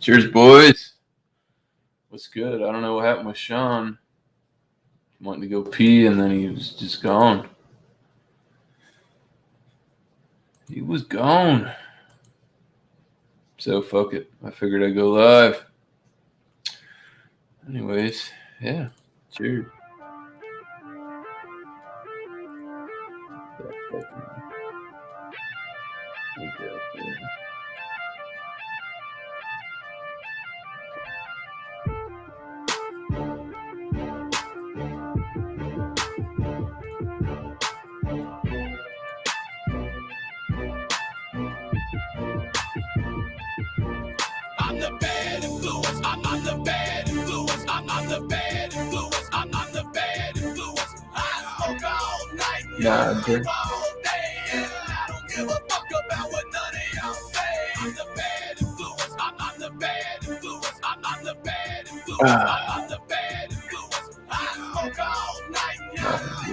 Cheers, boys. What's good? I don't know what happened with Sean. He wanted to go pee, and then he was just gone. He was gone. So, fuck it. I figured I'd go live. Anyways, yeah. Cheers. I'm the bad influence. I'm the bad influence. I'm the bad influence. I'm the bad influence. I smoke all night. Nah, dude. All day. And I don't give a fuck about what none of y'all say. I'm the bad influence. I'm the bad influence. I'm the bad influence. I'm the bad influence. I smoke all night.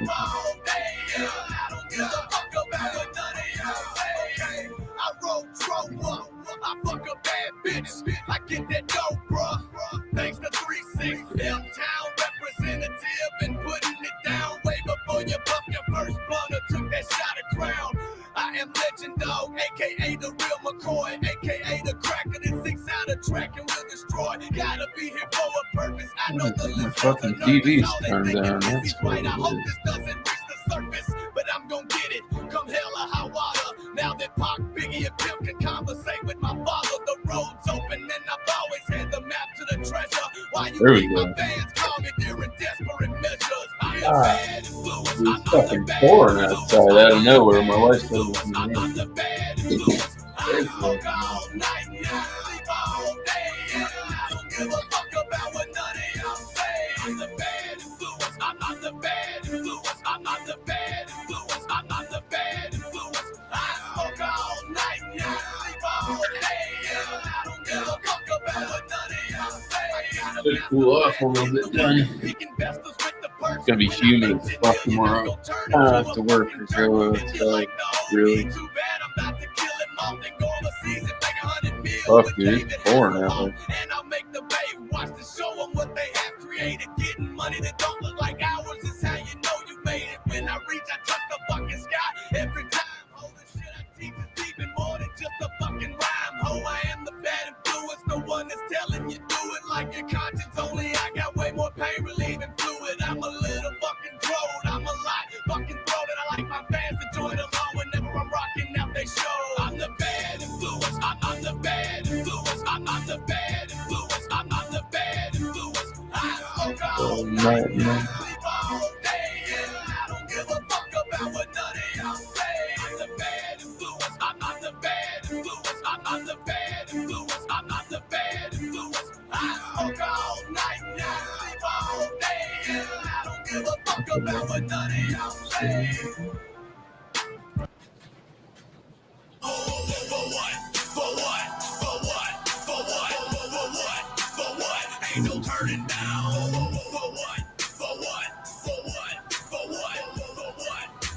All day. And I don't give a fuck about what none of y'all say. I roll trouble. I fuck a bad bitch. I get that dope, bruh. Thanks to 3-6, Town representative, and putting it down way before you puff your first blunt or took that shot of crown. I am Legend Dog, aka the real McCoy, aka the cracker that 6 out of track and will destroy. Gotta be here for a purpose. I know the My fucking TV's turned down. That's right. I what hope it this doesn't reach the surface, but I'm gonna get it. Come hell or high water. Now that Pac, Biggie, and Pimp can conversate with my father, the road's open, and I've always had the map to the treasure. Why you There we think go. my fans call me during desperate measures? I'm the bad influence. It's fucking pouring outside out of nowhere. My wife said it was I'm in the bad influence. I smoke all night, sleep all day, and I don't give a fuck about what none of y'all say. I'm the bad influence. I'm the bad influence. I'm the bad influence. I'm the bad influence. I smoke all night, sleep all day, and I don't give a fuck about what none of y'all say. Should cool off a little bit, Johnny. It's gonna be humid as fuck tomorrow. I have to work for Joe. So really, fuck, dude, it's pouring out there. And I'll make the bay watch to show them what they have created. Getting money that don't look like ours is how you know you made it. When I reach, I touch the fucking sky every time. Holy shit, I teach is even more than just a fucking rhyme. Ho, I am the bad influence, the one that's telling you do it like your conscience only. I got way more pain relieving fluid. I'm a little fucking drone. I'm a lot fucking throat, and I like my fans to join along whenever I'm rocking out they show. I'm the bad influence. I'm the bad influence. I'm the bad influence. I'm the bad influence. I smoke all night, sleep all day, and I don't give a fuck about what none of y'all say. I'm the bad influence. I'm the bad influence. I'm the bad influence. I'm the bad influence. I smoke all night, sleep all day, and I don't give a fuck about what none of y'all say. Ain't no turning down.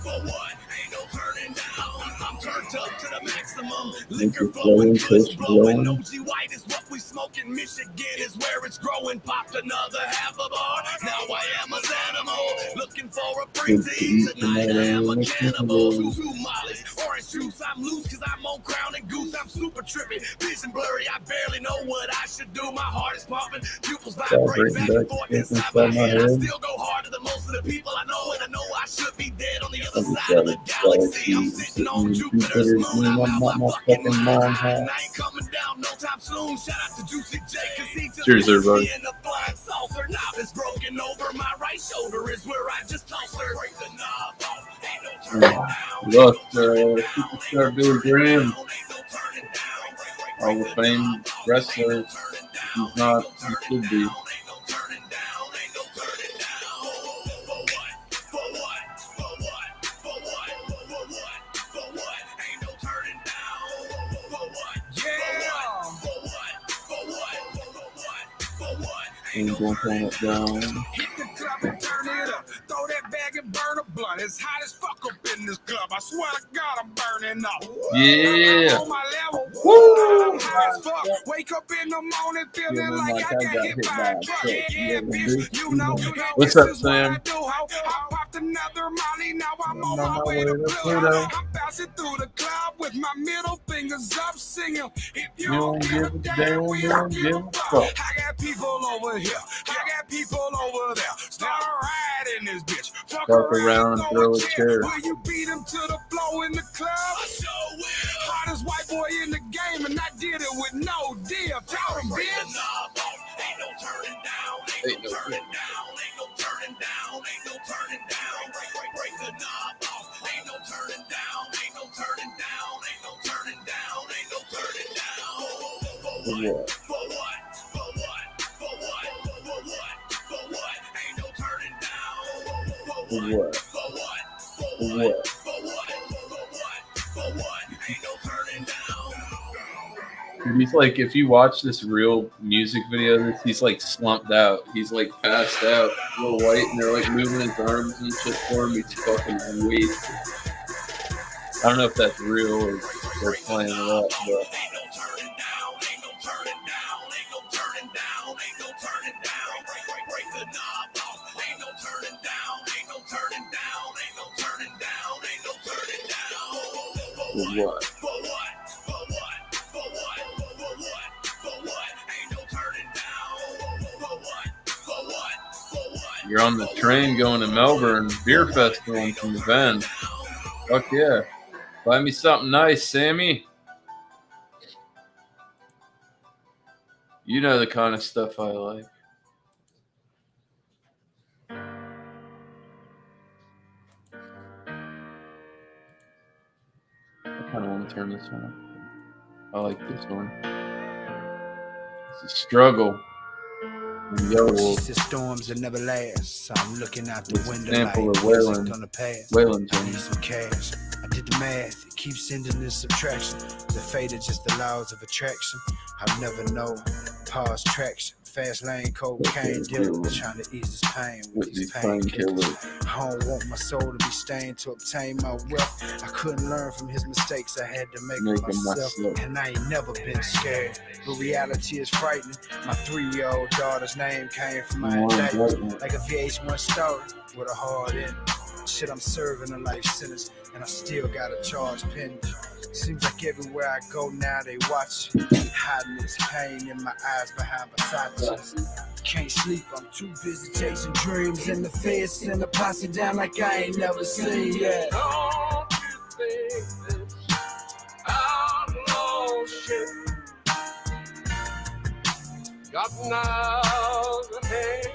For what? Ain't no turning down. I'm turned up to the maximum. Liquor flowing, kush blowing. OG White is what we smoking. Michigan is where it's growing. Popped another half a bar. Now I am an animal. Looking for a preteen. Tonight I am a cannibal. 2 mollies, orange juice. I'm loose cause I'm on Crown and Goose. I'm super trippy, vision blurry. I barely know what I should do. My heart is pumping. Pupils vibrate back and forth inside my head. I still go harder than most of the people I know. And I know I should be dead on the other side of the galaxy. I'm sitting on Jupiter's moon. I'm out my fucking mind. And I ain't coming down no time soon. Shout out to Juicy J, cause he just cheers, everybody. in the flying saucer. Novice broken over my right shoulder is where I just tossed her. Break the knob off. Ain't no turning down. Look, Superstar Billy Graham, Hall of Fame wrestler. He's not, he should be. Ain't gonna turn it down. Hit the club and turn it up. Throw that bag and burn a blunt. It's hot as fuck up in this club. I swear to God, I'm burning up. Yeah. I'm on my level. Woo! I'm high as fuck. Wake up in the morning feeling like I got hit by a truck. Yeah, bitch, you know. What's up, Sam? I popped another molly, now I'm on my way to Pluto. I'm bouncing through the club with my middle fingers up, singing. If you don't give a damn, we don't give a fuck. I got people over here, I got people over there. Start riding this bitch. Fuck around and throw a chair. Will you beat him to the floor in the club? I sure will. Hottest white boy in the game, and I did it with no deal. Tell him, bitch. Ain't no turning down, ain't no turning down, ain't no turning down, ain't no turning down. Break the knob off, ain't no turning down, ain't no turning down, ain't no turning down, ain't no turning down. For what? For what? For what? For what? For what? For what? Ain't no turning down. For what? For what? For what? For what? For what? Ain't no turning down. Dude, he's like, if you watch this real music video, he's like slumped out. He's like passed out, a little white, and they're like moving his arms and shit for him. He's fucking wasted. I don't know if that's real or they're playing it up, but. What? You're on the train going to Melbourne Beer Festival from the van. Fuck yeah. Buy me something nice, Sammy. You know the kind of stuff I like. I kind of want to turn this one up. I like this one. It's a struggle. She said storms that never last, so I'm looking out the window like Wayland. gonna pass. Wayland. I need some cash. I did the math, it keeps sending this subtraction. The fate is just the laws of attraction. I'll never know. Pause traction. Fast lane, cocaine dealer, trying to ease this pain with these painkillers. I don't want my soul to be stained to obtain my wealth. I couldn't learn from his mistakes, I had to make them myself. And I ain't never been scared, but reality is frightening. My 3-year-old daughter's name came from my indictment, like a VH1 story with a hard end. Shit, I'm serving a life sentence, and I still got a charge pending. Seems like everywhere I go now they watch, hiding this pain in my eyes behind Versace. Can't sleep, I'm too busy chasing dreams, and the feds send a posse down like I ain't never seen yet. Don't you think this outlaw shit got now the name?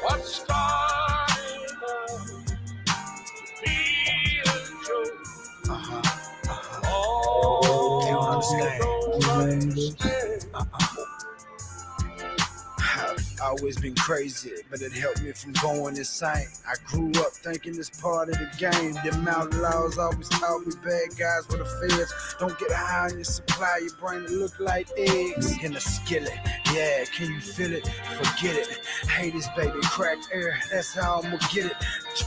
What started be a joke? Oh, they don't understand. I've always been crazy, but it helped me from going insane. I grew up thinking it's part of the game. Them outlaws always taught me bad guys with the feds don't get high on your supply. Your brain will look like eggs in a skillet. Yeah, can you feel it? Forget it. Hate this baby, crack air. That's how I'ma get it.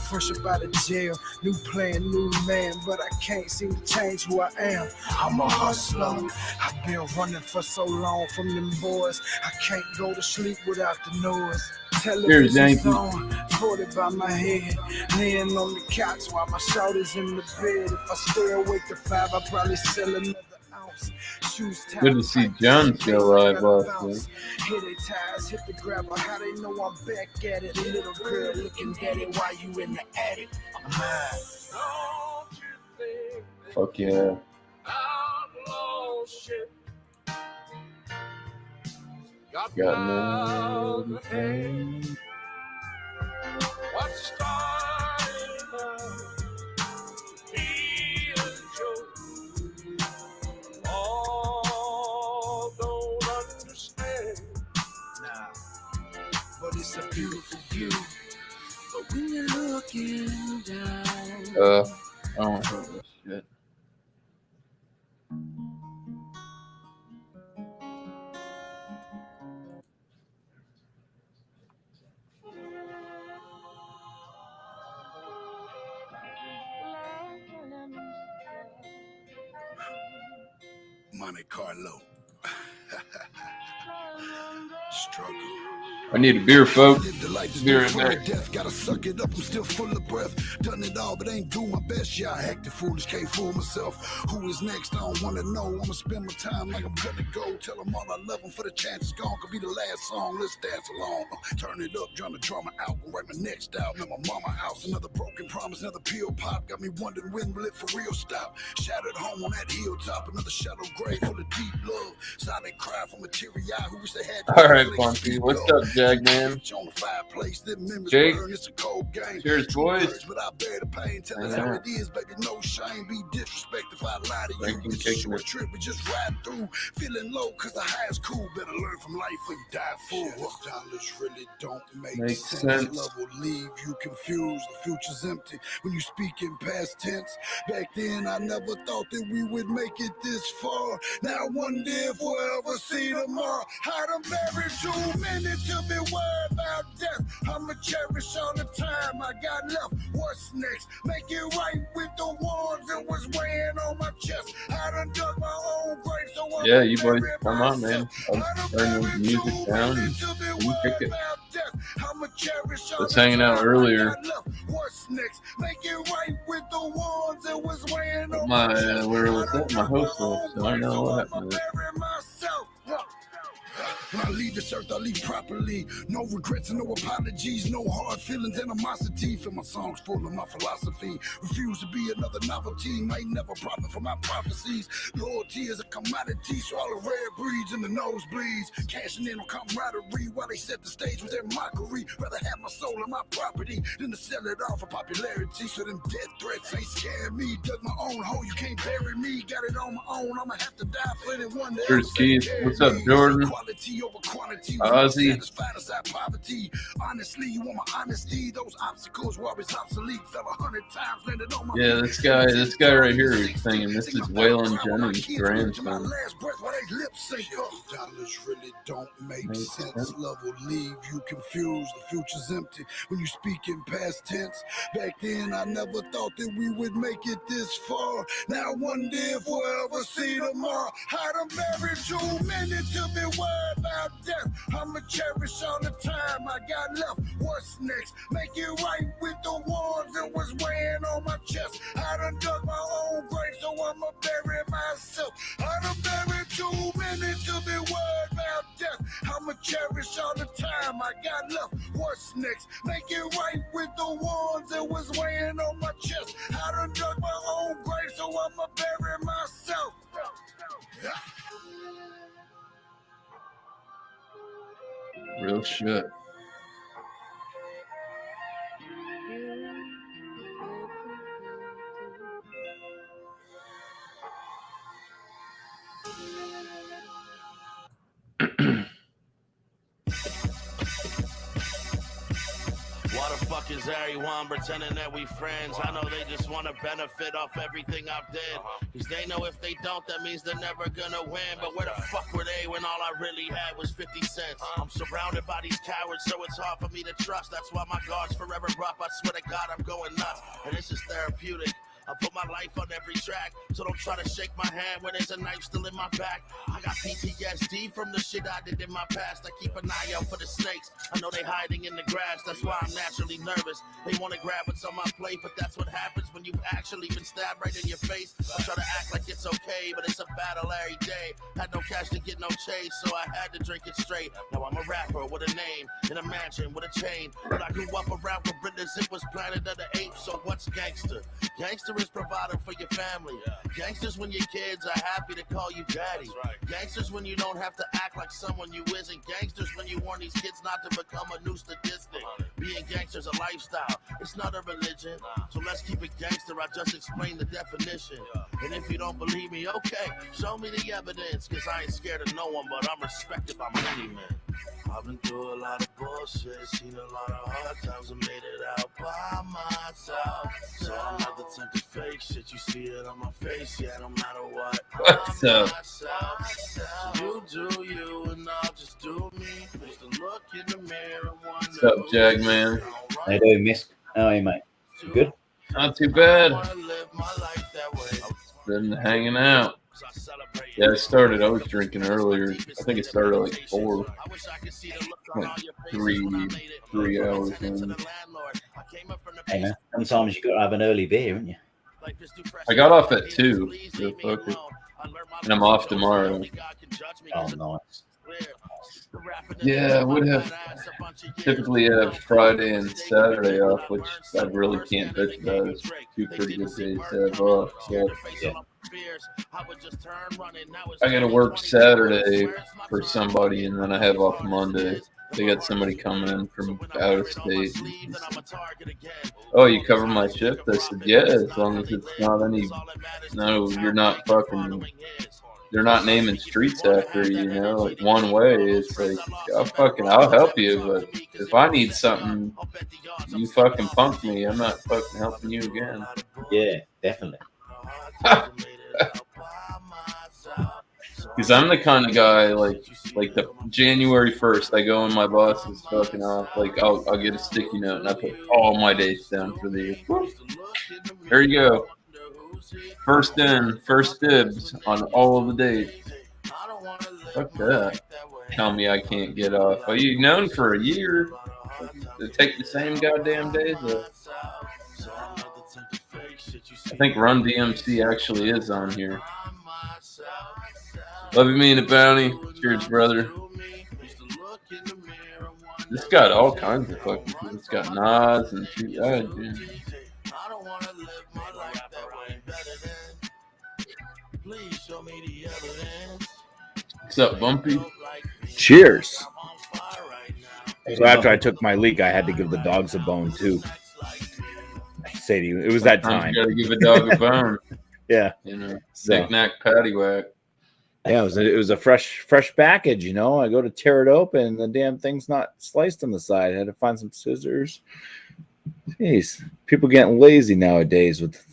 Fresh up out of jail, new plan, new man, but I can't seem to change who I am. I'm a hustler. I've been running for so long from them boys. I can't go to sleep without the noise. Television's on, 40 by my head, laying on the couch while my shoulders in the bed. If I stay awake to 5, I'll probably sell another ounce. Good to see John still alive last week. Hit their tires, hit the grabber. How they know I'm back at it? A little girl looking daddy while you in the attic. Fuck yeah. Got no pain. What started be a joke? All don't understand. Nah, but it's a beautiful view. But when you're looking down, I don't want to hear this shit. Monte Carlo. Struggle. I need a beer, folks. Be right back. Death, gotta suck it up, I'm still full of breath. Done it all, but ain't do my best. Yeah, I acted foolish, can't fool myself. Who is next? I don't wanna know. I'ma spend my time like I'm gonna go. Tell them all I love them for the chance is gone. Could be the last song, let's dance along. Turn it up, trying to draw my album, write my next album. At my mama house, another broken promise, another pill pop. Got me wondering when will it for real stop. Shattered home on that hilltop, another shallow grave full of deep love. Silent cry for material who wish they had. All right, Bumpy. What's up, Jagman? Jake. Cheers, boys. But I bear the pain. Tell us how it is, baby. No shame. Be disrespect if I lie to you. This is a short trip. We just ride through. Feeling low because the high is cool. Better learn from life or you die fool. Dollars really don't make sense. Love will leave you confused. The future's empty when you speak in past tense. Back then, I never thought that we would make it this far. Now I wonder if we'll ever see tomorrow. How to marry 2 minutes to be worried about death. I'ma cherish all the time I got left. What's next? Make it right with the ones that was weighing on my chest. I done dug my own grave, so I'm you boys, come on, man. I'll turn the music down and you kick it. Was hanging out earlier. What's next? Make it right with the ones that was weighing on Where was that? My host was, so I don't know what happened. When I leave this earth, I leave properly. No regrets and no apologies. No hard feelings, animosity. Feel my songs full of my philosophy. Refuse to be another novelty. Might never profit from my prophecies. Loyalty is a commodity. So all the rare breeds and the nosebleeds. Cashing in on camaraderie while they set the stage with their mockery. Rather have my soul and my property than to sell it off for popularity. So them death threats ain't scaring me. Dug my own hole, you can't bury me. Got it on my own, I'ma have to die for it in one day. Here's Keith. What's up, Jordan? Ozzy. Honestly, you want my honesty. Those obstacles were always obsolete. Fell 100 times, landed on my yeah, this guy right here is singing. This is Waylon Jennings' grandson. Dollars really don't make sense. Love will leave you confused. The future's empty when you speak in past tense. Back then, I never thought that we would make it this far. Now I wonder if we'll ever see tomorrow. How to marry 2 minutes to be worried about death. I'ma cherish all the time I got left. What's next? Make it right with the ones that was weighing on my chest. I done dug my own grave, so I'ma bury myself. I done buried 2 minutes to be worried about death. I'ma cherish all the time I got left. What's next? Make it right with the ones that was weighing on my chest. I done dug my own grave, so I'ma bury myself. Real shit. Why the fuck is everyone pretending that we friends? I know they just want to benefit off everything I've did. Cause they know if they don't, that means they're never gonna win. But where the fuck were they when all I really had was 50 cents? I'm surrounded by these cowards, so it's hard for me to trust. That's why my guard's forever up. I swear to God, I'm going nuts. And this is therapeutic. I put my life on every track, so don't try to shake my hand when there's a knife still in my back. I got PTSD from the shit I did in my past. I keep an eye out for the snakes. I know they hiding in the grass, that's why I'm naturally nervous. They want to grab what's on my plate, but that's what happens when you've actually been stabbed right in your face. I try to act like it's okay, but it's a battle every day. Had no cash to get no chase, so I had to drink it straight. Now I'm a rapper with a name, in a mansion with a chain. But I grew up around gorillas, it was Planet of the Apes, so what's gangster? Gangster is providing for your family. Gangsters when your kids are happy to call you daddy. Gangsters when you don't have to act like someone you isn't. Gangsters when you warn these kids not to become a new statistic. Being gangster's a lifestyle, it's not a religion. So let's keep it gangster, I just explained the definition. And if you don't believe me, okay, show me the evidence. Cause I ain't scared of no one, but I'm respected by many men. I've been through a lot of bullshit, seen a lot of hard times and made it out by myself. So I'm not the type to fake shit, you see it on my face, yeah, no matter what. What's up? You do you and I'll just do me. Just to look in the mirror and wonder. What's up, Jagman? How you doing, miss? How are you, mate? You good? Not too bad. Been hanging out. Yeah, I was drinking earlier. I think it started at like 4. Like 3 hours in. Hey, man. Sometimes you got to have an early beer, haven't you? I got off at 2. And I'm off tomorrow. Oh, nice. Yeah, I would have typically have Friday and Saturday off, which I really can't bitch about. It's 2 pretty good days to have off. So Yeah. I got to work Saturday for somebody, and then I have off Monday. They got somebody coming in from out of state. Oh, you cover my shift? I said, yeah, as long as it's not any. No, you're not fucking. They're not naming streets after you, you know, like one way. It's like, I'll help you, but if I need something, you fucking punk me. I'm not fucking helping you again. Yeah, definitely. Because I'm the kind of guy, like the January 1st, I go in my boss is fucking off. Like, I'll get a sticky note and I put all my dates down for the year. There you go. First in, first dibs on all of the dates. Fuck that. Tell me I can't get off. Are you known for a year? To take the same goddamn days? I think Run DMC actually is on here. Love you, me and the bounty. Cheers, brother. This got all kinds of fucking. It's got Nas and dude. What's up, Bumpy? Cheers. So after I took my leak, I had to give the dogs a bone too. Sadie, it was that time. You gotta give a dog a bone. Yeah, You know, So- knick-knack, paddywhack. yeah, it was a fresh package. You know, I go to tear it open, and the damn thing's not sliced on the side. I had to find some scissors. Jeez, people getting lazy nowadays with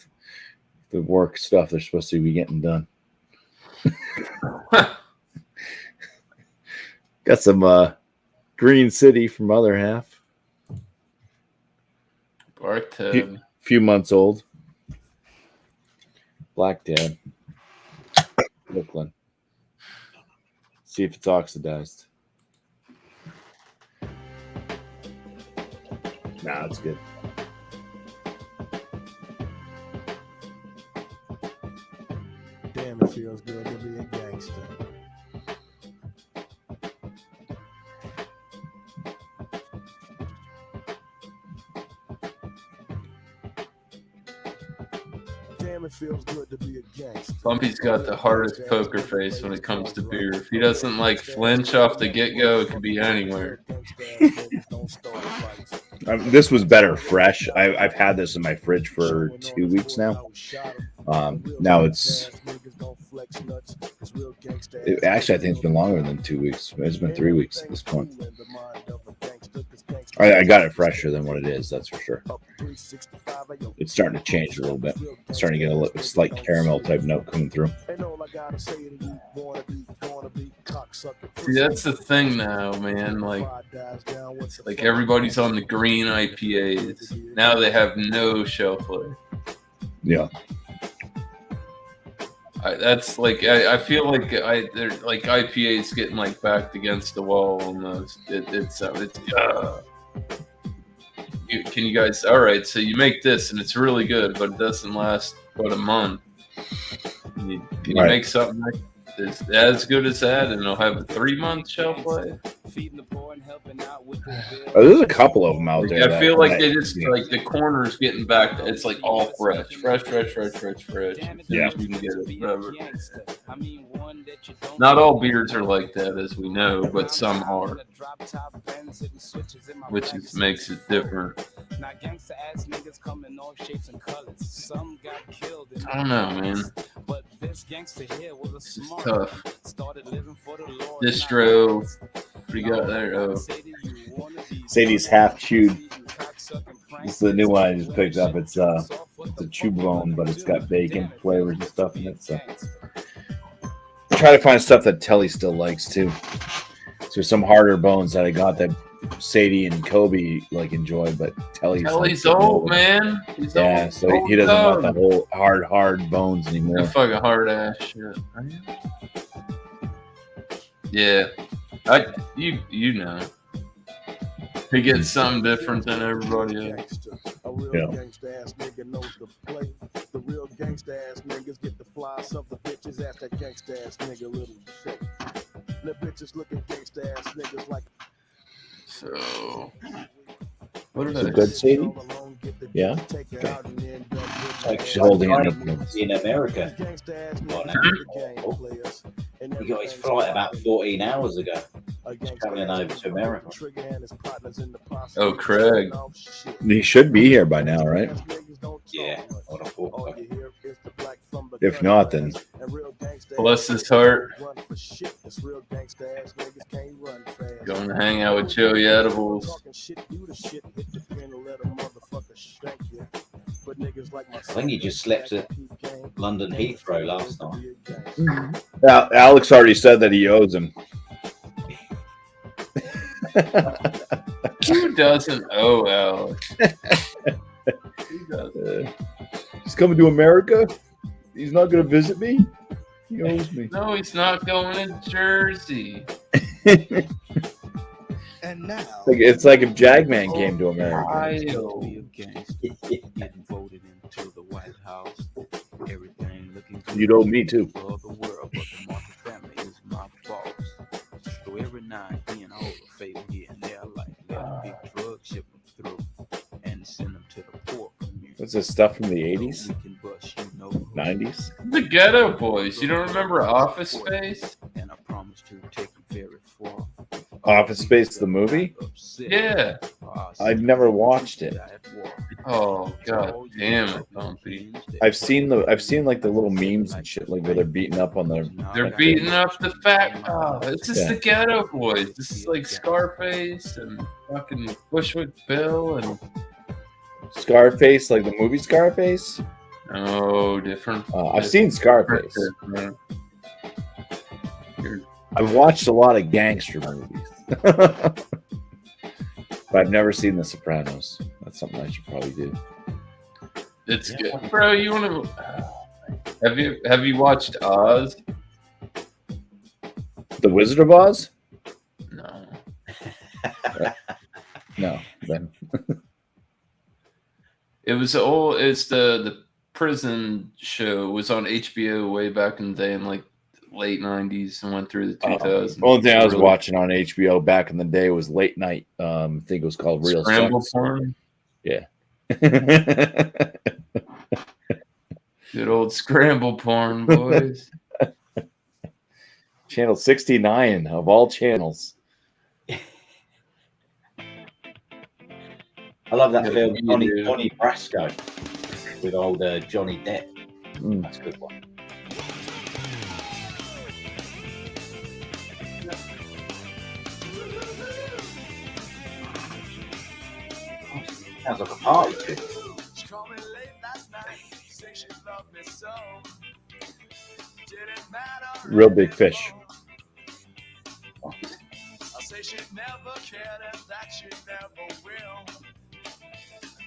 the work stuff they're supposed to be getting done. Got some Green City from other half. Bartend. Few months old. Black Dad. Brooklyn. See if it's oxidized. Nah, it's good. Damn, it feels good to be a gangster. Damn, it feels good to be a gangster. Bumpy's got the hardest poker face when it comes to beer. If he doesn't like flinch off the get-go, it could be anywhere. This was better fresh. I've had this in my fridge for 2 weeks now. Now actually, I think it's been longer than 2 weeks. It's been 3 weeks at this point. I got it fresher than what it is, that's for sure. It's starting to change a little bit. It's starting to get a slight caramel type note coming through. See, that's the thing now, man. Like everybody's on the green IPAs. Now they have no shelf life. Yeah. That's like I feel like they're like IPAs getting like backed against the wall almost. Can you guys? All right, so you make this and it's really good, but it doesn't last but a month. Can you make something like this as good as that, and it'll have a 3-month shelf life? There's a couple of them out there. I feel like they just like the corners getting back. It's like all fresh. Yeah. You can get it forever. Not all beers are like that, as we know, but some are, which makes it different. I don't know, man. It's tough. Distro. What do you got there? Oh. Sadie's half chewed. This is the new one I just picked up. It's a chew bone, but it's got bacon flavors and stuff in it. So try to find stuff that Telly still likes too. So there's some harder bones that I got that Sadie and Kobe like enjoy, but Telly's Kelly's like, old, man. He's Yeah, old, so old he doesn't want dog. that whole hard bones anymore. That fucking hard ass shit. Yeah, you know. He gets something different than everybody else. A real Yeah. gangsta ass nigga knows the play. The real gangsta ass niggas get the flies of the bitches. Ask that gangsta ass nigga little shit. The bitches looking gangsta ass niggas like. So, what did So I good, Sadie? Yeah. Like she's holding it up. In America. He got his flight about 14 hours ago. He's traveling over to America. Oh, Craig. He should be here by now, right? Yeah. I would have thought so. If not, then Bless his heart. Going to hang out with Joey Edibles. I think he just slept at London Heathrow last night. Alex already said that he owes him. Who doesn't owe Alex? Who doesn't? He's coming to America. He's not going to visit me. He owes me. No, he's not going to Jersey. And now, It's like if Jagman came to America. Ohio. Getting voted into the White House. Everything looking good You'd owe me too. for the world, but the Martin family is my boss. So every now and then I hold a favor here and there, like let a big drug shipment through and send them to the poor community. What's this stuff from the 80s, We can bust, you know, who. 90s? The Ghetto Boys. You don't remember Office Space? And I promise to take you very far. Office Space, the movie? Yeah. I've never watched it. Oh, god damn it, Bumpy. I've seen like the little memes and shit, like where they're beating up on the. They're beating up the fat. Oh, it's just Yeah. the Ghetto Boys. This is like Scarface and fucking Bushwick Bill and. Scarface, like the movie Scarface. Oh, different. I've seen Scarface. Different. I've watched a lot of gangster movies, but I've never seen The Sopranos. That's something I should probably do. It's good, bro. You want to? Have you watched Oz? The Wizard of Oz? No. No. Then It was old. It's the prison show. It was on HBO way back in the day in like late 90s and went through the 2000s. only thing I was Really watching on HBO back in the day was late night. I think it was called Real Scramble Sex. porn. Yeah. Good old scramble porn, boys. Channel 69 of all channels. I love that Yeah, film, you Donnie do. Brasco, with old Johnny Depp. Mm. That's a good one. Sounds like a party too. Real Big Fish. I say she never cared and that she never will.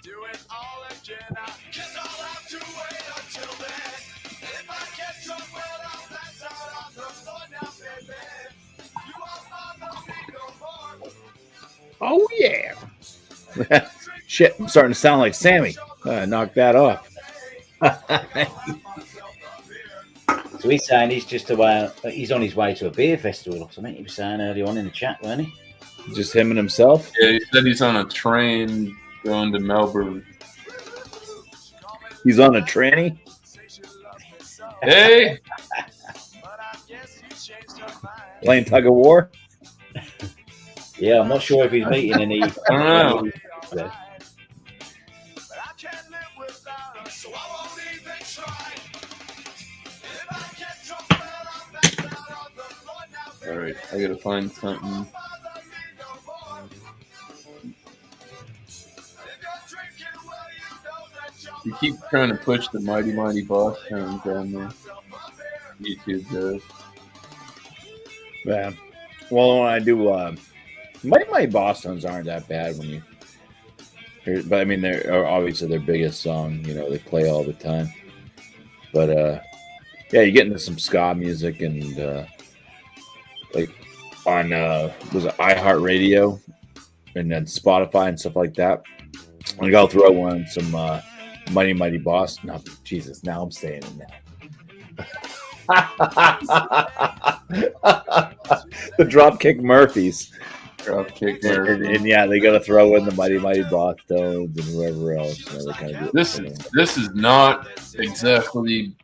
Do it all again. I guess I'll have to wait until then. If I get drunk, well, I'll pass out on the floor now, baby. You won't bother me no more. Oh, yeah. Shit, I'm starting to sound like Sammy. Knock that off. So he's saying he's just away. He's on his way to a beer festival or something. He was saying earlier on in the chat, weren't he? Just him and himself? Yeah, he said he's on a train going to Melbourne. He's on a tranny? Hey, Playing tug of war? Yeah, I'm not sure if he's meeting any. I don't know. Yeah. But I can't live without her, so I won't even try. If I get drunk, well, I'll pass out on the floor now, baby. All right, I gotta find something. You keep trying to push the Mighty Mighty Boss sound down there. YouTube does. Yeah. Well, when I do My Boston's aren't that bad when you hear, but I mean they're obviously their biggest song. You know, they play all the time. But yeah, you get into some ska music and like on was it iHeartRadio and then Spotify and stuff like that. Like I'll throw on some Mighty Mighty Boss. No, Jesus, now I'm saying it now. The Dropkick Murphys. Dropkick And, Murphys. and yeah, they got to throw in the Mighty Mighty Boss Tones and whoever else. You know, they kind of This is not exactly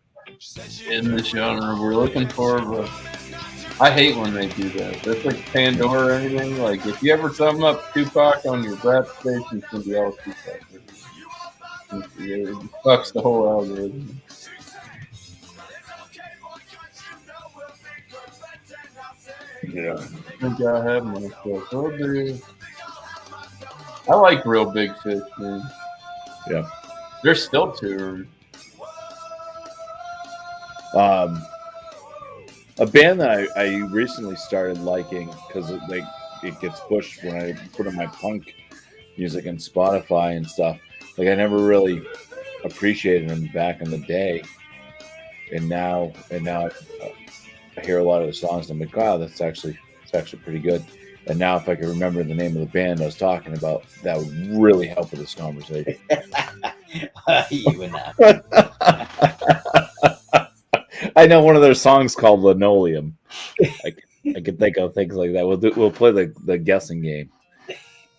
in the genre we're looking for, but I hate when they do that. That's like Pandora or anything. Like if you ever sum up Tupac on your rap station, it's gonna be all Tupac. It fucks the whole algorithm. yeah. I think I have myself. Oh, dude. I like Real Big Fish, man. Yeah. They're still touring. A band that I recently started liking because it gets pushed when I put in my punk music and Spotify and stuff. Like I never really appreciated them back in the day, and now I hear a lot of the songs and I'm like, wow, it's actually pretty good. And now if I could remember the name of the band I was talking about, that would really help with this conversation. You and that. I know one of their songs called Linoleum. I can think of things like that. We'll play the guessing game.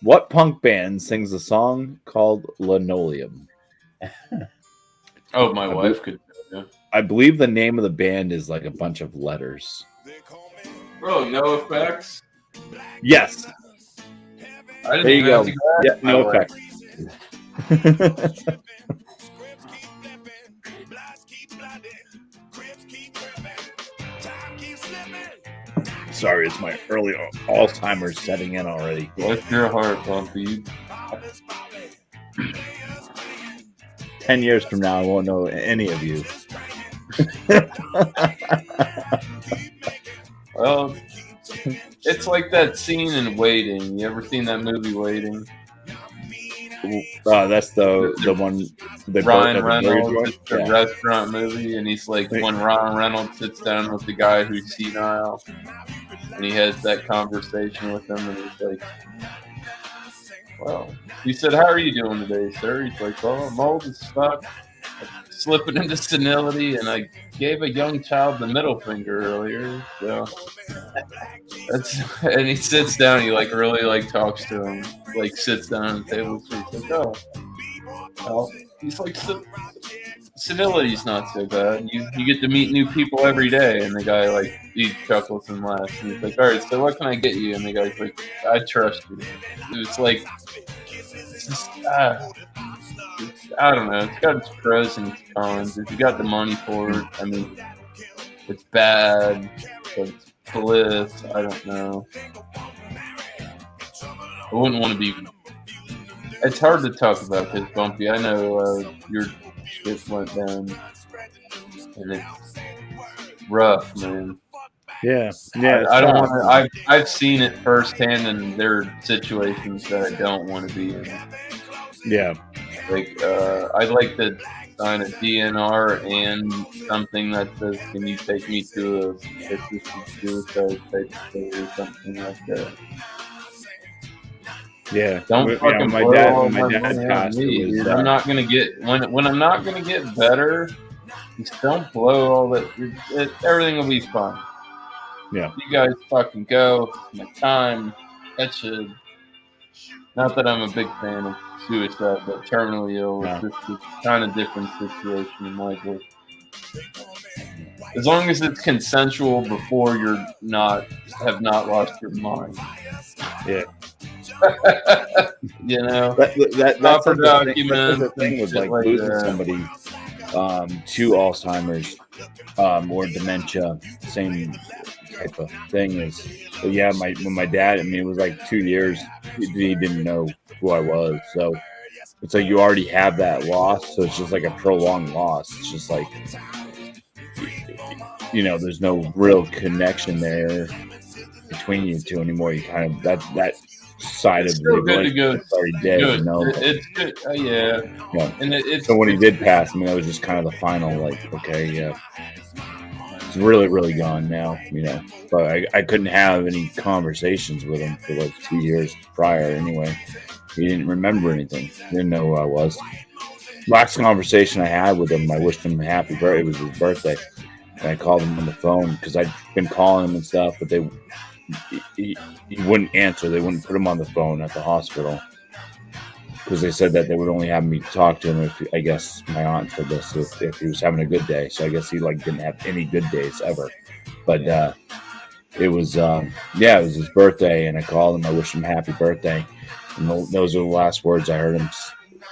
What punk band sings a song called Linoleum? Oh, my wife could. Yeah. I believe the name of the band is like a bunch of letters. Bro, no effects. Yes. I didn't There you even go. have to Yeah, my no wife. effect. Sorry, it's my early Alzheimer's setting in already. Bless your heart, Bumpy. 10 years from now, I won't know any of you. Well, it's like that scene in Waiting. You ever seen that movie, Waiting? That's the one. They Ryan both have a Reynolds, burger it's a joint? restaurant movie, and he's like, when Ryan Reynolds sits down with the guy who's senile, and he has that conversation with him, and he's like, well, he said, how are you doing today, sir? He's like, well, I'm old as fuck, I'm slipping into senility, and I gave a young child the middle finger earlier, so and he sits down, he like really like talks to him, like sits down on the table, so he's like, oh, well, he's like, senility's not so bad. You get to meet new people every day. And the guy, like, he chuckles and laughs. And he's like, all right, so what can I get you? And the guy's like, I trust you. It's like, it's just, I don't know. It's got its pros and its cons. If you got the money for it, I mean, it's bad, but it's bliss. I don't know. I wouldn't want to be. It's hard to talk about because, Bumpy, I know your shit went down, and it's rough, man. Yeah. I don't want to. I've seen it firsthand, and there are situations that I don't want to be in. Yeah. Like, I'd like to sign a DNR and something that says, "Can you take me to a assisted suicide type thing or something like that?" Yeah. Don't fucking my blow dad all when my my dad money on passed, me, it was, dude. I'm not gonna get when I'm not gonna get better. Just don't blow all that. Everything will be fine. Yeah. You guys fucking go. My time. That should. Not that I'm a big fan of suicide, but terminally ill. No. It's just a kind of different situation in my book. As long as it's consensual before you're have not lost your mind. Yeah. You know, That's proper the documents thing and with shit like like losing that. somebody to Alzheimer's or dementia, same type of thing is. But yeah, when my dad, I mean, it was like 2 years. He didn't know who I was, so it's like you already have that loss. So it's just like a prolonged loss. It's just like, you know, there's no real connection there between you two anymore. You kind of that side It's of still the good to go. relationship already dead, Good. you know. It's good. Yeah. Yeah. And it's So when he did pass, I mean, that was just kind of the final, like, okay, yeah, it's really, really gone now, you know. But I couldn't have any conversations with him for like 2 years prior anyway. He didn't remember anything. He didn't know who I was. Last conversation I had with him, I wished him a happy birthday. It was his birthday. And I called him on the phone because I'd been calling him and stuff, but he wouldn't answer. They wouldn't put him on the phone at the hospital because they said that they would only have me talk to him if, I guess my aunt said this, if he was having a good day. So I guess he like didn't have any good days ever. But it was it was his birthday, and I called him. I wished him happy birthday, and those are the last words I heard him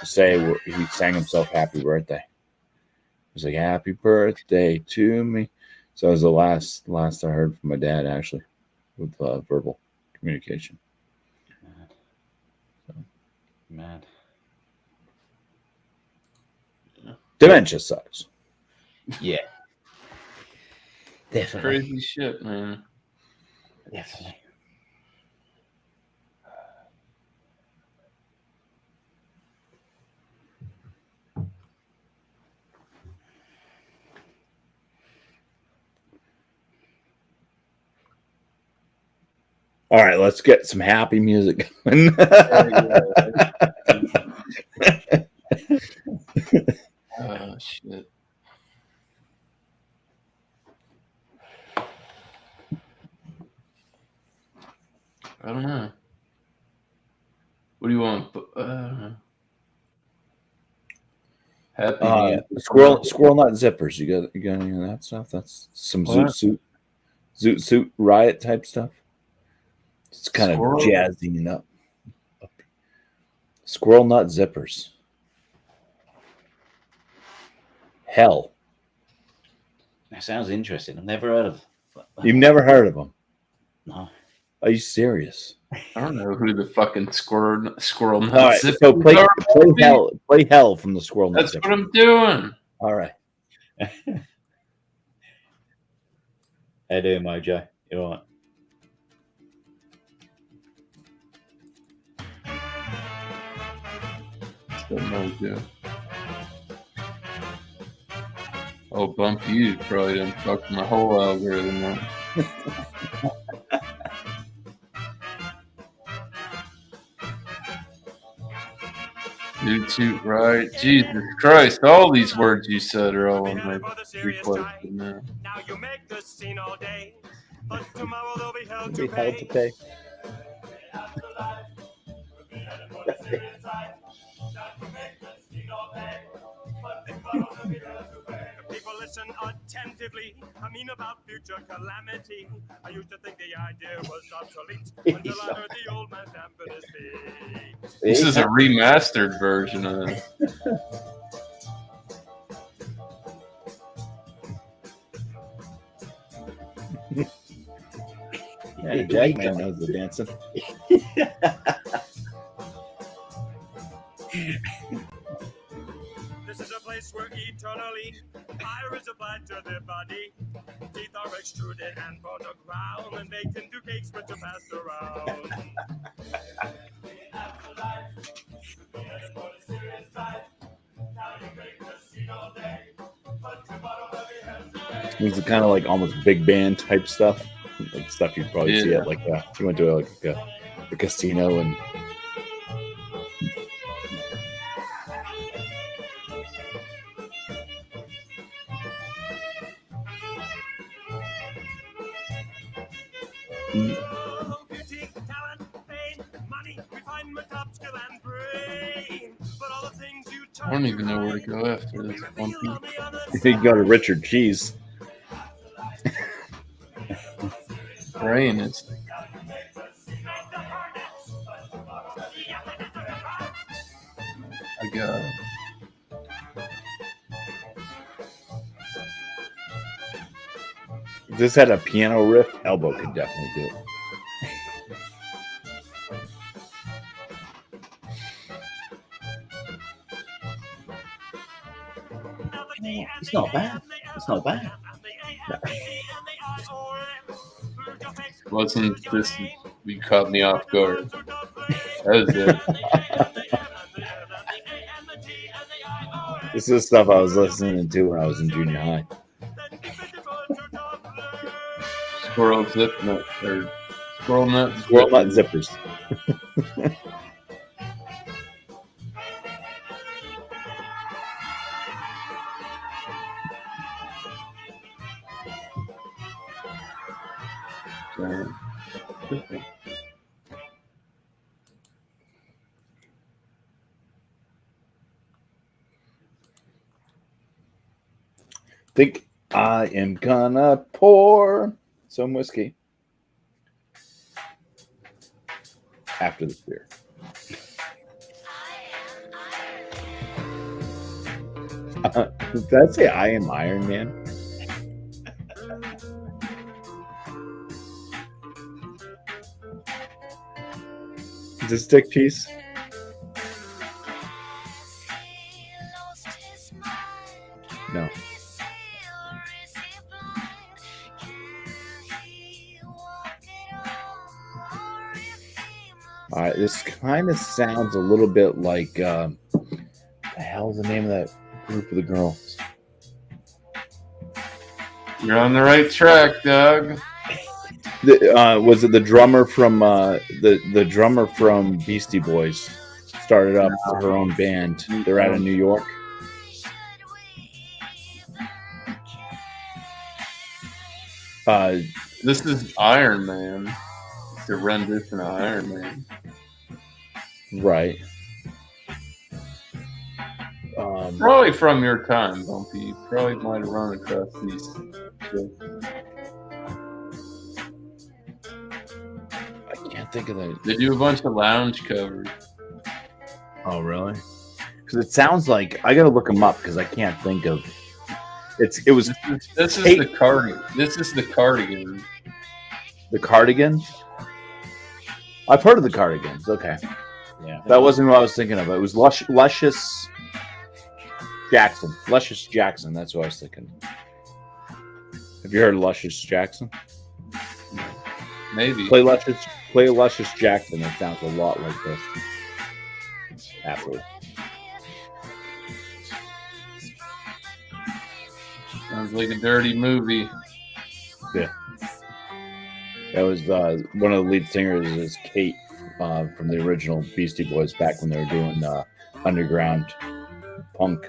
say. He sang himself happy birthday. He was like, "Happy birthday to me." So that was the last I heard from my dad, actually, with verbal communication. Mad. Dementia sucks. Yeah. Definitely. crazy shit, man. Definitely. All right, let's get some happy music going. Oh shit. I don't know. What do you want? Happy music. Squirrel nut zippers. You got any of that stuff? That's some zoot suit riot type stuff. It's kind Squirrel? of jazzing up. Squirrel nut zippers. Hell, That sounds interesting. I've never heard of. you've never heard of them? No. Are you serious? I don't know who the fucking squirrel All nuts right, so play hell from the squirrel nut That's zipper. what I'm doing. All right. How you doing, Mojo? You all right? Don't know, yeah. Oh, Bumpy, you probably done fucked my whole algorithm up. YouTube, right? Jesus Christ! All these words you said are all on my request now. Now you make the scene all day, but tomorrow they'll be held Be to held to pay. People listen attentively. I mean about future calamity. I used to think the idea was obsolete until I heard the old man stamping his feet. This is a remastered version of it. Yeah, Jackman knows the dancing. This is a place where eternally fire is applied to the body. Teeth are extruded and burned to ground and baked into cakes but to pass around. It's kind of like almost big band type stuff, like stuff you'd probably see at like you went to a casino and. Beauty, talent, fame, money, refinement, top skill and brain. But all the things you I don't even know where to go after this. You go to Richard Cheese. Brain is. I got it. If this had a piano riff, Elbow could definitely do it. It's not bad. It's not bad. Wasn't this? You caught me off guard. That was it. This is stuff I was listening to when I was in junior high. Squirrel zip nut or squirrel nut. Squirrel nut zippers. Think I am gonna pour some whiskey after this beer. Did I say I am Iron Man? Is this stick piece? No. All right, this kind of sounds a little bit like the hell's the name of that group of the girls? You're on the right track, Doug. Was it the drummer from the drummer from Beastie Boys? Started up her own band. They're out of New York. This is Iron Man. It's a rendition of Iron Man. Right. Probably from your time, Bumpy. You probably might have run across these. I can't think of that. They do a bunch of lounge covers. Oh, really? Because it sounds like I gotta look them up because I can't think of. It was. This is the Cardigan. This is the Cardigan. The Cardigans. I've heard of the Cardigans. Okay. Yeah. That wasn't what I was thinking of. It was Luscious Jackson. Luscious Jackson. That's what I was thinking. Have you heard of Luscious Jackson? Maybe. Play Luscious Jackson. It sounds a lot like this. Absolutely. Sounds like a dirty movie. Yeah. That was one of the lead singers is Kate from the original Beastie Boys back when they were doing underground punk.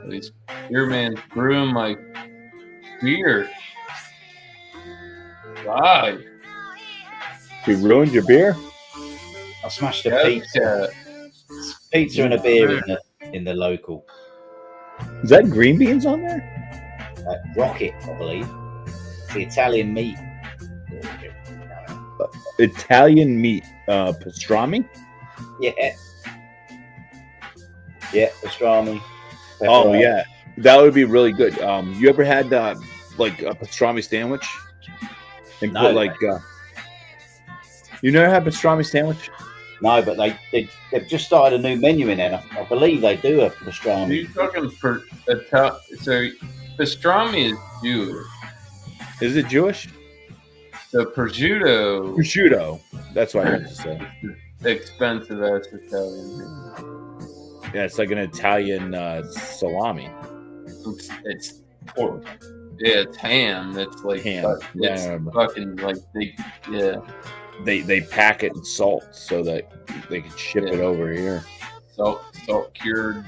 These Your man's brewing my beer. Why? You ruined your beer? I smashed a Yeah, pizza. Pizza and a beer in the local. Is that green beans on there? Rocket, I believe. The Italian meat. Italian meat pastrami? Yeah. Yeah, pastrami. Oh yeah, that would be really good. You ever had like a pastrami sandwich? And No. put like you never had pastrami sandwich? No, but they've just started a new menu in there. I believe they do a Are pastrami. you talking so pastrami is Jewish. Is it Jewish? The prosciutto Prosciutto. That's what I meant to say. expensive as Italian. Yeah, it's like an Italian salami. It's pork. Yeah, it's ham. It's like Ham. It's Yeah. fucking like big. Yeah, They pack it in salt so that they can ship it over here. salt cured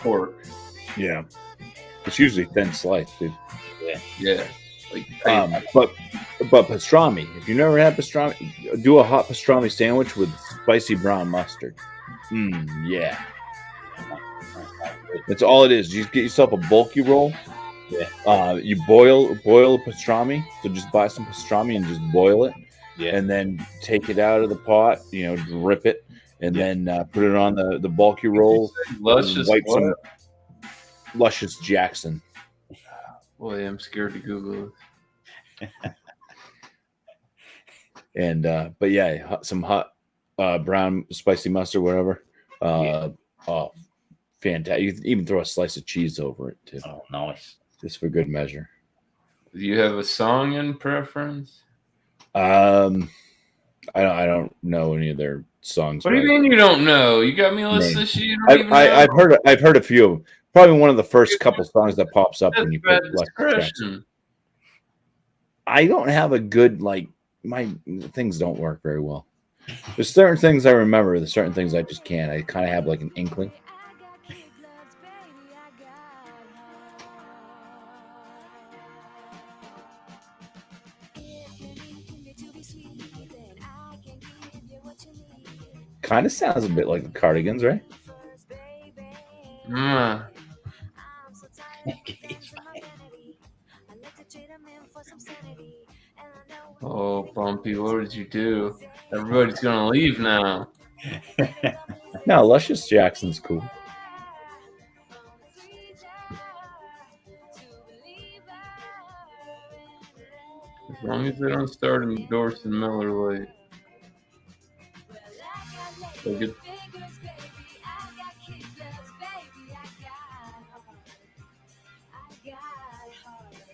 pork. Yeah, it's usually thin sliced, dude. Yeah, like But pastrami. If you never had pastrami, do a hot pastrami sandwich with spicy brown mustard. Yeah, that's all it is. You just get yourself a bulky roll. Yeah. You boil a pastrami. So just buy some pastrami and just boil it. Yeah. And then take it out of the pot. Drip it, and then put it on the bulky roll. luscious. Wipe What? some Luscious Jackson. Boy, I'm scared to Google it. And but yeah, some hot brown spicy mustard, whatever. Oh, fantastic! You can even throw a slice of cheese over it too, Oh, nice. just for good measure. Do you have a song in preference? I don't know any of their songs. What do you by mean you don't know? You got me listening name. to shit you don't even know. I've heard a few of them. Probably one of the first couple songs that pops up That's when you bad put Lexus tracks. discretion. I don't have a good my things don't work very well. There's certain things I remember, there's certain things I just can't. I kind of have like an inkling. Kind of sounds a bit like the Cardigans, right? Oh, Bumpy, what did you do? Everybody's gonna leave now. No, Luscious Jackson's cool. As long as they don't start endorsing Miller Lite.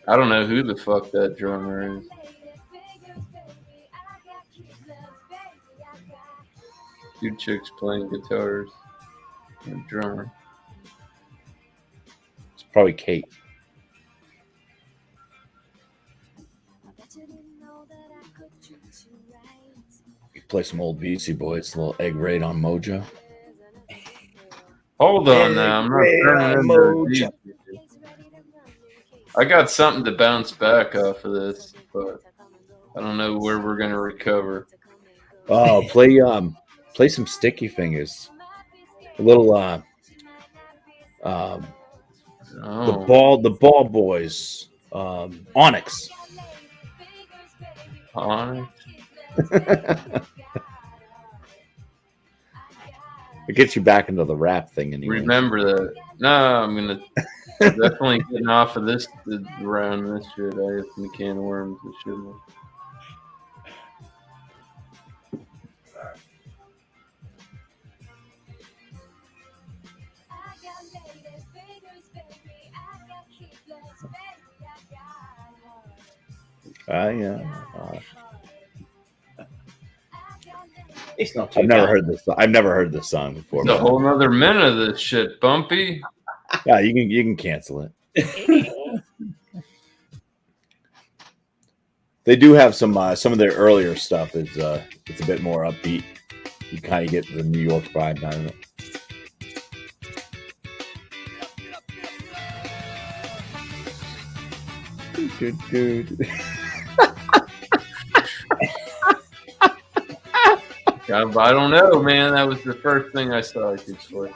I don't know who the fuck that drummer is. Two chicks playing guitars. And a drummer. It's probably Kate. You play some old Beastie Boys, a little Egg Raid on Mojo. Hold on now, I'm not turning into these. I got something to bounce back off of this, but I don't know where we're gonna recover. Oh, play some Sticky Fingers. A little the ball boys. Onyx. Onyx. It gets you back into the rap thing anyway. Remember that. No, I'm gonna definitely getting off of this around this shit. I have some can of worms and shit. Yeah. It's not too I've never bad. heard this. I've never heard this song before. It's a whole nother minute of this shit, Bumpy. Yeah, you can cancel it. They do have some of their earlier stuff is it's a bit more upbeat. You kind of get the New York vibe out of it. Dude. God, I don't know, man. That was the first thing I saw. I could swear.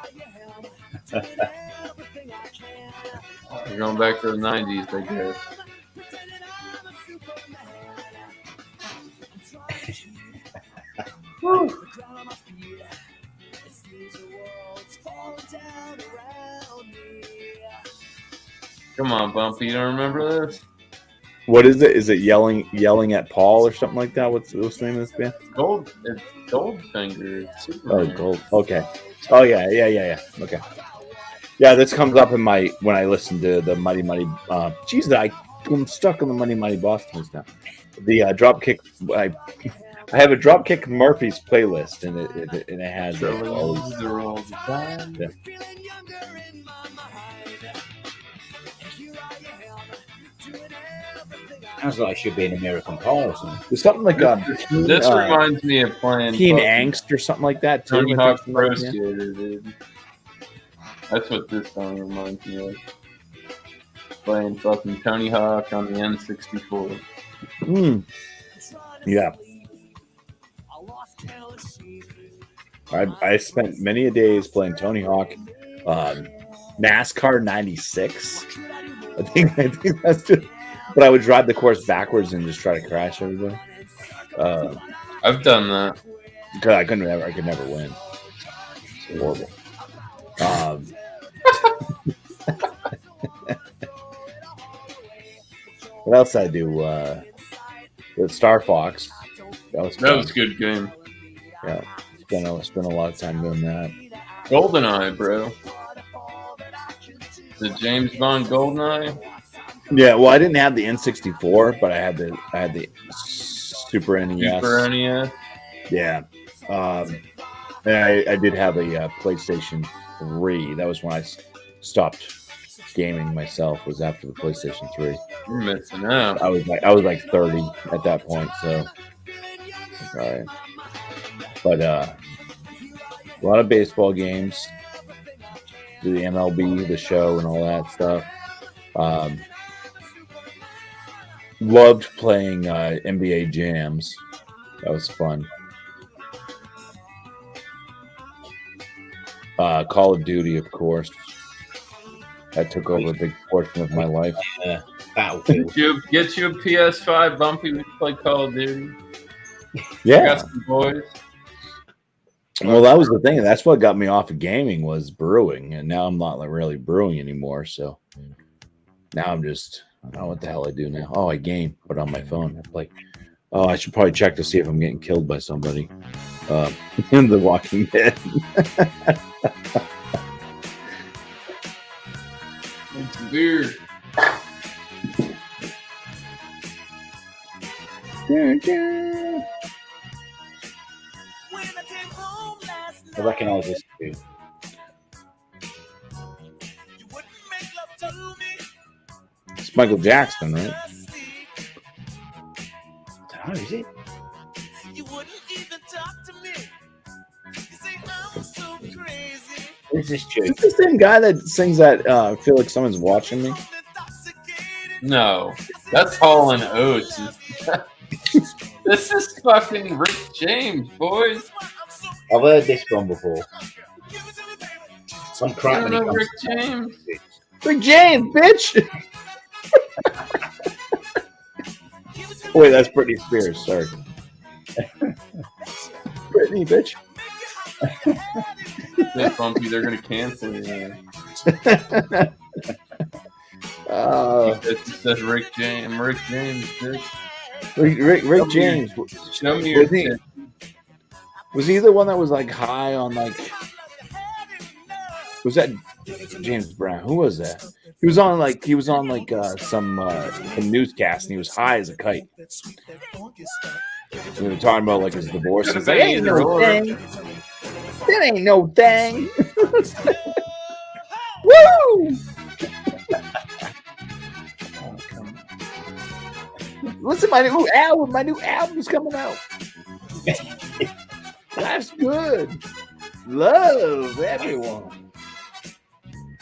We're going back to the 90s, I guess. Come on, Bumpy. You don't remember this? What is it? Is it yelling at Paul or something like that? What's the name of this band? It's Goldfinger. Oh, Gold. Okay. Oh yeah. Okay. Yeah, this comes up in when I listen to the Mighty. I'm stuck on the Mighty Boston's now. The Dropkick. I have a Dropkick Murphys playlist, and it has all the time. Yeah. Sounds like it should be an American Pie or something. There's something like this reminds me of playing Teen Angst or something like that. Tony Hawk Pro Skater, dude. That's what this song reminds me of. Playing fucking Tony Hawk on the N64. Yeah. I spent many a days playing Tony Hawk, NASCAR '96. I think that's just. But I would drive the course backwards and just try to crash everybody. I've done that. Because I could never win. It's horrible. What else I do? The Star Fox. That was That was a good game. Yeah, spent a lot of time doing that. GoldenEye, bro. The James Bond GoldenEye. Yeah, well, I didn't have the N64, but I had the Super NES. Super NES. Yeah, and I did have a PlayStation 3. That was when I stopped gaming myself. Was after the PlayStation 3. You're missing out. I was like 30 at that point, so all right. But a lot of baseball games, the MLB, the show, and all that stuff. Loved playing NBA jams. That was fun. Call of Duty, of course. That took over a big portion of my life. Yeah, Battlefield. Get you a PS5, Bumpy. We can play Call of Duty. Yeah. Got some boys. Well, that was the thing. That's what got me off of gaming was brewing, and now I'm not like really brewing anymore. So now I'm just, I don't know what the hell I do now. Oh, I game, but on my phone. I'm like, oh, I should probably check to see if I'm getting killed by somebody. In The Walking Dead. It's beer. I recognize this too. It's Michael Jackson, right? Oh, is it? Who's this Is chick? this the same guy that sings that I feel like someone's watching me? No, that's Hall and Oates. This is fucking Rick James, boys. I've heard this one before. I'm You crying. don't know Rick James? Rick James, bitch! Wait, that's Britney Spears. Sorry. Britney, bitch. Hey, Bumpy, they're gonna cancel you. That's Rick James. Rick James, bitch. Rick James. Show me your Was he the one that was like high on like? Was that James Brown? Who was that? He was on some newscast and he was high as a kite. We were talking about like his divorce. He's like, ain't no thing. That ain't no thing. Woo! Listen, my new album. My new album's coming out. That's good. Love everyone.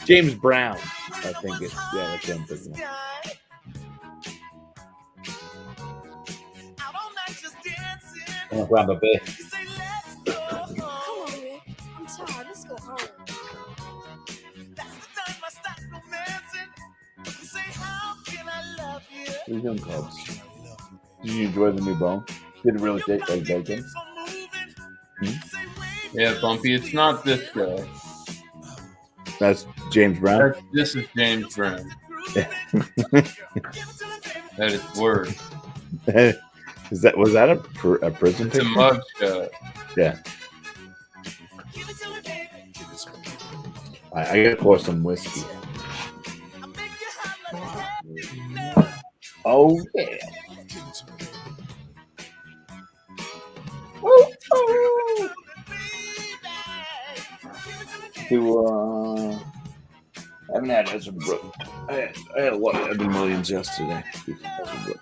James Brown, I think it's that's him. I'm gonna grab a beer. Come on, Rick. I'm tired. Let's go home. What are you doing, Cubs? Did you enjoy the new bone? Did it really taste like bacon? Yeah, Bumpy, it's not this guy. That's James Brown. This is James Brown. That is worse. Was that a prison It's a picture? mug shot. Yeah. I gotta pour some whiskey. Oh yeah. I haven't had Essenbrook. I had a lot of Evan Williams yesterday. Essenbrook.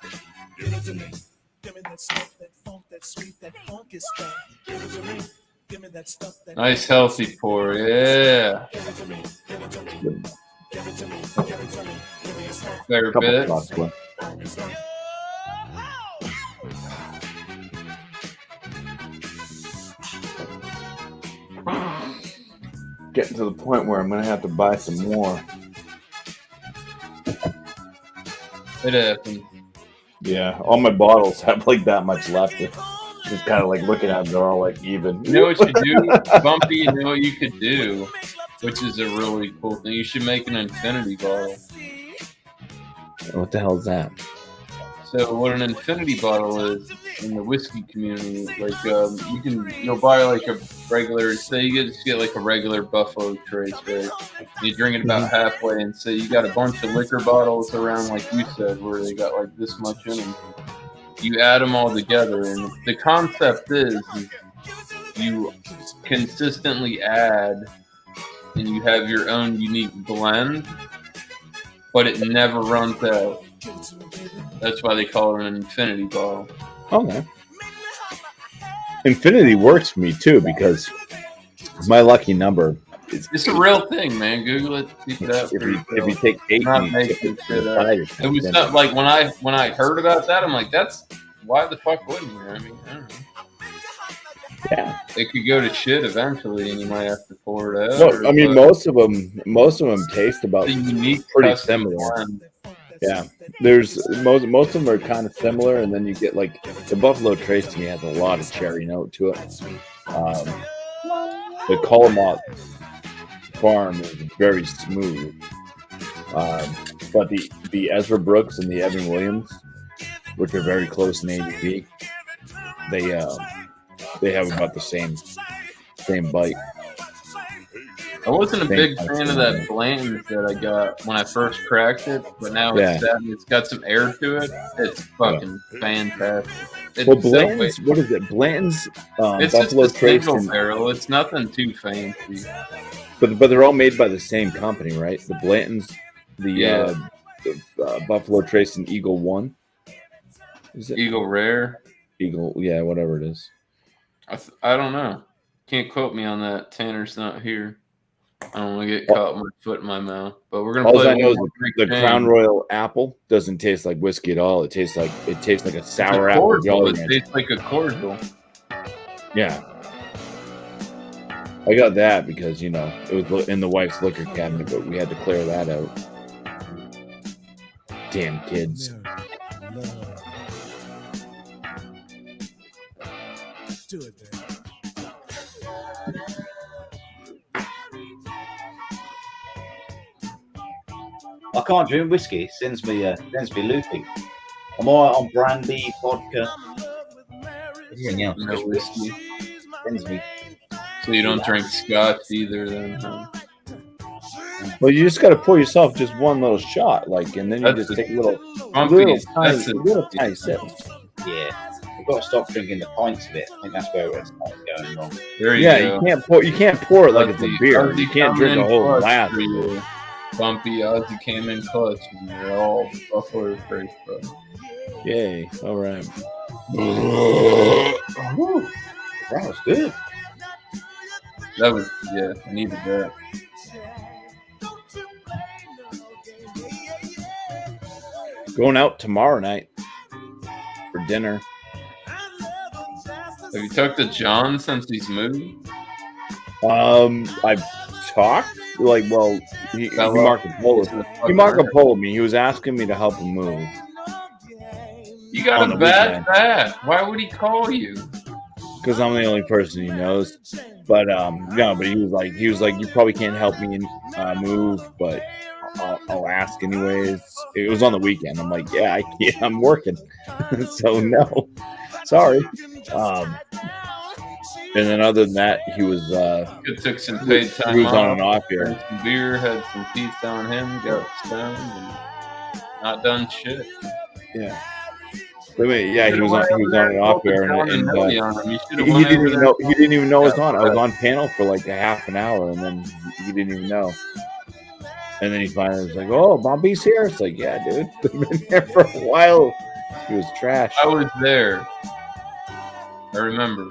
Nice healthy pour, yeah. Fair Couple bit. shots left. Getting to the point where I'm gonna have to buy some more. It happened. Yeah, all my bottles have like that much left. Just kind of like looking at them, they're all like even. You know what you do, Bumpy? You know what you could do, which is a really cool thing. You should make an infinity bottle. What the hell is that? So what an infinity bottle is, in the whiskey community. Like you'll buy like a regular. Say you just get like a regular Buffalo Trace, right? You drink it about halfway, and say you got a bunch of liquor bottles around, like you said, where they got like this much in them. You add them all together, and the concept is you consistently add, and you have your own unique blend, but it never runs out. That's why they call it an infinity bottle. Okay. Infinity works for me too because my lucky number is It's a real thing, man. Google it. Keep it out. if you take 8, not you making tip shit it up. to It was not like when I heard about that, I'm like, that's why the fuck wouldn't you? I mean, I don't know. Yeah, It could go to shit eventually, and you might have to pour it out. well, I mean, most of them taste about the unique, pretty custom similar. blend. Yeah, there's most of them are kind of similar, and then you get like the Buffalo Trace to me has a lot of cherry note to it. The Colomont Farm is very smooth, but the Ezra Brooks and the Evan Williams, which are very close in ABV, they have about the same bite. I wasn't a big fan of that Blanton's that I got when I first cracked it, but now it's got some air to it. It's fucking fantastic. It's Well, Blanton's, what is it? Blanton's it's Buffalo just a Trace, single barrel. It's nothing too fancy. but they're all made by the same company, right? The Blanton's, the Buffalo Trace, and Eagle One. Is it Eagle Rare? Eagle? Yeah, whatever it is. I don't know. Can't quote me on that. Tanner's not here. I don't want to get caught with my foot in my mouth. But we're gonna All play. I know is the Crown Royal Apple doesn't taste like whiskey at all. It tastes like a sour apple. It tastes like a cordial. Yeah, I got that because it was in the wife's liquor cabinet, but we had to clear that out. Damn kids. Do it, then. I can't drink whiskey. It sends me loopy. I'm all right on brandy, vodka. Everything else, No just whiskey. sends me. So you don't drink scotch either, then? Huh? Well, you just got to pour yourself just one little shot, and then you That's just take little Bumpy. tiny sips. Yeah, I've got to stop drinking the pints of it. I think that's where it's going wrong. There you Yeah, go. you can't pour it like it's a beer. Ozzy You can't come drink in a whole clutch glass. for you. Bumpy Ozzy came in clutch, and they're all Buffalo Trace. Yay! All right. Woo, that was good. That was I needed that. Going out tomorrow night for dinner. Have you talked to John since he's moved? I've talked he Marco Polo'd me. He was asking me to help him move. You got a bad back. Why would he call you? Because I'm the only person he knows. But no, but he was like, you probably can't help me move, but I'll ask anyways. It was on the weekend. I'm like, yeah, I'm working, so no, sorry. And then other than that, he was took some paid time. He was off, on and off here. Drank some beer, had some pizza on him, got stoned, and not done shit. Yeah. But wait, yeah, he was on and off there, and he didn't even know I was on. I was on panel for like a half an hour, and then he didn't even know. And then he finally was like, "Oh, Bumpy's here." It's like, yeah, dude, I've been there for a while. He was trash. I was there. I remember.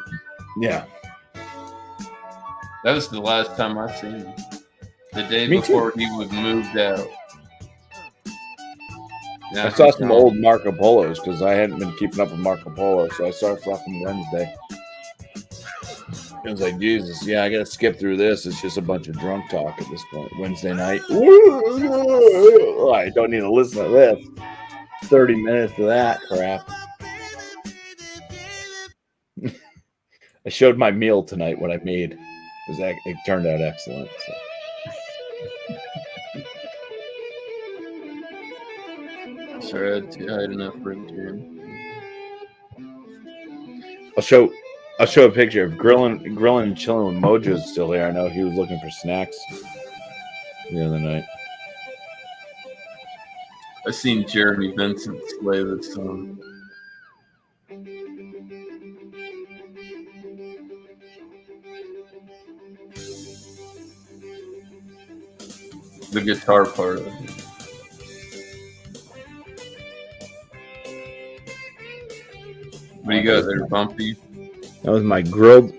Yeah. That was the last time I seen him. The day Me before too. he was moved out. Yeah, I saw some old Marco Polos because I hadn't been keeping up with Marco Polo, so I saw stuff from Wednesday. It was like, Jesus, yeah, I got to skip through this. It's just a bunch of drunk talk at this point. Wednesday night. I don't need to listen to this. 30 minutes of that crap. I showed my meal tonight, what I made. It turned out excellent. So. Sure, I had enough room to him. I'll show a picture of grilling and chilling with Mojo's still there. I know he was looking for snacks the other night. I seen Jeremy Vincent slay this song. The guitar part of it. What do you got there, Bumpy? That was my grilled,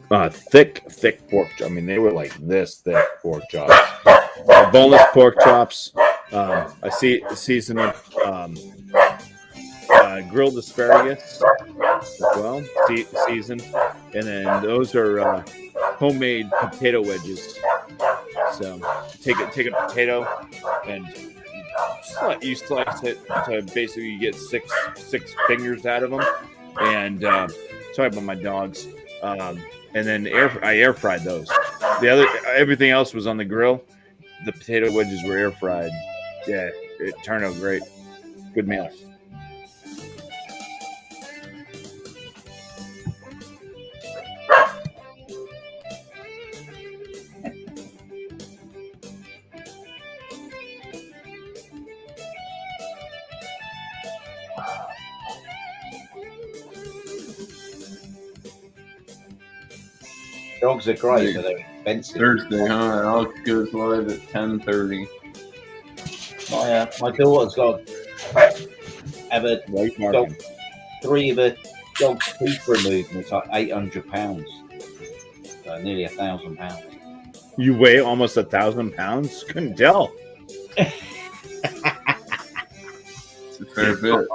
thick pork chop. I mean, they were like this thick pork chops. Boneless pork chops. I seasoned with grilled asparagus as well, seasoned, and then those are homemade potato wedges. So take a potato and you slice it to basically get six fingers out of them. And sorry about my dogs. And then I air fried those. Everything else was on the grill. The potato wedges were air fried. Yeah, it turned out great. Good meal. Dogs are great, but they're expensive. Thursday, huh? Alex goes live at 10:30. My daughter's got dog, 3 of the dog's teeth removed, and it's like £800, so nearly £1,000. You weigh almost 1,000 pounds? Couldn't tell. It's a fair bit.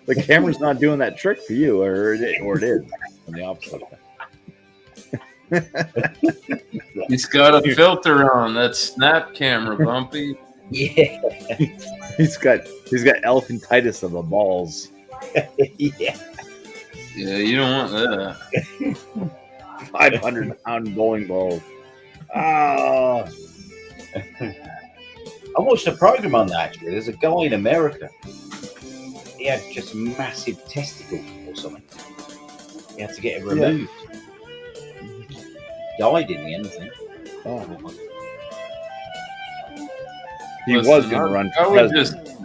The camera's not doing that trick for you, or it is. On the opposite. He's got a filter on. That snap camera, Bumpy. Yeah. He's got elephantitis of the balls. Yeah. Yeah, you don't want that. 500-pound bowling balls. Ah. I watched a program on that, actually. There's a guy in America. He had just massive testicles or something. He had to get it removed. Died in the end, I think. Oh. He Listen, was going to run I for would president. just.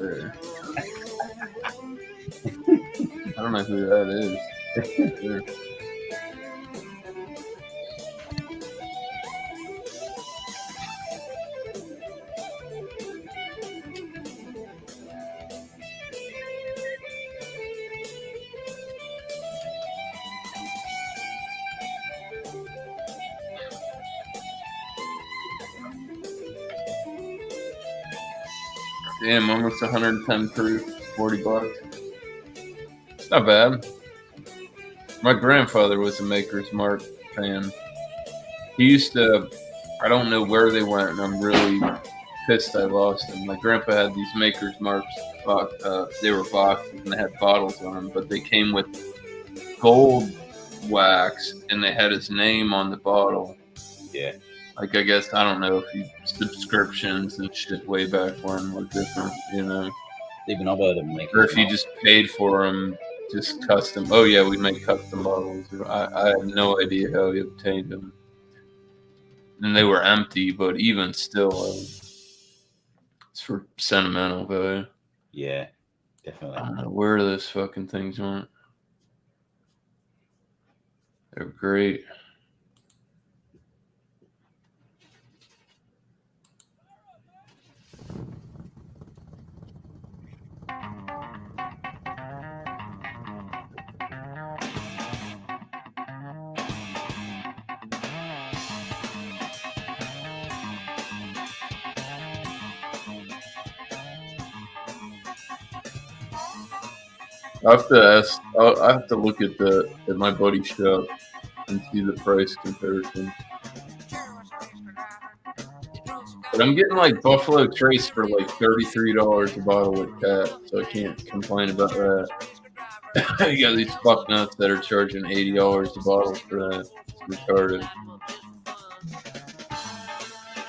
I don't know who that is. Damn, almost 110 proof, $40. It's not bad. My grandfather was a Maker's Mark fan. He used to, I don't know where they went, and I'm really pissed I lost them. My grandpa had these Maker's Marks, they were boxes and they had bottles on them, but they came with gold wax and they had his name on the bottle. Yeah. Like, I guess, I don't know if subscriptions and shit way back when were different, you know. Even I've heard of them. Or if you just paid for them, just custom. Oh, yeah, we make custom bottles. I have no idea how he obtained them. And they were empty, but even still, it's for sentimental value. Yeah, definitely. I don't know where those fucking things went. They're great. I have to look at my buddy's shop and see the price comparison. But I'm getting like Buffalo Trace for like $33 a bottle with cat, so I can't complain about that. You got these fuck nuts that are charging $80 a bottle for that. It's retarded.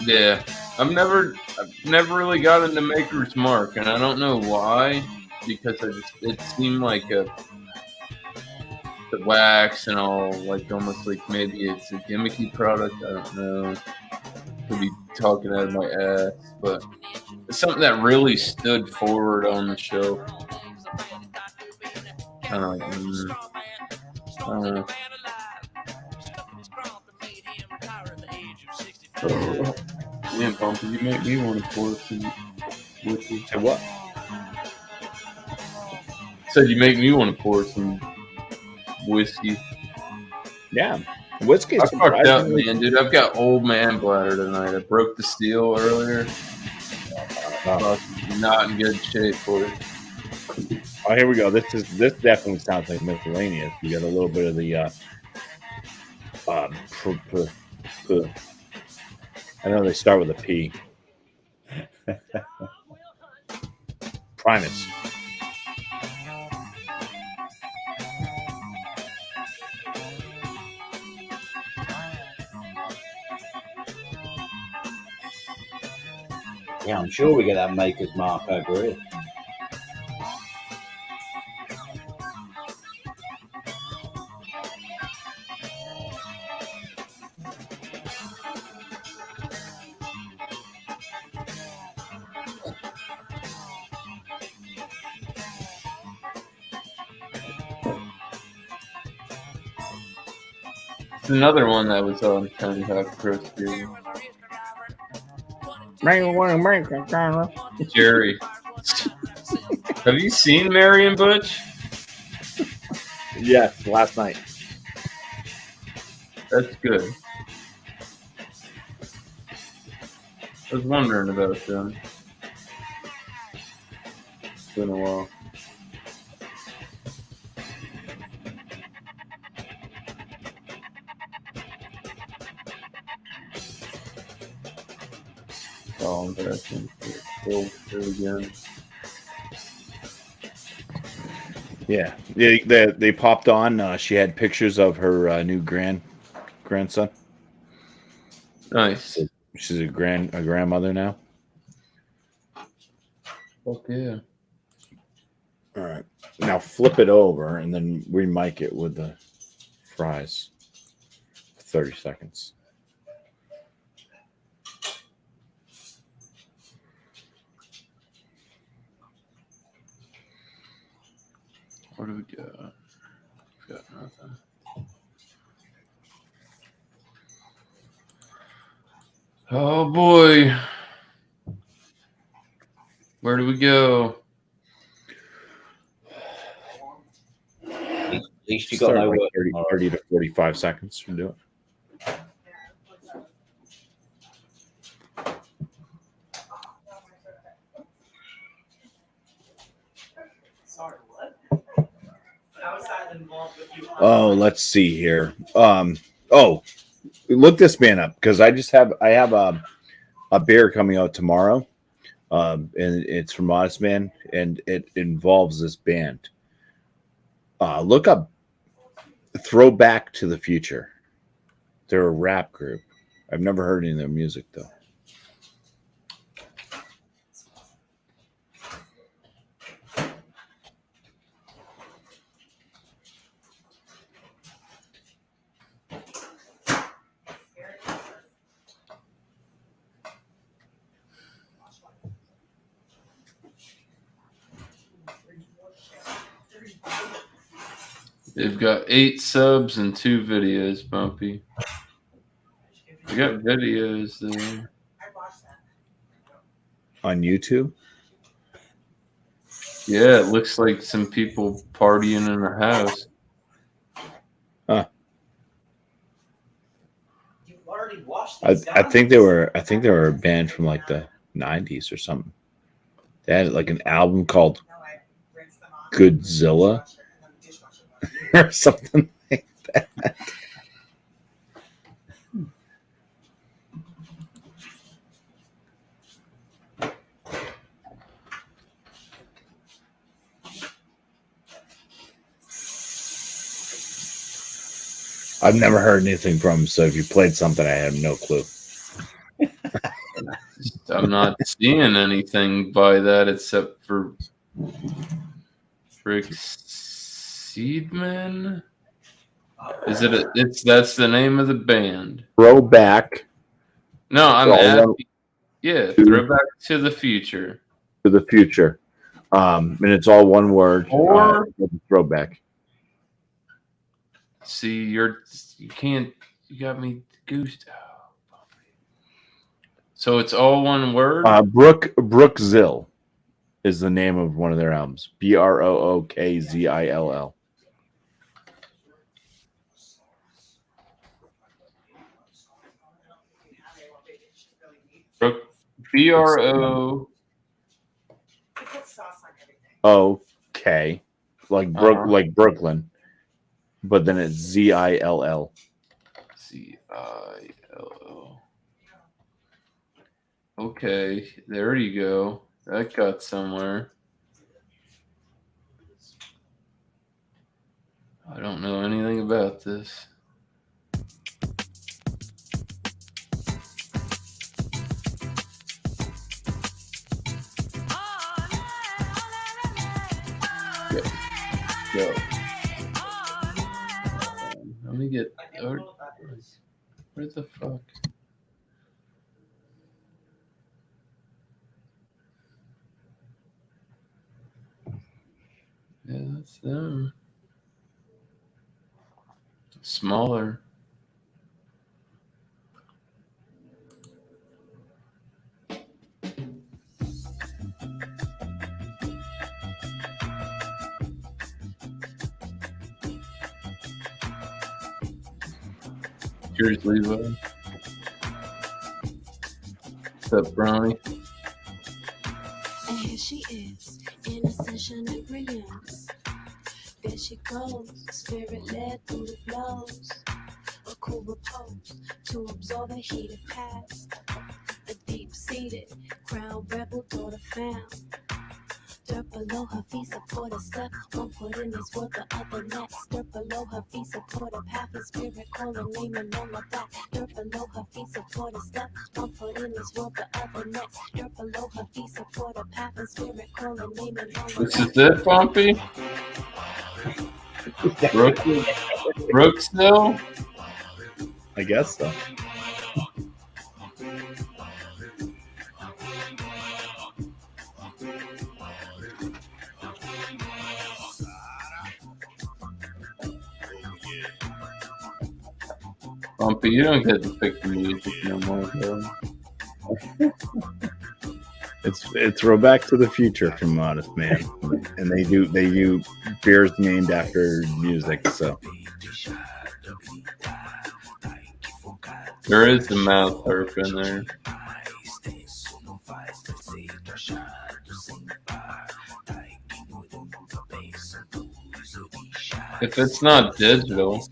Yeah, I've never really got into Maker's Mark, and I don't know why. because it seemed like the wax and all, like almost like maybe it's a gimmicky product. I don't know. Could be talking out of my ass, but it's something that really stood forward on the show. I don't know. Man, Bumpy, you make me want to pour some whiskey. Say what? Said you make me want to pour some whiskey. Yeah, whiskey. I fucked up, man, dude. I've got old man bladder tonight. I broke the seal earlier. Not in good shape for it. Oh, here we go. This definitely sounds like miscellaneous. You got a little bit of the I know they start with a P. Primus. Yeah, I'm sure we get that Maker's Mark over here. It's another one that was on Tony Hawk Pro Skater. Jerry. Have you seen Mary and Butch? Yes, last night. That's good. I was wondering about them. It's been a while. Oh, embarrassing. There we go. Yeah, they popped on. She had pictures of her new grandson. Nice. She's a grandmother now. Fuck yeah. All right, now flip it over and then remic it with the fries. 30 seconds. Where do we go? Got nothing. Oh boy. Where do we go? At least you got no work. 30 to 45 seconds to do it. Oh, let's see here. Look this man up because I have a beer coming out tomorrow, and it's from Modest Man, and it involves this band. Look up Throwback to the Future. They're a rap group. I've never heard any of their music though. They've got 8 subs and 2 videos, Bumpy. They got videos there. On YouTube? Yeah, it looks like some people partying in a house. Huh. I think they were a band from like the 90s or something. They had like an album called Godzilla or something like that. I've never heard anything from him, so if you played something, I have no clue. I'm not seeing anything by that except for Rick Seedman? Is it? That's the name of the band. Throwback No, I'm Well, asking. Yeah, Throwback to the Future. to the Future. And it's all one word. Or Throwback. see, you got me goosed. Oh, so it's all one word. Brookzill is the name of one of their albums. Brookzill. BRO. Okay, like like Brooklyn, but then it's ZILL. CILO. Okay, there you go. That got somewhere. I don't know anything about this. Go. Let me get. Where the fuck? Yeah, that's them. Smaller. Cheers, Levi. What's up, Brownie? And here she is, in ascension and brilliance. There she goes, spirit led through the blows. A cool repose to absorb a heated past. A deep-seated crown rebel daughter found. Dirt below her feet support a step. One foot in this world, the other next. Dirt below her feet support a path. A spirit calling name along her back. Dirt below her feet support a step. One foot in this world, the other next. Dirt below her feet support a path. A spirit calling name along her This back. is it, Bumpy? Brooksville? I guess so. Bumpy, you don't get to pick the music no more, bro. It's Throwback to the Future from Modest Man, and they do beers named after music. So There is the mouth harp in there. If it's not digital,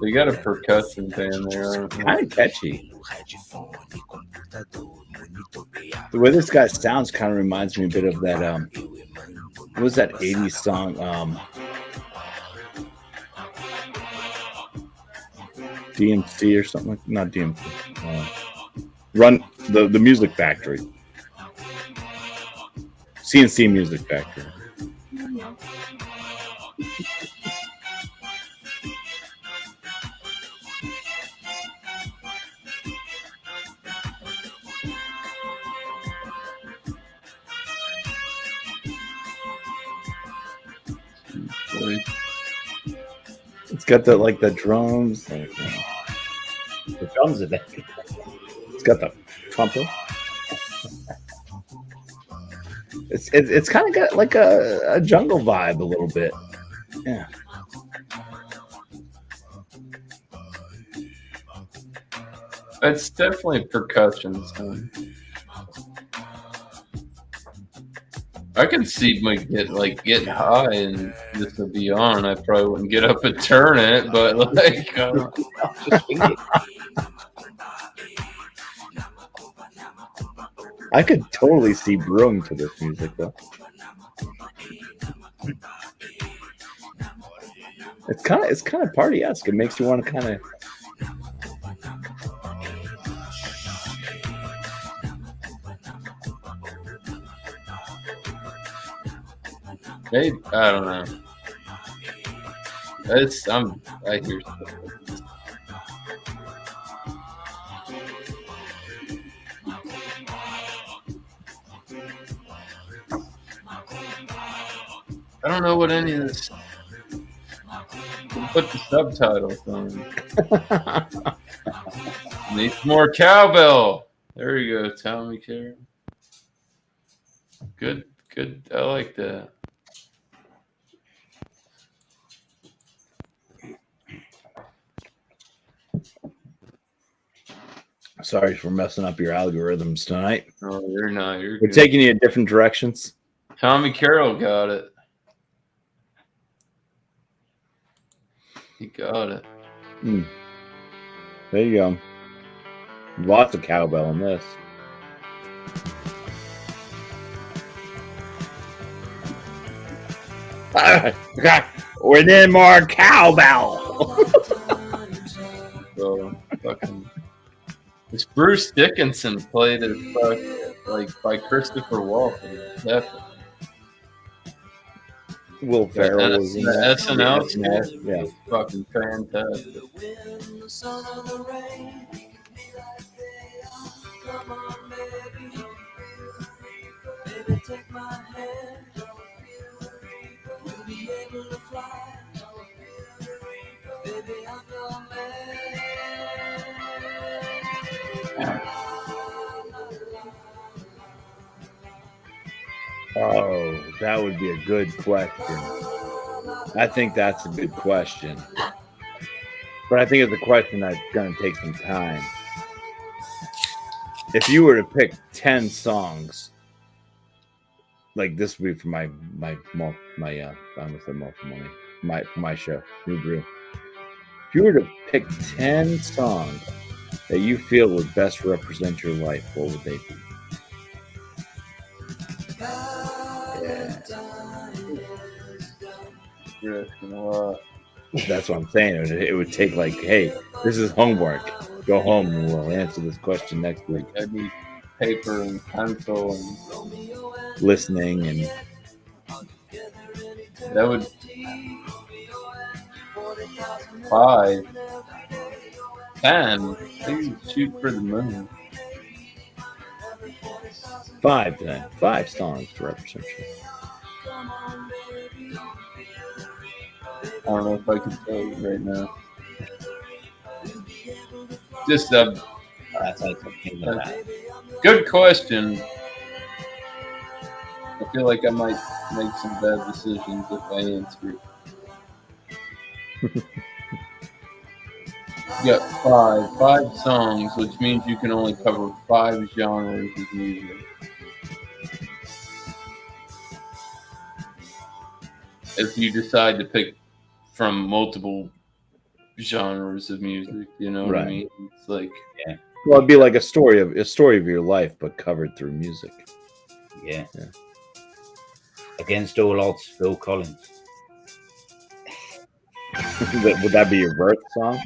they got a percussion band there. kind of catchy. The way this guy sounds kind of reminds me a bit of that. What was that '80s song? DMC or something like not DMC. Run the Music Factory. CNC Music Factory. It's got the drums. The drums in it. It's got the trumpet. It's kind of got like a jungle vibe a little bit. Yeah. It's definitely percussion. So. I could see my getting high and this would be on. I probably wouldn't get up and turn it, but I could totally see brewing to this music though. It's kind of party-esque. It makes you want to kind of. Maybe I don't know. I hear stuff. I don't know what any of this. Put the subtitles on. Needs more cowbell. There you go, Tommy Carroll. Good. I like that. Sorry for messing up your algorithms tonight. Oh, you're not. We're taking you in different directions. Tommy Carroll got it. He got it. There you go. Lots of cowbell in this. We need more cowbell. So fucking. This Bruce Dickinson played as like by Christopher Walken. Definitely. Will Ferrell was in The that. SNL. Yeah. Fucking fantastic. The wind, the sun, or the rain, we can be like they are. Come on, baby. Baby, take my hand. We'll be able to fly. Baby, I'm your man. Oh, that would be a good question. I think that's a good question. But I think it's a question that's going to take some time. If you were to pick 10 songs, like this would be for my show, New Brew. If you were to pick 10 songs that you feel would best represent your life, what would they be? Yeah. You're asking a lot. That's what I'm saying. It would take like, hey, this is homework. Go home and we'll answer this question next week. I need paper and pencil and listening and that would 5, 10. Maybe shoot for the moon. 5 then. 5 songs to represent you. I don't know if I can tell you right now. Just That's like something like that. good question. I feel like I might make some bad decisions if I answer it. You got 5 songs, which means you can only cover 5 genres of music. If you decide to pick from multiple genres of music, you know what I mean? It's like, well, it'd be like a story of your life, but covered through music. Yeah. Against all odds, Phil Collins. Would that be your birth song?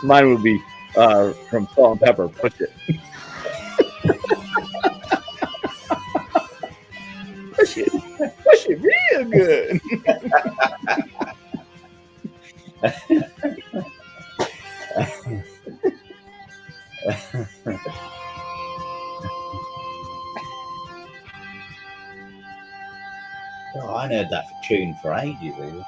Mine would be from Salt and Pepper, Push It. Push it real good. Oh, I heard that tune for ages. Really.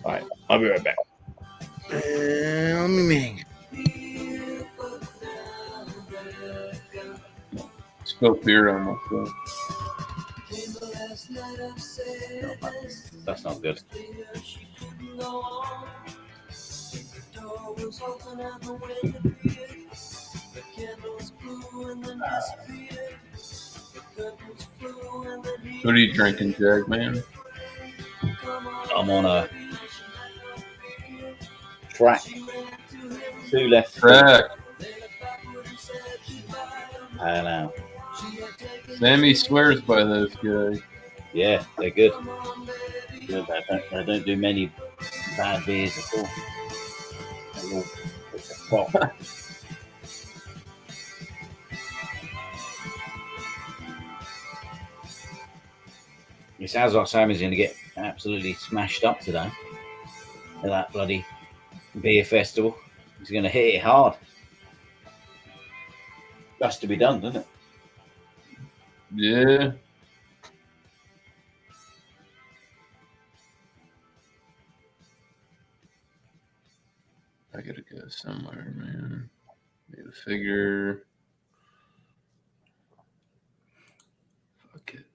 All right, I'll be right back. Let me spill beer on myself. That's not good. What are you drinking, Jag, man? I'm on a Track. 2 left. Track. I know. Sammy swears by those guys. Yeah, they're good. Good. They don't do many bad beers at all. They're all it's a pop. It sounds like Sammy's going to get absolutely smashed up today at that bloody beer festival. He's going to hit it hard. That's to be done, doesn't it? Yeah. I gotta go somewhere, man. Need a figure. Fuck it.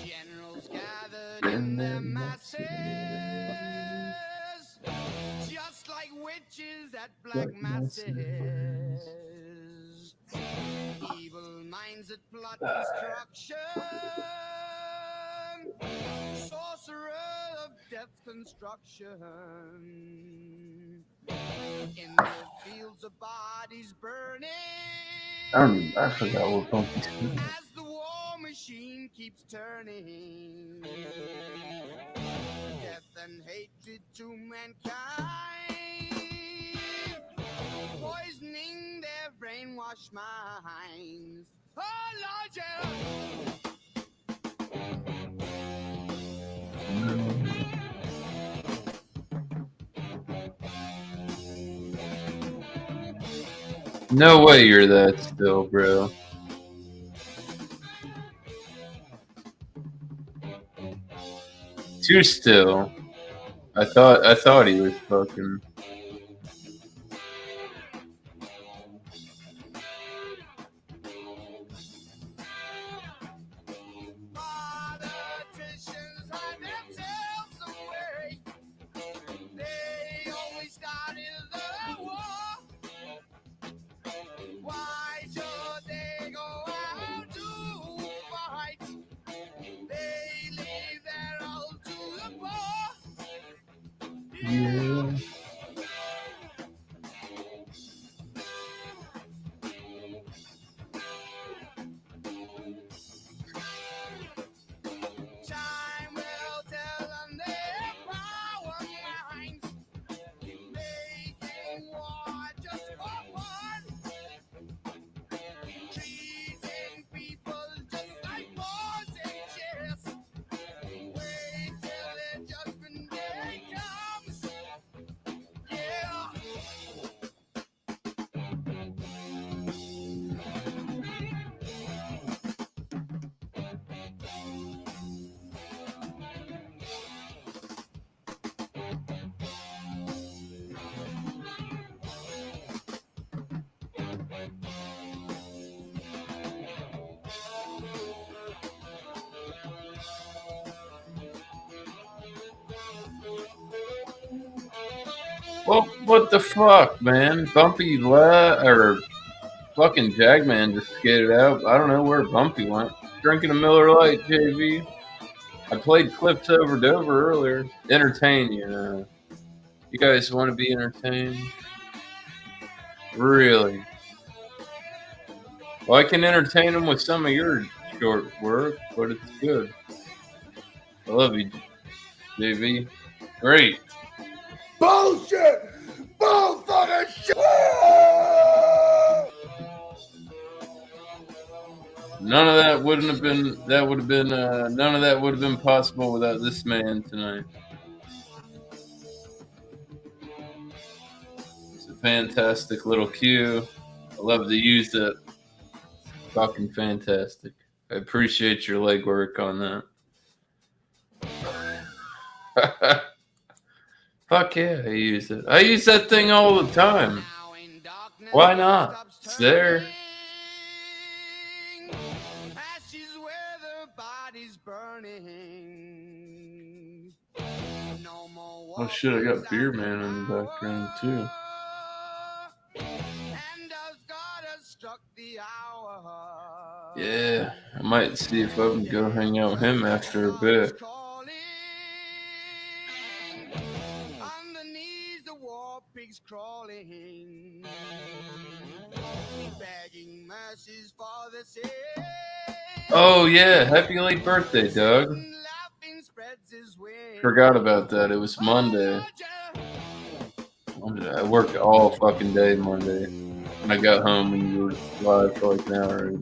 Generals gathered in their masses, just like witches at black masses. Evil minds that plot destruction, sorcerer of death construction. In the fields of bodies burning, I forgot what Bumpy said. as the war machine keeps turning. Death and hatred to mankind, poisoning their brainwashed minds. Oh Lord, yeah. No way you're that still, bro. Too still. I thought he was fucking. Politicians hide themselves away. They only started the war. Why should they go out to fight? They leave their all to the poor. Yeah. Time will tell on their power minds, making war just for fun, treating people just like boys and chairs. Wait till their judgment day comes. Yeah. What the fuck, man? Bumpy or fucking Jagman just skated out. I don't know where Bumpy went. Drinking a Miller Lite, JV. I played Clips Over Dover earlier. Entertain you know. You guys want to be entertained? Really? Well, I can entertain them with some of your short work, but it's good. I love you, JV. Great. Bullshit! Bull fucking shit! None of that wouldn't have been. That would have been. None of that would have been possible without this man tonight. It's a fantastic little cue. I love to use it. Fucking fantastic. I appreciate your legwork on that. Fuck yeah, I use it. I use that thing all the time. Why not? It's there. Oh shit, I got Beer Man in the background too. Yeah, I might see if I can go hang out with him after a bit. Oh yeah, happy late birthday, Doug. Forgot about that. It was Monday. I worked all fucking day Monday. And I got home and you were live for like an hour.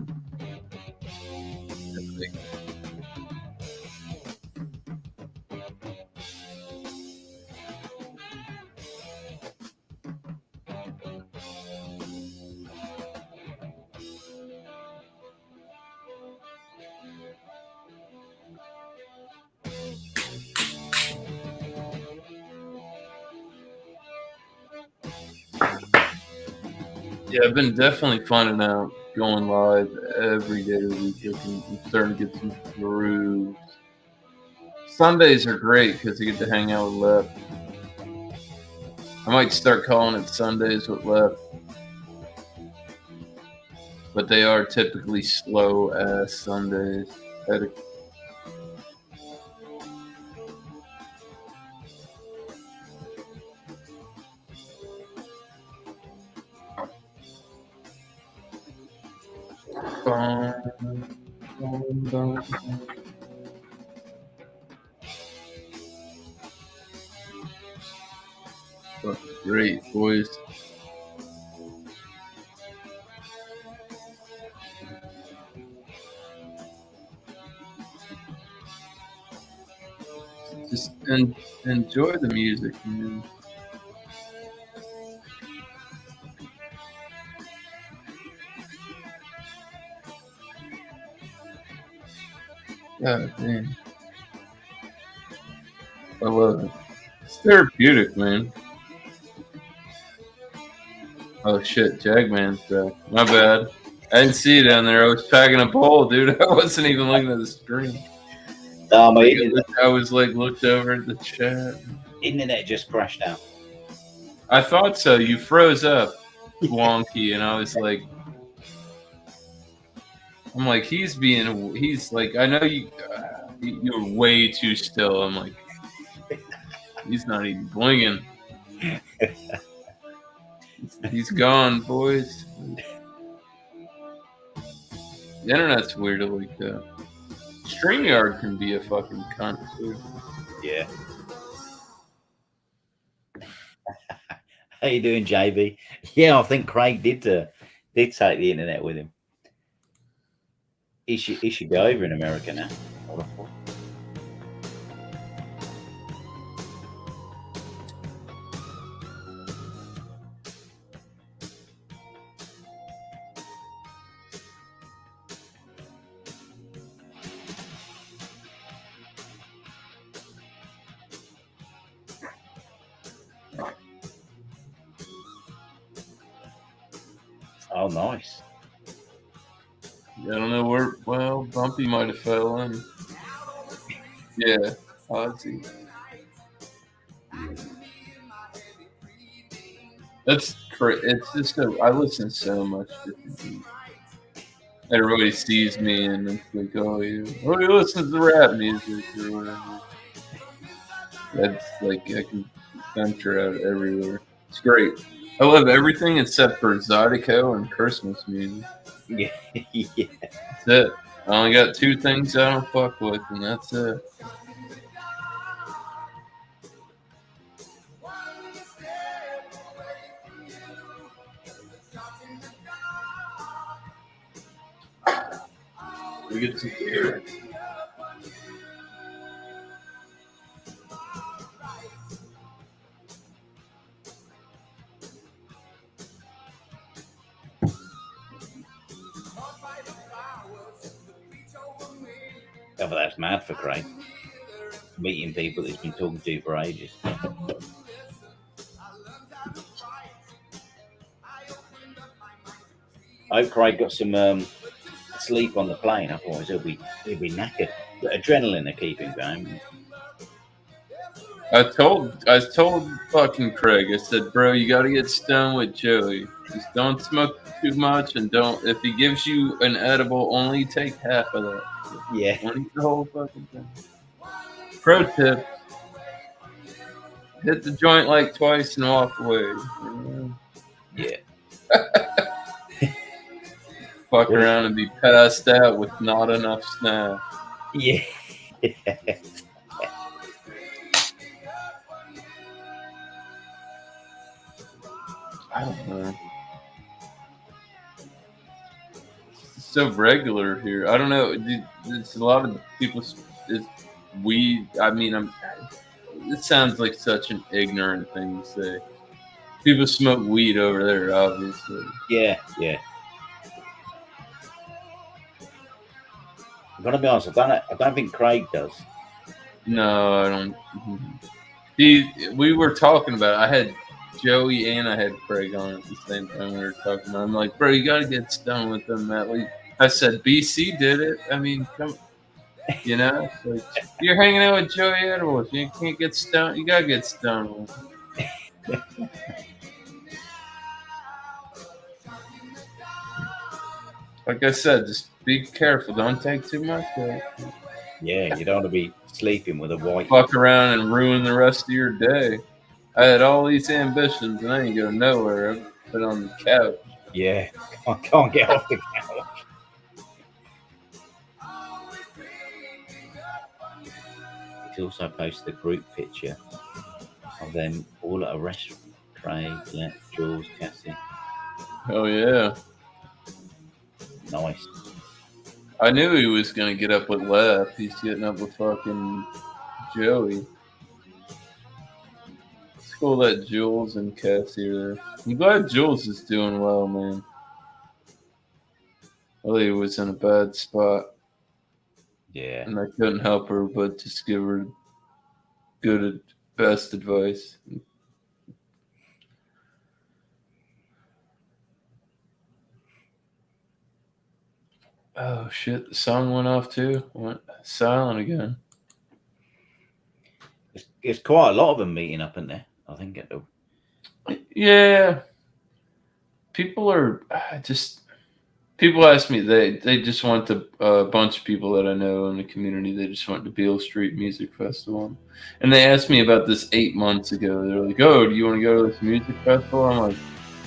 Yeah, I've been definitely finding out going live every day of the week. I'm starting to get some grooves. Sundays are great because you get to hang out with Lep. I might start calling it Sundays with Lep. But they are typically slow ass Sundays. Fucking great, boys. Just enjoy the music, man. God damn. I love it. It's therapeutic, man. Oh shit, Jagman's back. My bad. I didn't see you down there. I was packing a bowl, dude. I wasn't even looking at the screen. I was like looked over at the chat. Internet just crashed out. I thought so. You froze up, wonky, and I was like, I'm like, he's like, I know you're way too still. I'm like, he's not even blinging. He's gone, boys. The internet's weird like that. StreamYard can be a fucking cunt too. Yeah. How you doing, JB? Yeah, I think Craig did take the internet with him. He should be over in America now. Oh, nice. I don't know where. Well, Bumpy might have fell in. Yeah, Ozzy. That's crazy. It's just so. I listen to so much different music. Everybody sees me and it's like, oh, you listen to rap music or whatever. That's like I can venture out everywhere. It's great. I love everything except for Zydeco and Christmas music. Yeah. Yeah. That's it. I only got two things I don't fuck with, and that's it. We get some beer. Yeah, but that's mad for Craig. Meeting people that he's been talking to for ages. I hope Craig got some sleep on the plane. Otherwise, he'll be knackered. The adrenaline to keep him going. I told fucking Craig, I said, bro, you gotta get stoned with Joey. Just don't smoke too much and don't, if he gives you an edible, only take half of that. Yeah. Don't eat the whole fucking thing. Pro tip, hit the joint like twice and walk away. Yeah. Fuck around and be passed out with not enough snap. Yeah. I don't know. It's so regular here. I don't know. It's a lot of people. It's weed. I mean, it sounds like such an ignorant thing to say. People smoke weed over there, obviously. Yeah. I'm gonna be honest. I don't think Craig does. No, I don't. We were talking about it. I had Joey and I had Craig on at the same time. We were talking about it. I'm like, bro, you got to get stoned with them at least. I said, BC did it. I mean, come, you know, like, you're hanging out with Joey Edwards. You can't get stoned. You got to get stoned with him. Like I said, just be careful. Don't take too much. Yeah, you don't want to be sleeping with a white. Fuck around and ruin the rest of your day. I had all these ambitions and I ain't go nowhere. I've been on the couch. Yeah, I can't get off the couch. He's also posted a group picture of them all at a restaurant. Craig, Jules, Cassie. Oh yeah. Nice. I knew he was gonna get up with Left. He's getting up with fucking Joey. It's cool that Jules and Cassie are there. I'm glad Jules is doing well, man. Ellie was in a bad spot. Yeah. And I couldn't help her but just give her good, best advice. Oh shit! The song went off too. Went silent again. There's quite a lot of them meeting up in there. I think it. Yeah. People are just. People ask me. They just went to a bunch of people that I know in the community. They just went to Beale Street Music Festival, and they asked me about this 8 months ago. They're like, "Oh, do you want to go to this music festival?" I'm like,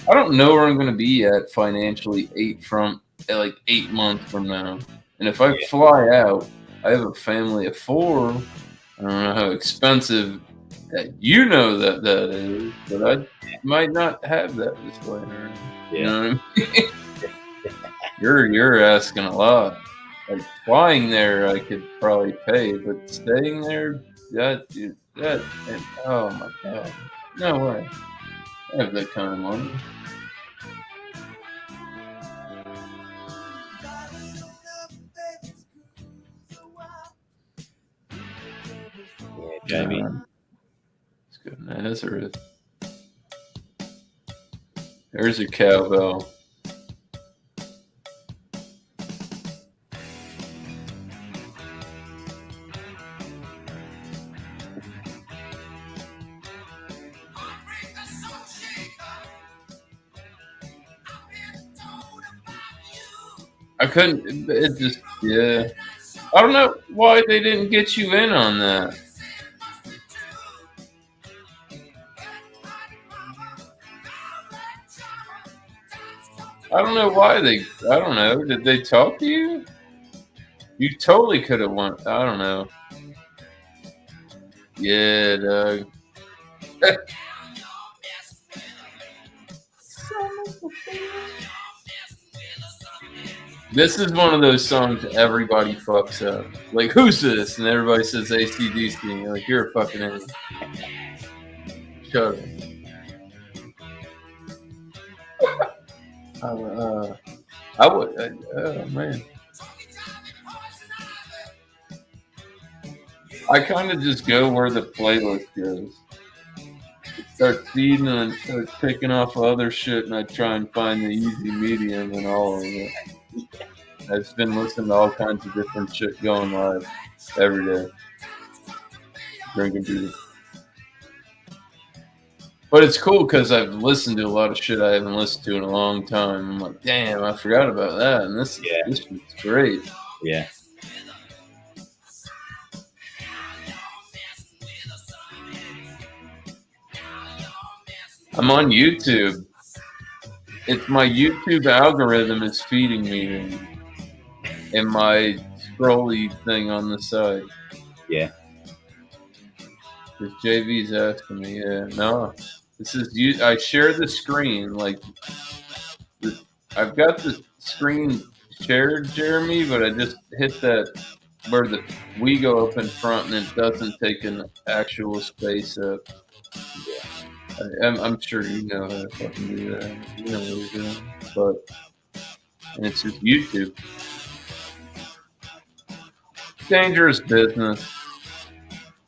I don't know where I'm going to be at financially 8 months from now. And if I fly out, I have a family of 4. I don't know how expensive you know that is, but I might not have that this winter. You know what I mean? You're asking a lot. Like flying there, I could probably pay, but staying there, oh my god, no way. I have that kind of money. Yeah, Jamie. Let's go to Nazareth. There's a cowbell. I couldn't. It just, yeah. I don't know why they didn't get you in on that. I don't know why they. I don't know. Did they talk to you? You totally could have won. I don't know. Yeah, Doug. This is one of those songs everybody fucks up. Like, who's this? And everybody says AC/DC. And you're like, you're a fucking idiot. Shut up. I would. Oh man. I kind of just go where the playlist goes. Start feeding and start picking off other shit, and I try and find the easy medium in all of it. I've just been listening to all kinds of different shit going live every day, drinking beer. But it's cool because I've listened to a lot of shit I haven't listened to in a long time. I'm like, damn, I forgot about that, and this shit's great. Yeah. I'm on YouTube. It's my YouTube algorithm is feeding me in my scrolly thing on the side. Yeah. Because JV's asking me, no. This is you. I share the screen. Like, I've got the screen shared, Jeremy, but I just hit that where the we go up in front and it doesn't take an actual space up. I'm sure you know how to fucking do that. You know what you're doing. But, and it's just YouTube. Dangerous business.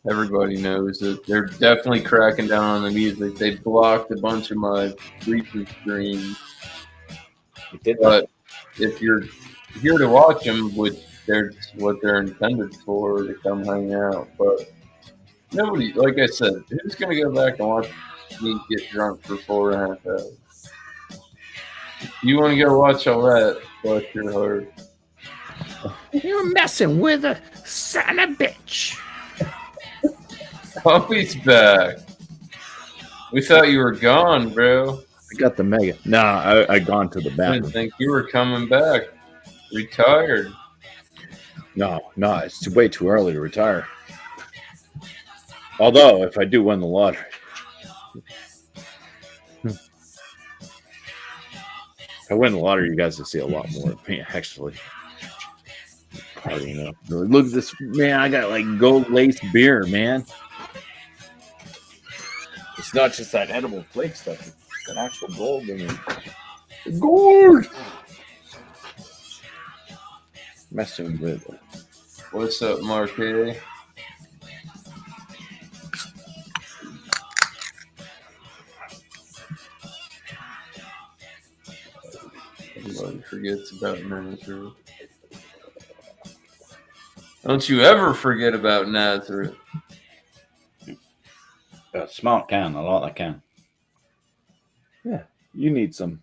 Everybody knows it. They're definitely cracking down on the music. They blocked a bunch of my recent streams. But if you're here to watch them, which they're what they're intended for, to come hang out. But nobody, like I said, who's going to go back and watch me get drunk for 4.5 hours? If you want to go watch all that, bless your heart. You're messing with a son of a bitch. Bumpy's back. We thought you were gone, bro. I got the mega. Nah, I gone to the I bathroom. didn't think you were coming back. Retired. No, it's way too early to retire. Although, if I do win the lottery. If I win the lottery, you guys will see a lot more of me, actually. Probably enough. Look at this, man. I got like gold lace beer, man. It's not just that edible flake stuff. It's got actual gold in it. Gold! Messing with it. What's up, Marquette? Everybody forgets about Nazareth. Don't you ever forget about Nazareth. Smart can. I like that can. Yeah, you need some.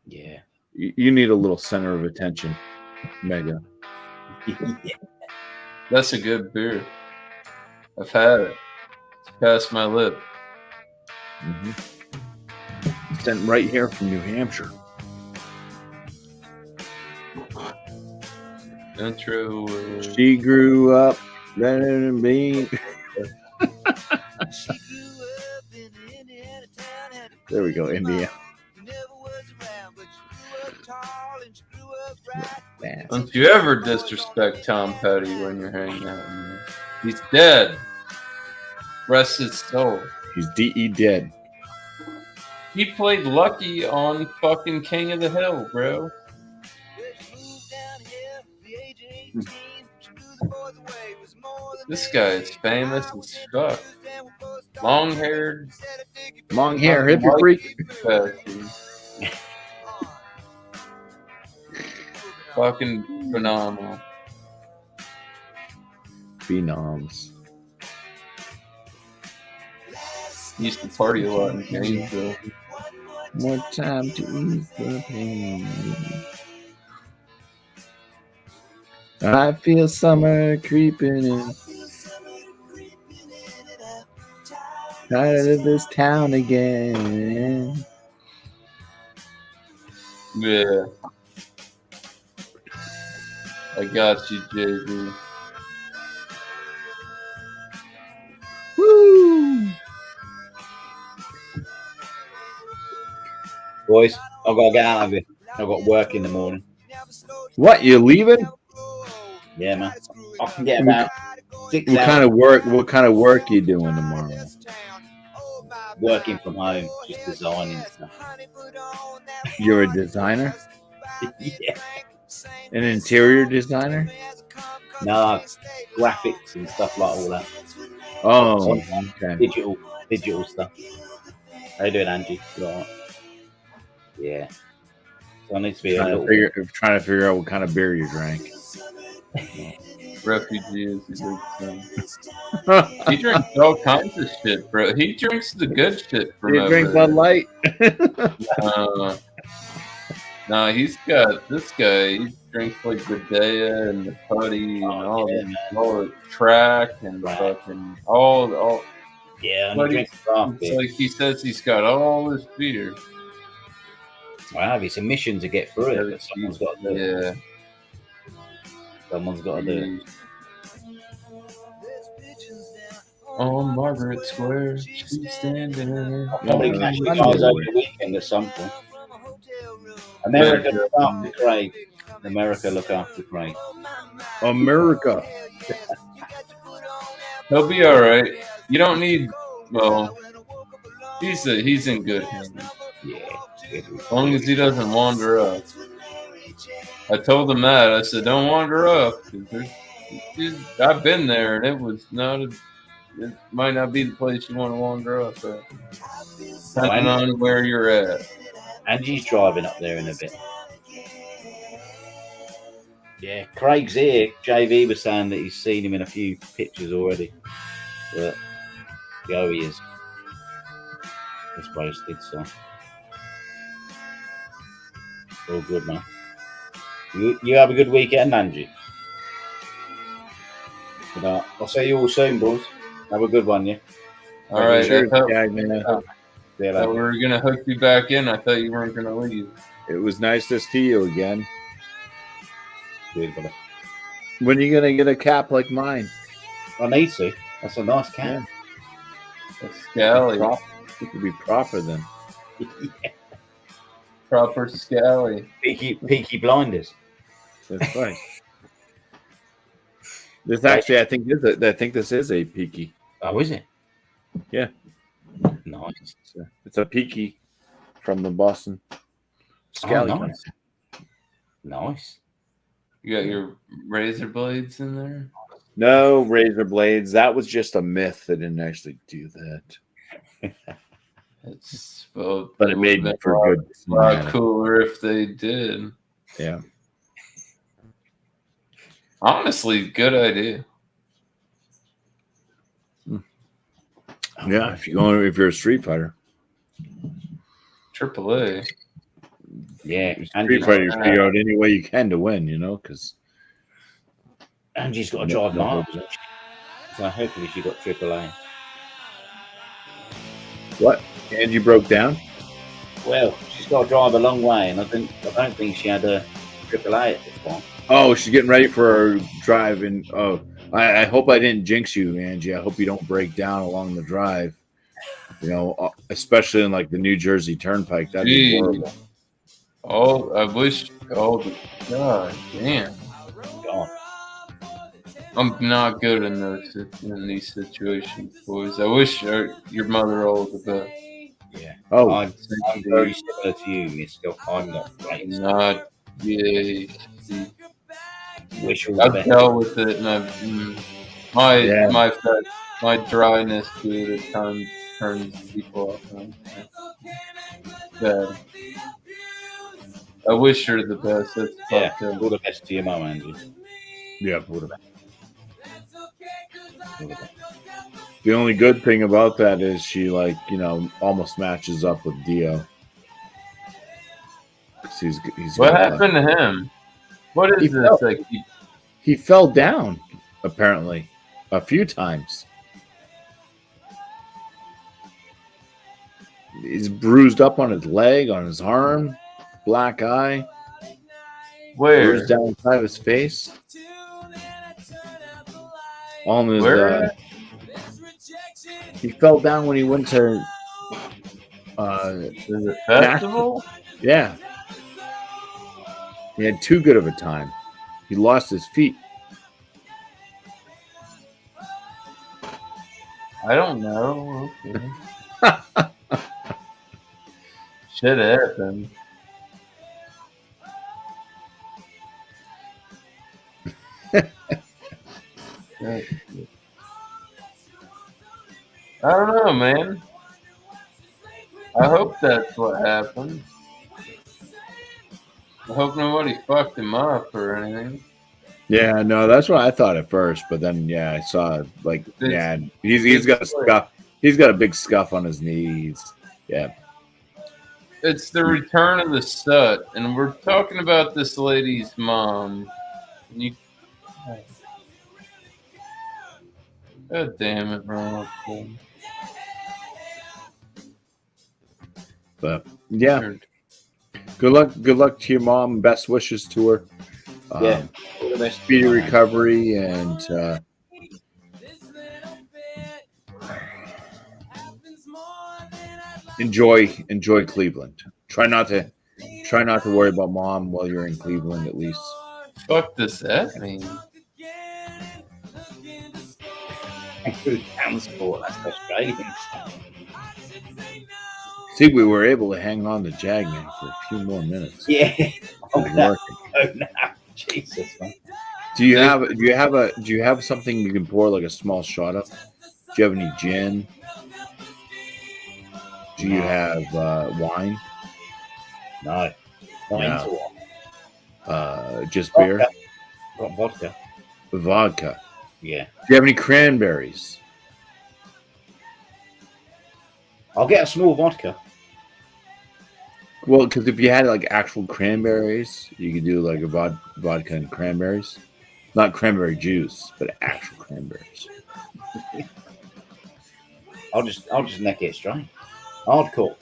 Yeah. You need a little center of attention, Mega. That's a good beer. I've had it. It's past my lip. Mm-hmm. Sent right here from New Hampshire. Intro. She grew up better than me. There we go, India. Don't you ever disrespect Tom Petty when you're hanging out with him. He's dead. Rest his soul. He's DE dead. He played Lucky on fucking King of the Hill, bro. This guy is famous as fuck. Long hair, hippie freak. Fucking phenomenal. Phenoms. Used to party a lot in Gangster. More time to ease the pain. I feel summer creeping in. Tired of this town again. Yeah. I got you, JB. Woo! Boys, I've got to get out of here. I've got work in the morning. What, you leaving? Yeah, man. I can get about 6 What hours kind of work? What kind of work you doing tomorrow? working from home, just designing stuff. You're a designer, Yeah. an interior designer. No, graphics and stuff like all that. Oh, Online, okay. digital stuff. How you doing, Angie? You all right? Yeah. So I need to be a little bit. Trying to figure out what kind of beer you drank. Refugees. He drinks all kinds of shit, bro. He drinks the good shit from You over drink there. Bud Light. No, he's got this guy. He drinks like Gradea and the Putty and all the track and fucking all. Yeah, and But he drinks craft it's beer. like he says he's got all this beer. I have. It's a mission to get through it, but someone's got to do it. Yeah. Someone's got to do it. On Margaret Square, she's standing there. Probably catch the guys over the weekend at some point. America look after Craig. America look after Craig. America. He'll be all right. You don't need. Well, he's in good hands. Yeah. As long as he doesn't wander up. I told him that. I said, "Don't wander up." I've been there, and it was not. It might not be the place you want to wander up at. Depending on where you're at. Angie's driving up there in a bit. Yeah, Craig's here. JV was saying that he's seen him in a few pictures already. But go he is. It's posted, so. All good, man. You have a good weekend, Angie. But, I'll see you all soon, boys. Have a good one, yeah? All right. Sure, I man. thought we were going to hook you back in. I thought you weren't going to leave. It was nice to see you again. Good, brother. When are you gonna get a cap like mine? I need to. That's a nice cap. A scally. It could be proper then. Yeah. Proper scally. Peaky Blinders. That's right. This actually, I think this is a peaky. Oh, is it? Yeah. Nice. It's a peaky from the Boston Scally. Oh, nice. Nice. You got your razor blades in there? No razor blades. That was just a myth. They didn't actually do that. It's but it made for good. A lot cooler if they did. Yeah. Honestly, good idea. Yeah, if you're a Street Fighter. AAA. Yeah, Street Fighter, you figure out any way you can to win, because Angie's got to drive miles, so hopefully she got AAA. What? Angie broke down? Well, she's got to drive a long way, and I don't think she had a AAA at this point. Oh, she's getting ready for her drive, and I hope I didn't jinx you, Angie. I hope you don't break down along the drive. Especially in like the New Jersey Turnpike. That'd be horrible. Oh, I wish. Oh, God damn. God. I'm not good in these situations, boys. I wish your mother all the best. Yeah. Oh, I'm very similar to you, Mister. I'm not great. Not. Yeah. Wish her all the I've best. dealt with it, and my dryness to it at times turns people off. Bad. I wish her the best. That's Yeah, fucked up. all the best to your mum, Angie. yeah. The only good thing about that is she almost matches up with Dio. He's What happened to him? What is this? Like he fell down apparently a few times. He's bruised up on his leg, on his arm, black eye. where? Bruised down inside of his face. On his Where? He fell down when he went to Is it festival? yeah. He had too good of a time. He lost his feet. I don't know. Okay. Shit happened. I don't know, man. I hope that's what happened. I hope nobody fucked him up or anything. Yeah, no, that's what I thought at first, but then yeah, I saw like yeah, he's got a scuff. He's got a big scuff on his knees. Yeah. It's the return of the Sut, and we're talking about this lady's mom. And you, God damn it, Ronald. But yeah. Good luck to your mom. Best wishes to her. Yeah. All the best. Speedy recovery and enjoy Cleveland. Try not to worry about mom while you're in Cleveland, at least. Fuck does that mean? Transport, that's frustrating. See, we were able to hang on to Jagman for a few more minutes. Yeah. Oh, no. Jesus, man. Do you have something you can pour like a small shot of? Do you have any gin? Do you have wine? No. No. Just Vodka. beer? Got vodka. Vodka. Yeah. Do you have any cranberries? I'll get a small vodka. Well, because if you had like actual cranberries, you could do like a vodka and cranberries. Not cranberry juice, but actual cranberries. I'll just neck it straight. Hardcore.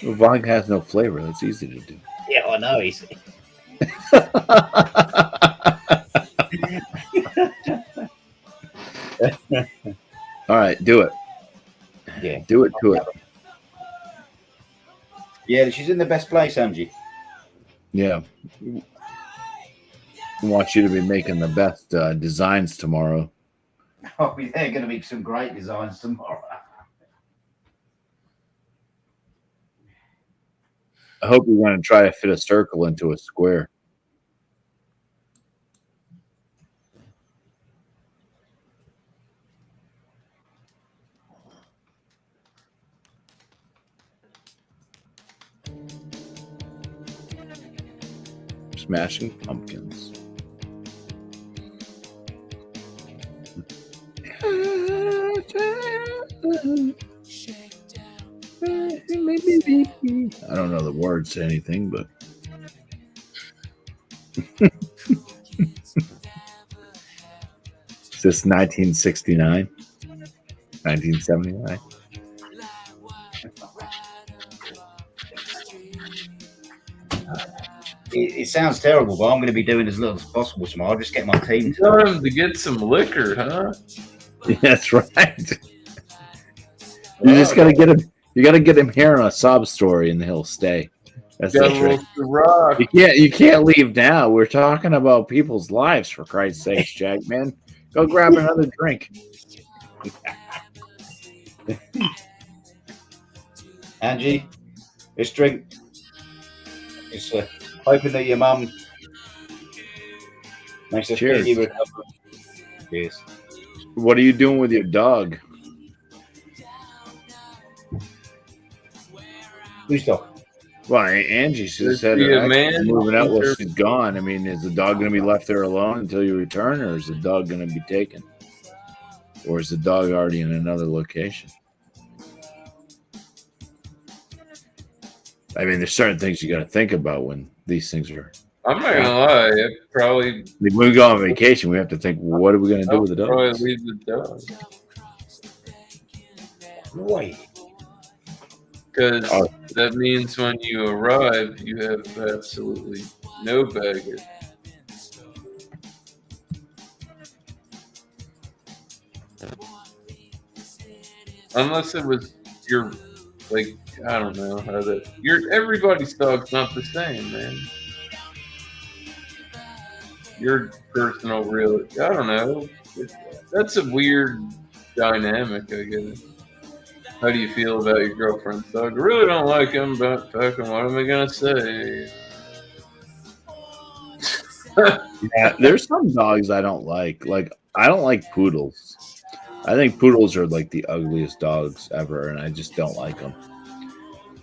Well, vodka has no flavor. That's easy to do. Yeah, I know. He's... All right, do it. Yeah. Do it to it. Yeah, she's in the best place, Angie. Yeah. I want you to be making the best designs tomorrow. Oh, there are going to be some great designs tomorrow. I hope you're going to try to fit a circle into a square. Smashing Pumpkins. I don't know the words to anything, but is this 1969? 1979? It sounds terrible, but I'm going to be doing as little as possible tomorrow. I'll just get my team to... Tell him to get some liquor, huh? Yeah, that's right. You just got to get him. You got to get him here on a sob story, and he'll stay. That's the trick. Rock. You can't leave now. We're talking about people's lives, for Christ's sakes, Jack. Man, go grab another drink. Angie, this drink. It's hoping that your mum makes a Cheers. speedy recovery. Cheers. What are you doing with your dog? Who's dog? Well, Angie just said moving out while she's gone. I mean, is the dog going to be left there alone until you return, or is the dog going to be taken? Or is the dog already in another location? I mean, there's certain things you got to think about when these things are. I'm not gonna lie. It probably. Like when we go on vacation, we have to think, well, what are we going to do with the dog? Probably leave the dog. Wait. Because that means when you arrive, you have absolutely no baggage. Unless it was your I don't know how that. Everybody's dog's not the same, man. Your personal real. I don't know. That's a weird dynamic, I guess. How do you feel about your girlfriend's dog? I really don't like him, but fucking, what am I gonna say? Yeah, there's some dogs I don't like. Like I don't like poodles. I think poodles are like the ugliest dogs ever, and I just don't like them.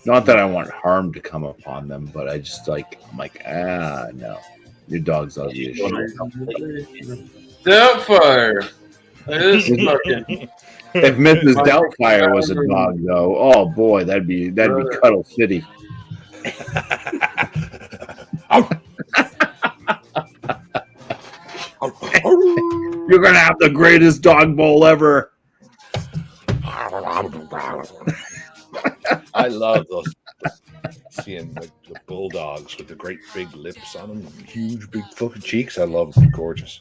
Not that I want harm to come upon them, but I just I'm like, no, your dog's ugly as shit. Doubtfire. This fucking. If Mrs. Doubtfire was a dog, though, oh boy, that'd be Cuddle City. You're gonna have the greatest dog bowl ever. I love those. Seeing the bulldogs with the great big lips on them, and huge big fucking cheeks. I love them. Gorgeous.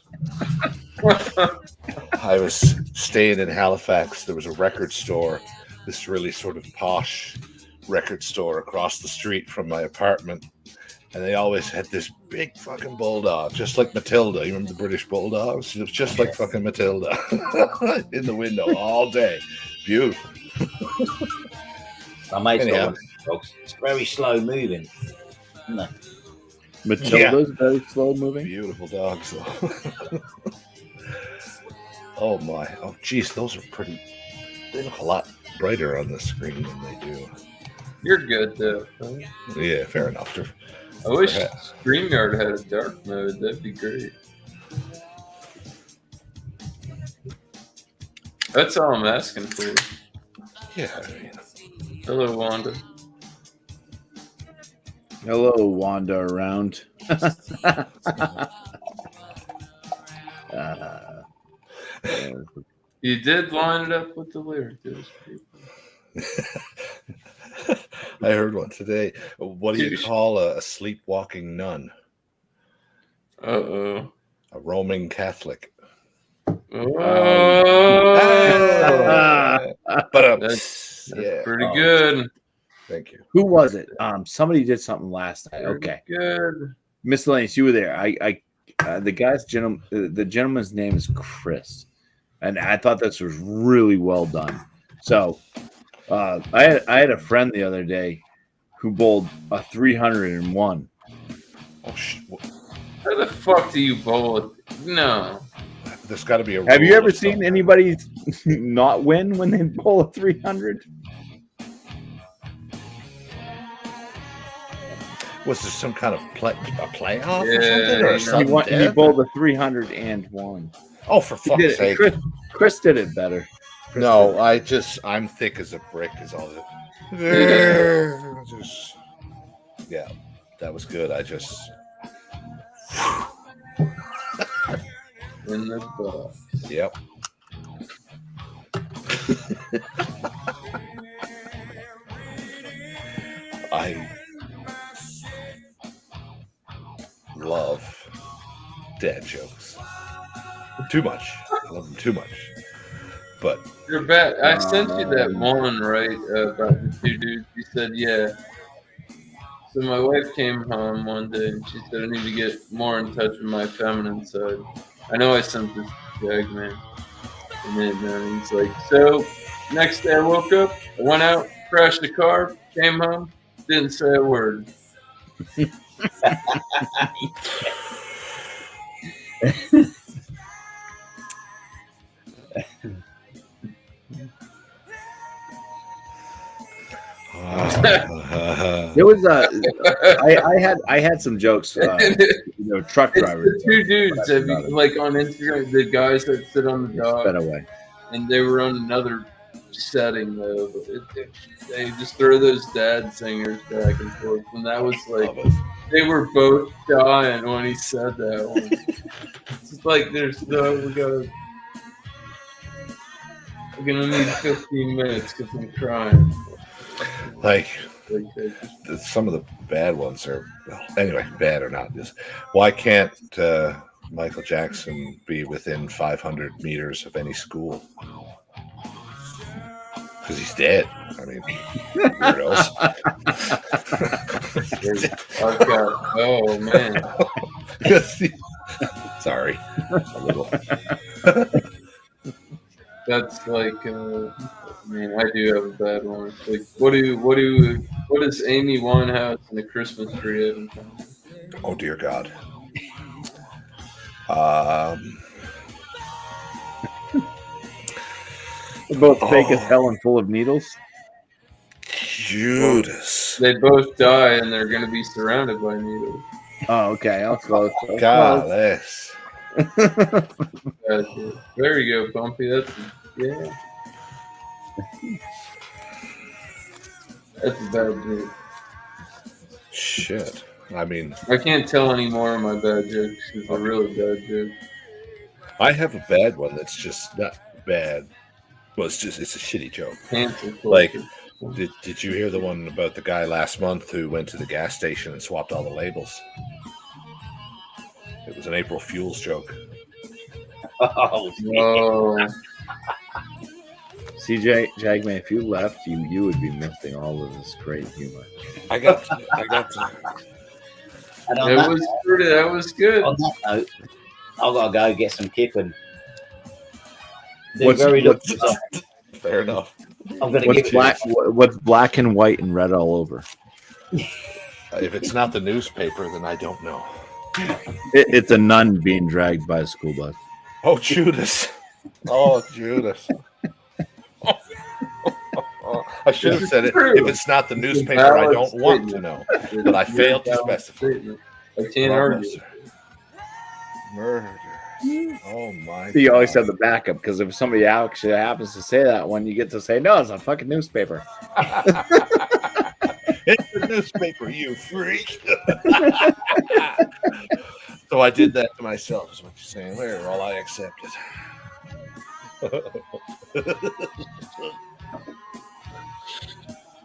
I was staying in Halifax. There was a record store, this really sort of posh record store across the street from my apartment. And they always had this big fucking bulldog, just like Matilda. You remember the British bulldogs? It was just like fucking Matilda in the window all day. Beautiful. My mate's Anyhow. got one of those dogs. It's very slow moving. No. Matilda's very slow moving. Beautiful dogs, though. Oh my! Oh geez, those are pretty. They look a lot brighter on the screen than they do. You're good, though. Yeah, fair enough. I wish StreamYard had a dark mode. That'd be great. That's all I'm asking for. Yeah. I mean, Hello, Wanda. Hello, Wanda around. You did line it up with the lyric. I heard one today. What do you call a sleepwalking nun? Uh-oh. A roaming Catholic. Oh. But That's yeah, pretty good. Thank you. Who was it? Somebody did something last night. Pretty Okay, good. Miscellaneous, you were there. The gentleman's name is Chris, and I thought this was really well done. So, I had a friend the other day who bowled a 301. Oh shit! How the fuck do you bowl it? No. There's got to be a. Have you rule ever or seen something. anybody not win when they bowl a 300? Was there some kind of playoff Yeah, or something? Or he something? He bowled a 300 and won. Oh, for He fuck's did it. sake! Chris did it better. No, I'm thick as a brick. Is all it. Yeah, that was good. I just. In the box. Yep. I love dad jokes. Too much. I love them too much. But You're back. I sent you that one, right, about the two dudes. You said, yeah. So my wife came home one day and she said, I need to get more in touch with my feminine side. I know I sent this to Jag Man. And then he's like, so next day I woke up, I went out, crashed the car, came home, didn't say a word. There was I had some jokes. Truck It's drivers. the two dudes that be, like on Instagram, the guys that sit on the dog, Sped away. and they were on another setting though. But they just throw those dad singers back and forth, and that was like they were both dying when he said that one. It's like we're gonna need 15 minutes because I'm crying. like some of the bad ones are, well, anyway, bad or not, just why can't Michael Jackson be within 500 meters of any school? because he's dead. I mean, weirdos. Oh man, Sorry, a little. that's like, man, I do have a bad one. Like, what does Amy Winehouse and the Christmas tree have in common? Oh dear God. They're both fake as hell and full of needles. Judas. They both die, and they're going to be surrounded by needles. Oh, okay. I'll close. God, this. There you go, Bumpy. That's That's a bad joke. Shit. I mean, I can't tell any more of my bad jokes. It's a really bad joke. I have a bad one that's just not bad. Well, it's a shitty joke. Cancel Like, culture. did you hear the one about the guy last month who went to the gas station and swapped all the labels? It was an April Fool's joke. Oh, Oh, CJ, Jagman, if you left, you would be missing all of this great humor. I got to. and on that that, was good. on that note, I've got to go get some kip. Fair enough. I'm going to What's give black? What's black and white and red all over? If it's not the newspaper, then I don't know. It's a nun being dragged by a school bus. Oh, Judas. Oh, Judas. I should have said it. If it's not the newspaper, I don't want to know. But I failed to specify. I can't argue. Murder. Oh my! You always have the backup because if somebody actually happens to say that one, you get to say, "No, it's a fucking newspaper." It's the newspaper, you freak. So I did that to myself, is what you're saying. There, all I accepted.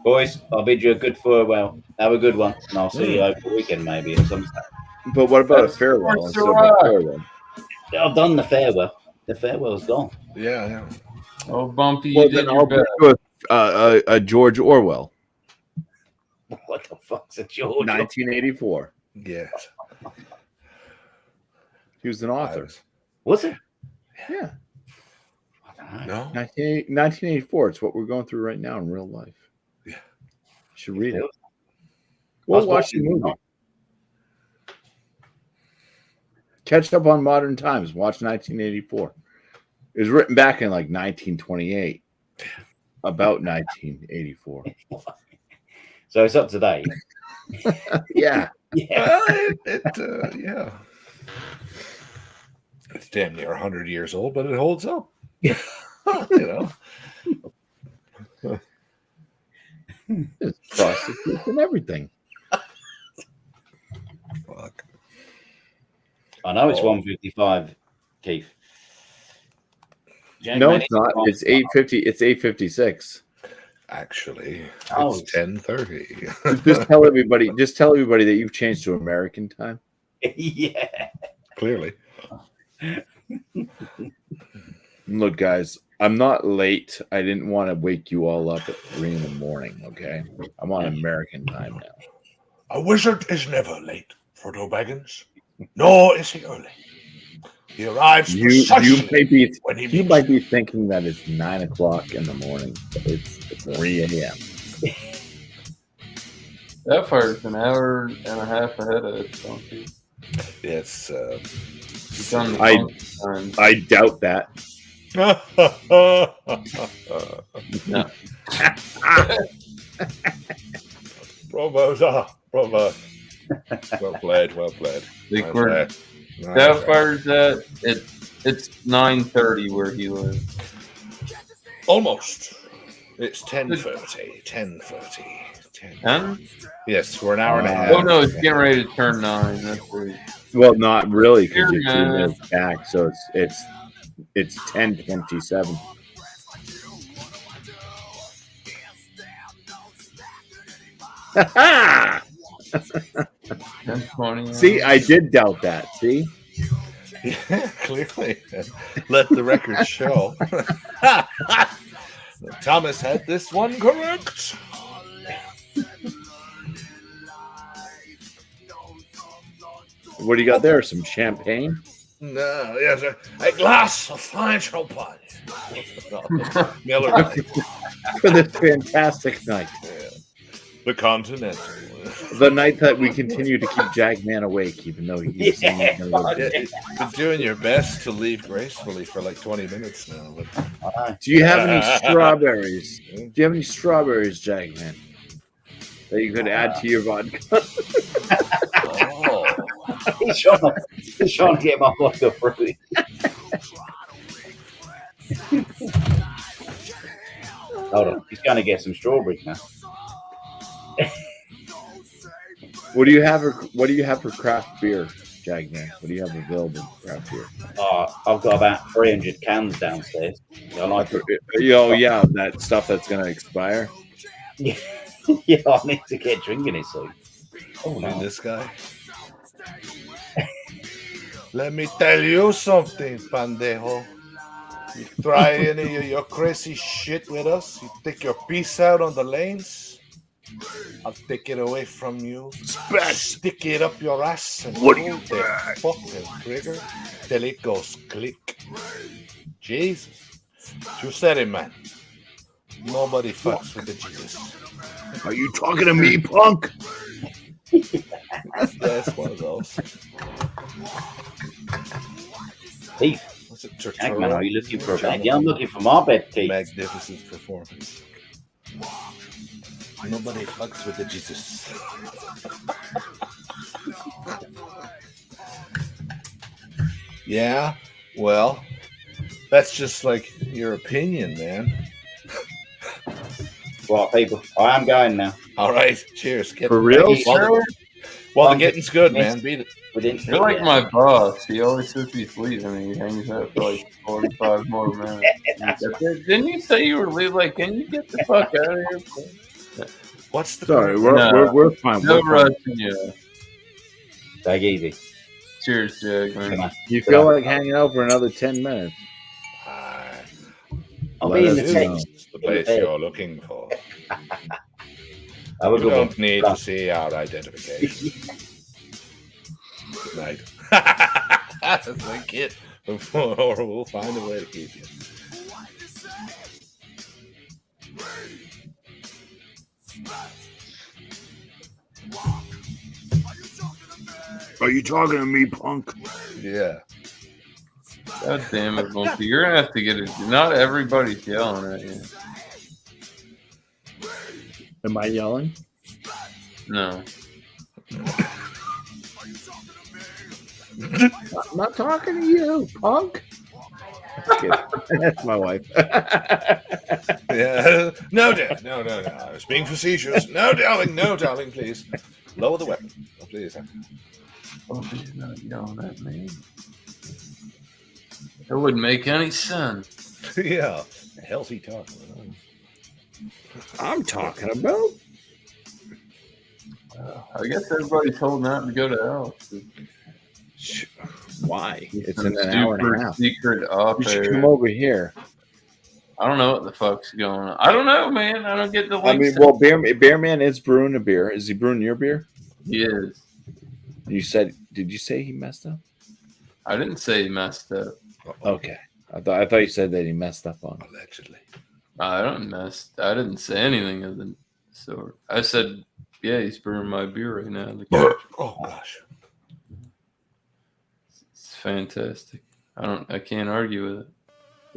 Boys, I'll bid you a good farewell. Have a good one, and I'll see you over the weekend maybe at some stage. But what about a farewell? That's Instead of a farewell? I've done the farewell. The farewell's gone. Yeah. Oh, Bumpy, you Well, did then your I'll best. do a George Orwell, What the fuck's a George? 1984. Yes. He was an author. Was it? Yeah, I don't know. No. 1984. It's what we're going through right now in real life. Yeah. You should read it. I We'll was watch the watching- movie. Catch up on modern times. Watch 1984. It was written back in like 1928, about 1984. So it's up to date. Yeah. Yeah. Yeah. It's damn near 100 years old, but it holds up. You know. There's prostitutes and everything. Fuck. I know it's 1:55, Keith. No, it's not. It's 8:50. It's 8:56. Actually, Oh. it's 10:30. Just tell everybody. Just tell everybody that you've changed to American time. Yeah. Clearly. Look, guys, I'm not late. I didn't want to wake you all up at 3 a.m. Okay, I'm on American time now. A wizard is never late, Frodo Baggins. Nor is he early. He arrives You precisely when he might be thinking that it's 9 o'clock in the morning. But it's 3 a.m. That fire's an hour and a half ahead of it, Bumpy. It's It's on the I- time. I doubt that. Bravo. Well played. Like we're, that fire's at it's 9:30 where he lives. Almost. It's 10:30. 10:30. 10? Yes, we're an hour and a half. Oh no, it's getting ready to turn 9. That's right. Well, not really, because you're Here, 2 man. minutes back. So it's 10:27. Ha 10:20. See, I did doubt that. See, Yeah, clearly. Let the record show. Thomas had this one correct. What do you got there? Some champagne? No, yes, a glass of fine champagne. No, Miller Lite. For this fantastic night. Yeah. The Continental. The night that we continue to keep Jagman awake, even though he's Yeah, you've been doing your best to leave gracefully for like 20 minutes now. But... Do you have any strawberries? Do you have any strawberries, Jagman, that you could add to your vodka? Oh. He's trying to get my vodka free. Hold on, he's going to get some strawberries now. What do you have for craft beer, Jagman? What do you have available for craft beer? I've got about 300 cans downstairs. I like it. Oh yeah, that stuff that's gonna expire. Yeah, I need to get drinking it soon. Oh no, this guy. Let me tell you something, pendejo. You try any of your crazy shit with us, you take your piece out on the lanes, I'll take it away from you, stick it up your ass, and pull the fucking trigger till it goes click. Jesus. You said it, man. Nobody fucks with the Jesus. Are you talking to me, punk? That's one of those. Hey, What's it, Jackman, are you looking for a bed? Yeah, I'm looking for my bed, Keith. Magnificent performance. Nobody fucks with the Jesus. Yeah, well, that's just like your opinion, man. Right, people, I am going now. All right, cheers. For real, sir? Well, the getting's good, man. Beat it. You're like my boss. He always says he's leaving and he hangs out for like 45 more minutes. Didn't you say you were leaving? Like, can you get the fuck out of here? What's the Sorry, we're fine. No We're fine. rushing you. Take it easy. Cheers, Jack, man. You feel like hanging out for another 10 minutes? I'll be in the Let us text. The place you're looking for. Have a You good one. don't need to see our identification. Good night. That's like it. Or we'll find a way to keep you. Are you talking to me, punk? Yeah. God damn it, Bumpy. You're gonna have to get it. Not everybody's yelling at you. Am I yelling? No. I'm not talking to you, punk. That's my wife. Yeah. No, Dad. No. I was being facetious. No, darling, please. Lower the weapon. Oh, please. Bumpy's not yelling at me. It wouldn't make any sense. Yeah. The hell's he talking about? I'm talking about. I guess everybody told not to go to hell. Why? It's Some in an hour and a super half. secret off You should air. come over here. I don't know what the fuck's going on. I don't know, man. I don't get the I links. mean, well, Bearman is brewing a beer. Is he brewing your beer? He is. You said, did you say he messed up? I didn't say he messed up. Okay. I thought you said that he messed up on it. Allegedly. I didn't say anything of the sort. I said, yeah, he's brewing my beer right now. Oh, gosh. It's fantastic. I can't argue with it.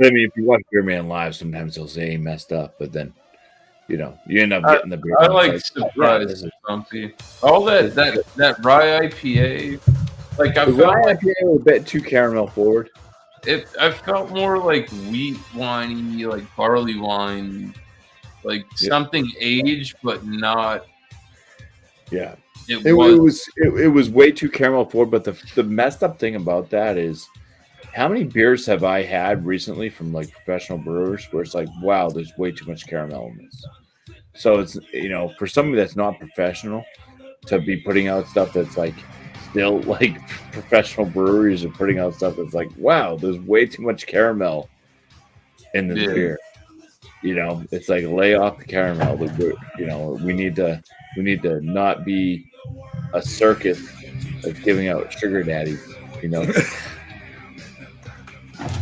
I mean, if you watch Beerman live, sometimes he'll say he messed up, but then, you end up getting the beer. I and like it's surprise Bumpy. All that rye IPA, like I the felt rye like IPA was a bit too caramel forward. I felt more like wheat winey, like barley wine, like something aged but not. Yeah, It it was. was way too caramel forward. But the messed up thing about that is, how many beers have I had recently from like professional brewers where it's like, wow, there's way too much caramel in this. So it's for somebody that's not professional to be putting out stuff that's like still like professional breweries are putting out stuff that's like, wow, there's way too much caramel in this beer. You know, it's like lay off the caramel. You know, we need to not be a circus that's giving out sugar daddies. You know,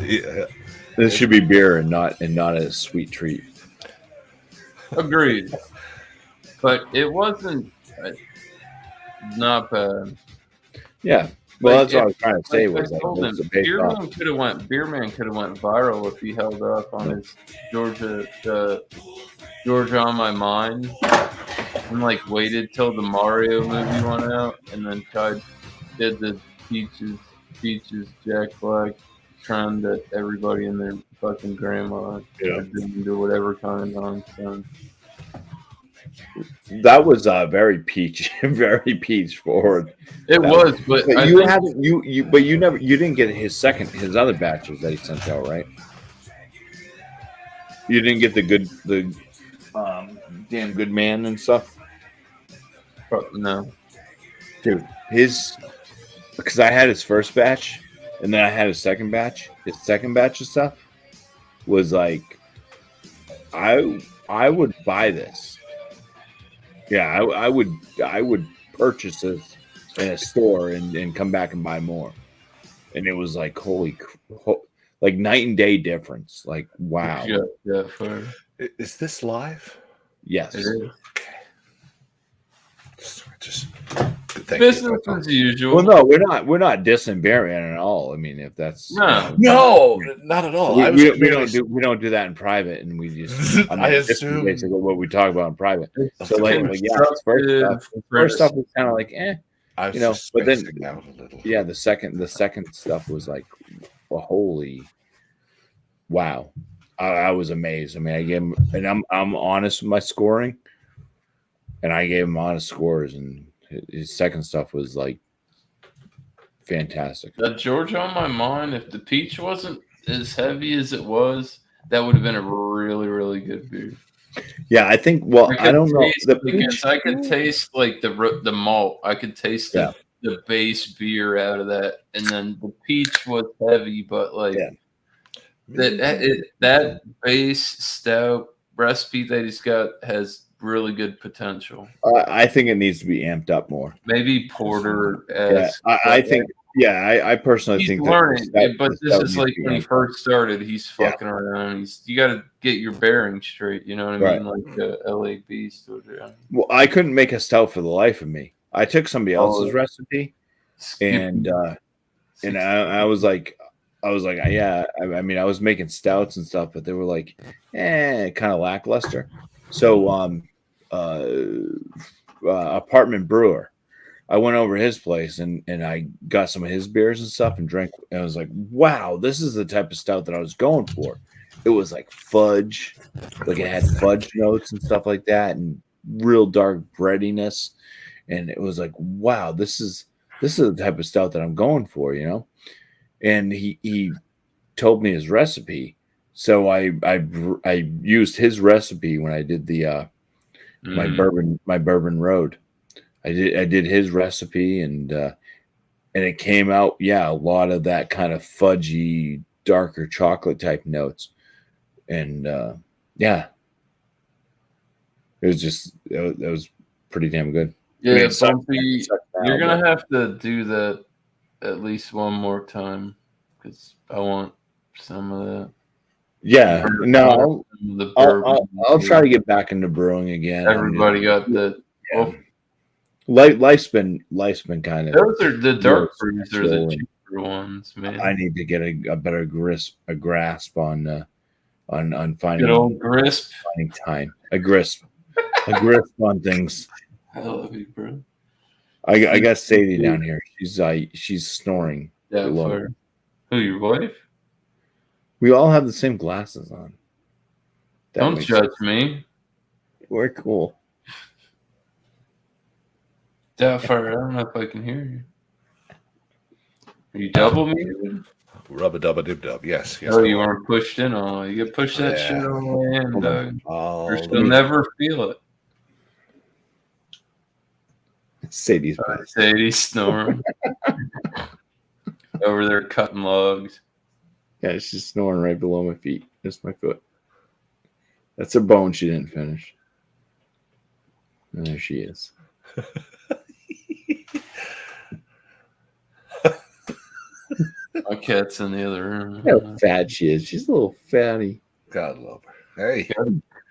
Yeah. this should be beer and not a sweet treat. Agreed. But it wasn't not bad. Yeah. Well, Like, that's what I was trying to say. like Was I like, told him, it's a base off. Beer Man could have went viral if he held up on his Georgia on My Mind and like waited till the Mario movie went out and then did the Peaches Jack Black trend that everybody and their fucking grandma turned into whatever kind of nonsense. That was very peach, very peach forward. It was, but you haven't you didn't get his other batches that he sent out, right? You didn't get the damn good man and stuff. No, dude, because I had his first batch and then I had his second batch. His second batch of stuff was like, I would buy this. Yeah, I would purchase this in a store and come back and buy more. And it was like like night and day difference. Like wow. Yeah, Is this live? Yes. It is. Just business as usual. Well, no, we're not dissing Bearman at all. I mean, if that's no, not at all. We don't do that in private, and we just I assume basically what we talk about in private. So like yeah, first stuff was kind of like you know, but then yeah, the second stuff was like, well, holy wow, I was amazed. I mean, I gave him, and I'm honest with my scoring, and I gave him honest scores, and his second stuff was like fantastic. That Georgia on My Mind, if the peach wasn't as heavy as it was, that would have been a really, really good beer. Yeah, I think. Well, I don't know. I could taste like the malt. I could taste the base beer out of that, and then the peach was heavy, but like that base stout recipe that he's got has really good potential. I think it needs to be amped up more. Maybe porter. I think. Yeah, I personally think learning, but this is like when he first started. He's fucking around. You got to get your bearings straight. You know what I mean? Like LA Beast. Well, I couldn't make a stout for the life of me. I took somebody else's recipe, and I was like, yeah. I mean, I was making stouts and stuff, but they were like, kind of lackluster. So, Apartment Brewer, I went over his place and I got some of his beers and stuff and drank. And I was like, wow, this is the type of stout that I was going for. It was like fudge, like it had fudge notes and stuff like that, and real dark breadiness. And it was like, wow, this is the type of stout that I'm going for, you know. And he told me his recipe, so I used his recipe when I did the my bourbon road. I did his recipe, and it came out, a lot of that kind of fudgy, darker chocolate type notes, and it was pretty damn good. Yeah, Bumpy, you're gonna have to do that at least one more time because I want some of that. Yeah, no, I'll try to get back into brewing again. Everybody got the. Yeah. Life's been kind of. Those are the dark brews are the cheaper ones, man. I need to get a better grasp on finding good old grasp, finding time, a grasp on things. I love you, bro. I got Sadie down here. She's snoring. Yeah, for who? Your wife? We all have the same glasses on. Don't judge me. We're cool. Far, I don't know if I can hear you. Are you double muted? Rubba dubba dib dub. Yes. Oh, you weren't pushed in on. You get pushed that shit on the way in, Doug. Or she'll never feel it. Sadie's snoring. Over there cutting logs. Yeah, she's snoring right below my feet. Just my foot. That's a bone she didn't finish. And there she is. My cat's in the other room. Look how fat she is. She's a little fatty. God love her. Hey,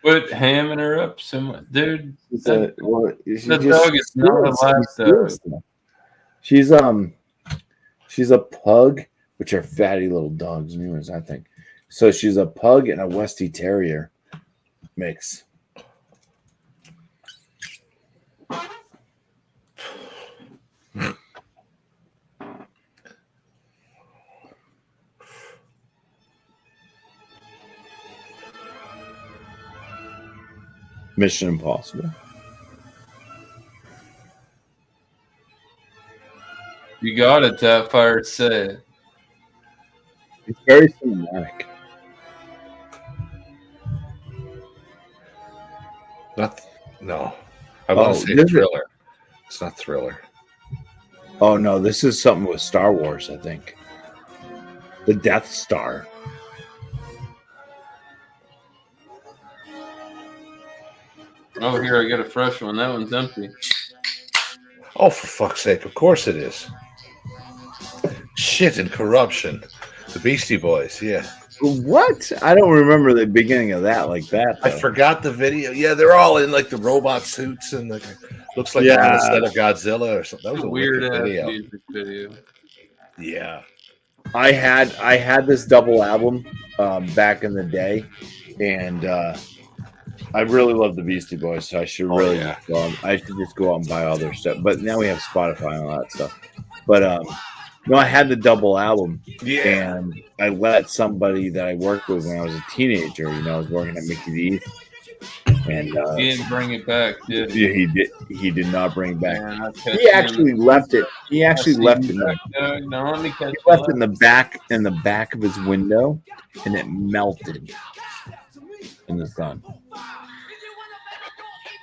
Quit hamming her up so much, dude. She's That- the dog is not a lap dog. She's a pug, which are fatty little dogs, anyways, I think. So she's a pug and a Westie Terrier mix. Mission Impossible. You got it, that fire say it. It's very cinematic. no. I want to say this is- Thriller. It's not Thriller. Oh no, this is something with Star Wars, I think. The Death Star. Oh, here, I got a fresh one. That one's empty. Oh, for fuck's sake! Of course it is. Shit and corruption. The Beastie Boys. Yeah. What? I don't remember the beginning of that like that. I though. forgot the video. Yeah, they're all in like the robot suits and like looks like Yeah. a set of Godzilla or something. That was a Weird wicked ass video. music video. Yeah. I had this double album back in the day, and I really love the Beastie Boys, so I should Oh, really yeah. just go out, I should just go out and buy all their stuff. But now we have Spotify and all that stuff. But no, I had the double album, Yeah. and I let somebody that I worked with when I was a teenager. You know, I was working at Mickey D's, and He didn't bring it back, did yeah, he? he did not bring it back. Man, He actually left it. He actually left it. No, let me catch He left it in the back of his window, and it melted in the sun.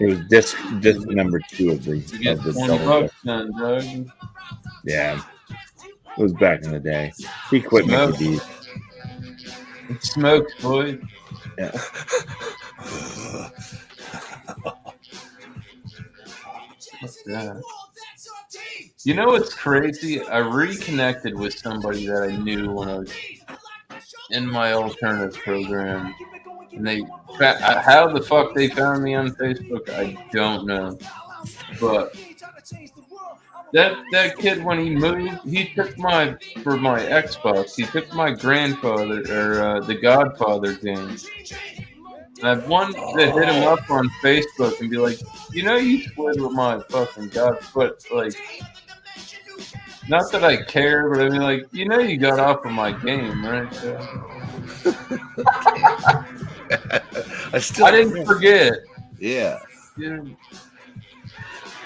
It was disc number 2 of the You get of the 20 double. bucks then, Doug. Yeah, it was back in the day. He quit No. Mickey D's. It smokes, boy. Yeah. What's that? You know what's crazy? I reconnected with somebody that I knew when I was in my alternative program, and how the fuck they found me on Facebook, I don't know. But that kid, when he moved, he took for my Xbox, he took my grandfather or the Godfather game. And I've wanted to hit him up on Facebook and be like, you know, you split with my fucking God, but like, not that I care, but I mean, like, you know, you got off of my game, right? I didn't forget. Yeah. Dude.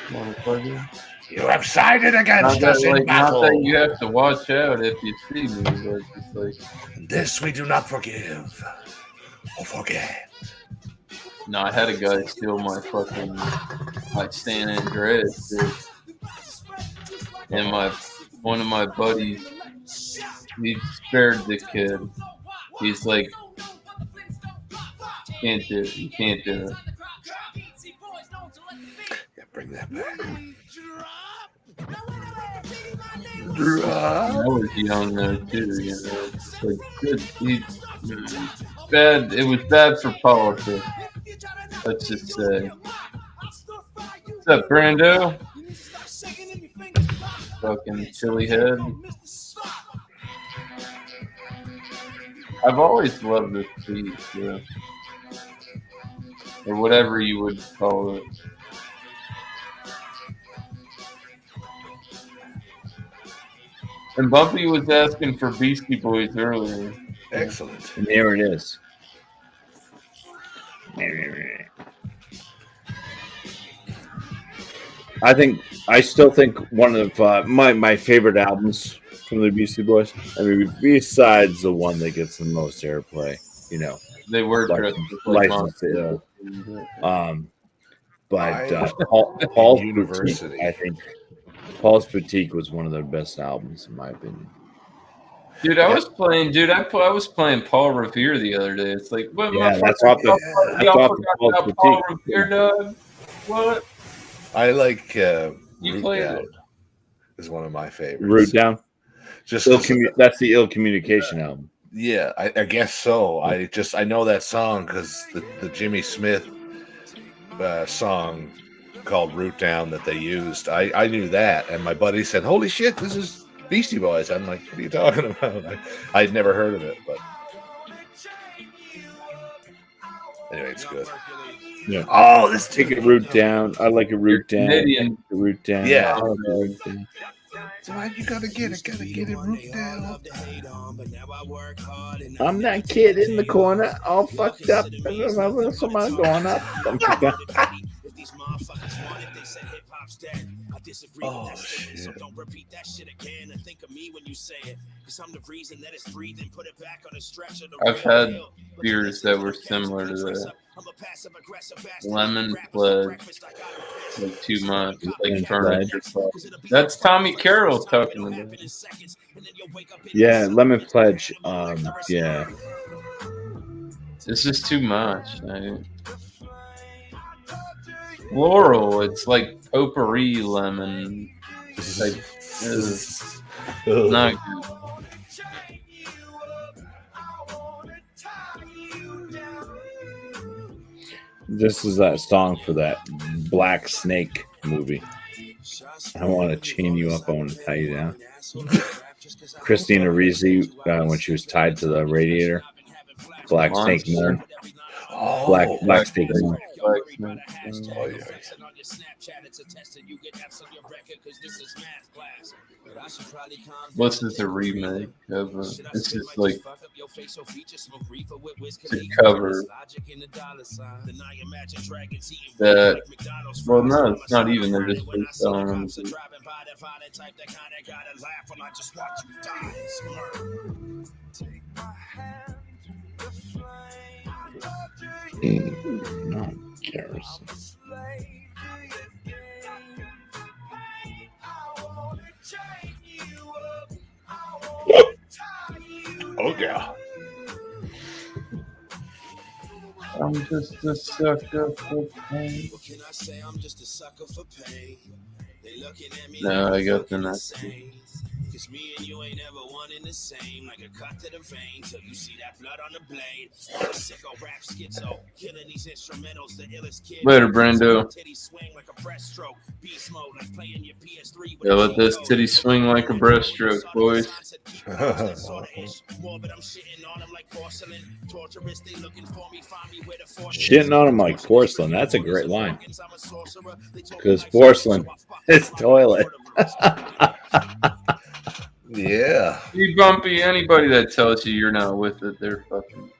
Motherfucker. You have sided against us in Not battle. that you have to watch out if you see me, but it's like, This we do not forgive or forget. no, I had a guy steal my San Andreas, dude. And one of my buddies, he spared the kid. He's like, can't do it. You can't do it. Yeah, bring that back. I was young though too, you know. It's like good. Bad. It was bad for politics. Let's just say. What's up, Brando? Fucking chili head. I've always loved this piece, yeah. Or whatever you would call it. And Bumpy was asking for Beastie Boys earlier. Excellent. And there it is. I still think one of my favorite albums from the Beastie Boys. I mean, besides the one that gets the most airplay, you know, They were dressed like License to Ill. But Paul's Boutique, University. I think Paul's Boutique was one of their best albums, in my opinion. Dude, I was playing. Dude, I was playing Paul Revere the other day. It's like, what? Yeah, motherfucker, that's off the. That's y'all off the forgot Paul's about Paul Boutique. Revere, dog. What? I like You Root played Down it. is one of my favorites. Root Down. Just Ill 'cause that's the Ill Communication album. yeah, I guess so. I know that song because the Jimmy Smith song called Root Down that they used. I knew that, and my buddy said, "Holy shit, this is Beastie Boys." I'm like, "What are you talking about?" I'd never heard of it, but anyway, it's good. Yeah. Oh, this Take it Root Down. I like a Root Down. Canadian. Take it Root Down. Yeah. I like a Root Down. You gotta get it Root Down. I'm that kid in the corner, all fucked up. Someone going up. I disagree Oh, with that statement, so shit. don't repeat that shit again and think of me when you say it. Because I'm the reason that it's breathing, put it back on the stretcher. I've had beers that were similar to that. Lemon Pledge, like too much, like furniture. That's Tommy Carroll talking about. Yeah, Lemon Pledge. Yeah. This is too much. Laurel, it's like potpourri lemon. It's like, not good. This is that song for that Black Snake movie. I want to chain you up. I want to tie you down. Christina Ricci, when she was tied to the radiator. Black Snake Moon. Oh, Black Snake Moon. Oh, yeah. What's this a remake of? It's just like to cover that. Well, no, it's not even. They're just freestyling on the No, Garrison. Oh, yeah. I'm just a sucker for pain. What can I say? I'm just a sucker for pain. They looking at me No, like I got the fucking next insane. Cause me and you ain't ever one in the same. Like a cut to the vein till you see that blood on the blade. Sicko rap schizo, killing these instrumentals, the illest kid. Later, Brando. Titty swing like a breaststroke. Beast mode like playing your PS3 with Yeah, let this titty swing like a breaststroke, boys. Shitting on him like porcelain. That's a great line. Because porcelain is toilet. Yeah. You Bumpy, anybody that tells you you're not with it, they're fucking.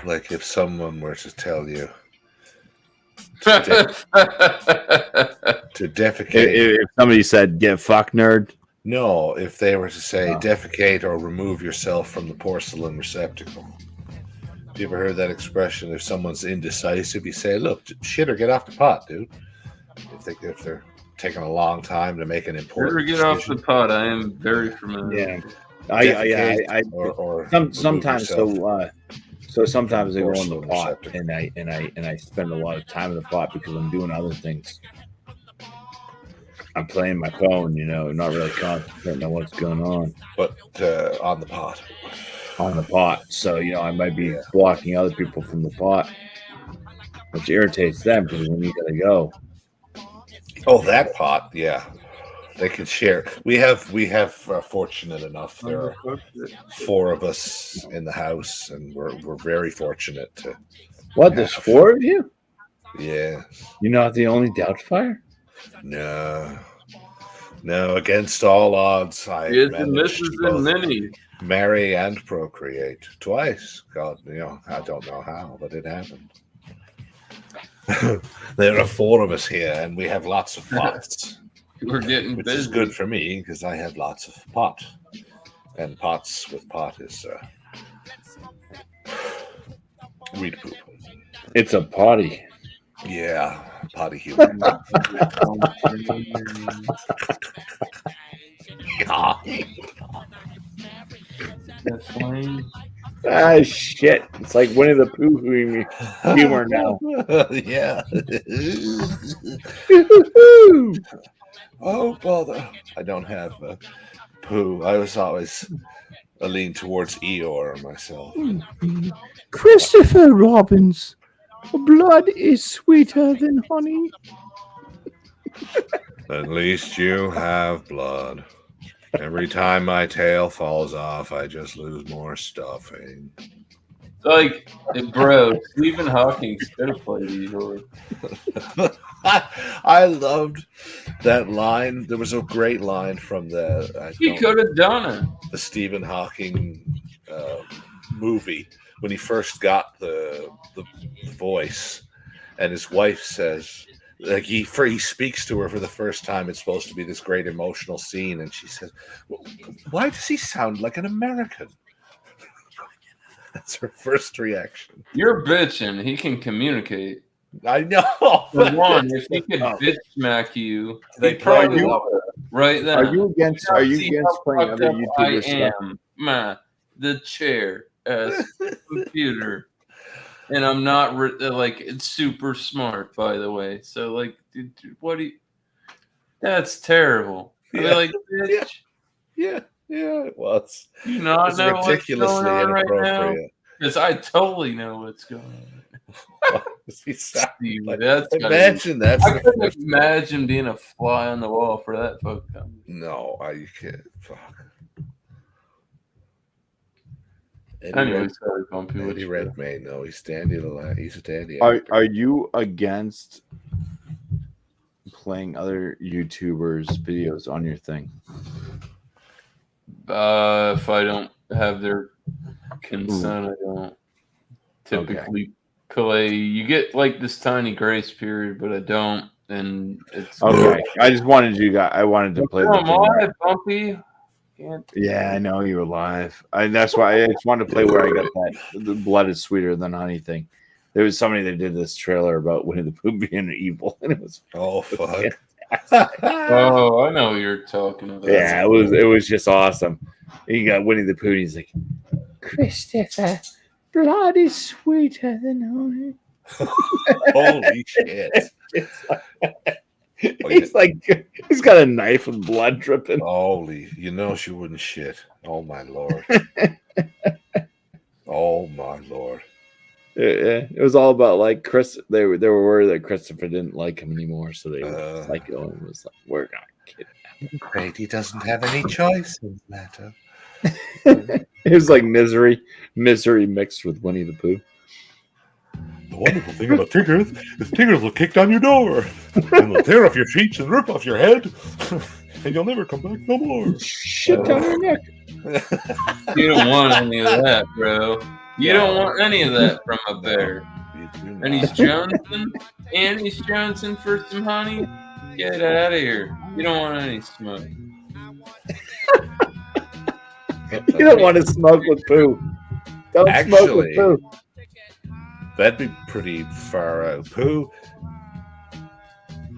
Like if someone were to tell you to defecate. If somebody said, "Get fuck, nerd." No, if they were to say defecate or remove yourself from the porcelain receptacle. Have you ever heard that expression? If someone's indecisive, you say, "Look, shit or get off the pot, dude." If they're taking a long time to make an important Get off decision. the pot. I am very familiar. Yeah, I or sometimes so sometimes I go in the Porcelain pot receptacle. and I spend a lot of time in the pot because I'm doing other things. I'm playing my phone, not really concentrating on what's going on but on the pot. on the pot. So I might be blocking other people from the pot, which irritates them because when you gotta go. Oh, that pot, yeah. They can share. We have fortunate enough. There are 4 of us in the house, and we're very fortunate to. What? There's 4 of you? Yeah. You're not the only Doubtfire? No. Against all odds, I It's managed Mrs. to and both Minnie. marry and procreate twice. God, I don't know how, but it happened. There are 4 of us here, and we have lots of pots. We're getting Which busy. is good for me because I have lots of pot, and pots with pot is weed poop. It's a potty. Yeah, potty humor. That flame. Ah, shit. It's like Winnie the Pooh humor now. Yeah. Oh, bother. I don't have a poo. I was always a lean towards Eeyore myself. Christopher Robbins. Blood is sweeter than honey. At least you have blood. Every time my tail falls off, I just lose more stuffing. Like, bro, Stephen Hawking could have played Eeyore. I loved that line. There was a great line from He could have done the Stephen Hawking movie when he first got the voice, and his wife says, like he speaks to her for the first time. It's supposed to be this great emotional scene, and she says, "Why does he sound like an American?" That's her first reaction. it. You're bitching. He can communicate. I know. For one, if he could bitch smack you, They he'd probably probably would. Right then. Are you against See how playing fucked other up YouTubers I stuff? am, man. The chair as computer, and I'm not like it's super smart, by the way. So like, dude, what do you? That's terrible. I mean, like, bitch, Yeah, it was. you not It's know what's ridiculously going on right now? inappropriate. Because I totally know what's going on. He sound Steve, like- that's gotta be- Imagine that's I the couldn't first- imagine being a fly on the wall for that fuck comedy. No, you can't. Fuck. Anyways, sorry, Bumpy. Eddie Redmayne, no, he's dandy. He's a dandy. Are you against playing other YouTubers' videos on your thing? If I don't have their consent, I don't typically play. You get like this tiny grace period, but I don't, and it's Okay. I just wanted I wanted to play the Come thing. on, Bumpy. Can't- Yeah, I know you were live. That's why I just wanted to play where I got that the blood is sweeter than honey thing. There was somebody that did this trailer about Winnie the Pooh being evil, and it was fuck. Oh, I know what you're talking about. Yeah, it was just awesome. You got Winnie the Pooh, and he's like, Christopher, blood is sweeter than honey. Holy shit. He's like, he's got a knife and blood dripping. Holy, she wouldn't shit. Oh my lord. Oh my lord. It was all about like Chris. They were worried that Christopher didn't like him anymore, so they were like, "Oh, it was like we're gonna kidnap him." Great, he doesn't have any choice in the matter. It was like misery mixed with Winnie the Pooh. The wonderful thing about Tiggers is Tiggers will kick down your door, and they'll tear off your sheets and rip off your head, and you'll never come back no more. Shit down your neck. You don't want any of that, bro. You don't want any of that from a bear. And he's Jonesing for some honey. Get out of here. You don't want any smoke. You don't want to smoke with Pooh. Don't smoke with Pooh. That'd be pretty far out. Pooh.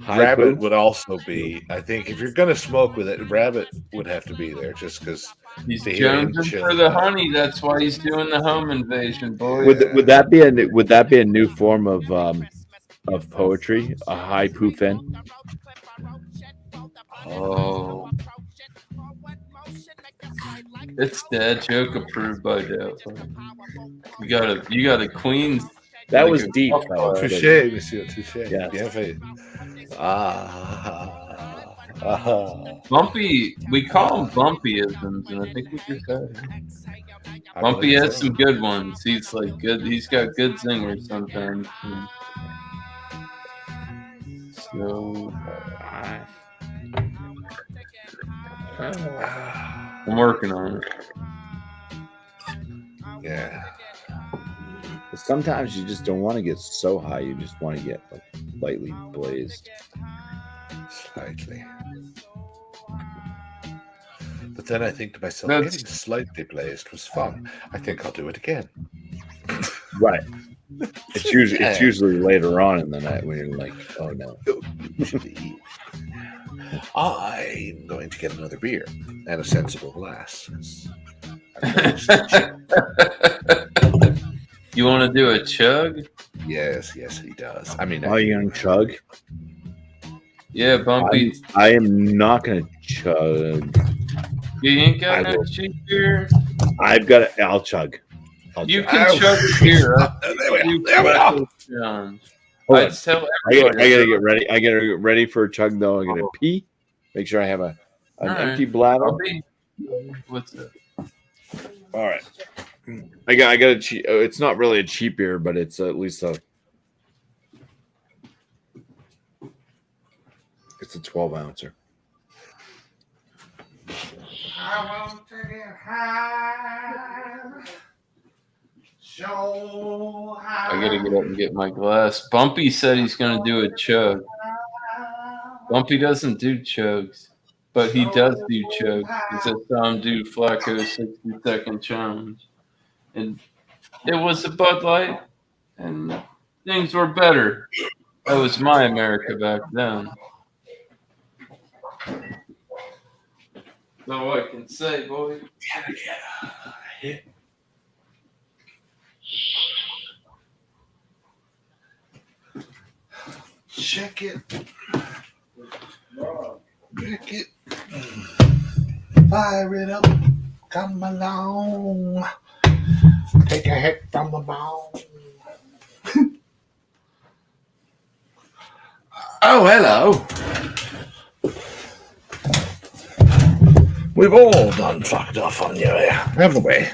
Hi, Rabbit Pooh. would also be. I think if you're gonna smoke with it, Rabbit would have to be there just because He's jonesing for the honey. That's why he's doing the home invasion, boy. Would that be a new form of poetry? A high Pooh fan? Oh, it's dad joke approved by Dad. You got a Queen's. That like was a deep. couple of- Touché, monsieur, touché. Yeah. Bien fait. Bumpy, we call him Bumpyisms, and I think we just had him. Bumpy has some good ones. He's like good. He's got good singers sometimes. So I'm working on it. Yeah. But sometimes you just don't want to get so high. You just want to get like lightly blazed. Slightly. But then I think to myself, That's- getting slightly blazed was fun. I think I'll do it again. Right. It's usually later on in the night when you're like, oh no. I'm going to get another beer and a sensible glass. You want to do a chug? Yes, he does. I mean, Are you gonna chug? Yeah, Bumpy. I am not gonna chug. You ain't got I no will. cheap beer. I've got it. I'll chug. You chug. can chug a beer. There we are. Challenge. Hold I'd on. tell I everybody. gotta get ready. I gotta get ready for a chug though. I gotta pee. Make sure I have an Alright. empty bladder. I'll be. What's that? All right. I got a cheap. It's not really a cheap beer, but it's at least a. It's a 12-ouncer. I want to get high. So high. I gotta get up and get my glass. Bumpy said he's gonna do a chug. Bumpy doesn't do chugs, but he does do chugs. He said Tom do Flacco's 60-second challenge, and it was a Bud Light, and things were better. That was my America back then. That's all I can say, boy. Check it. Check it. Fire it up. Come along. Take a hit from the bone. Oh, hello. We've all done fucked off on you here, haven't we?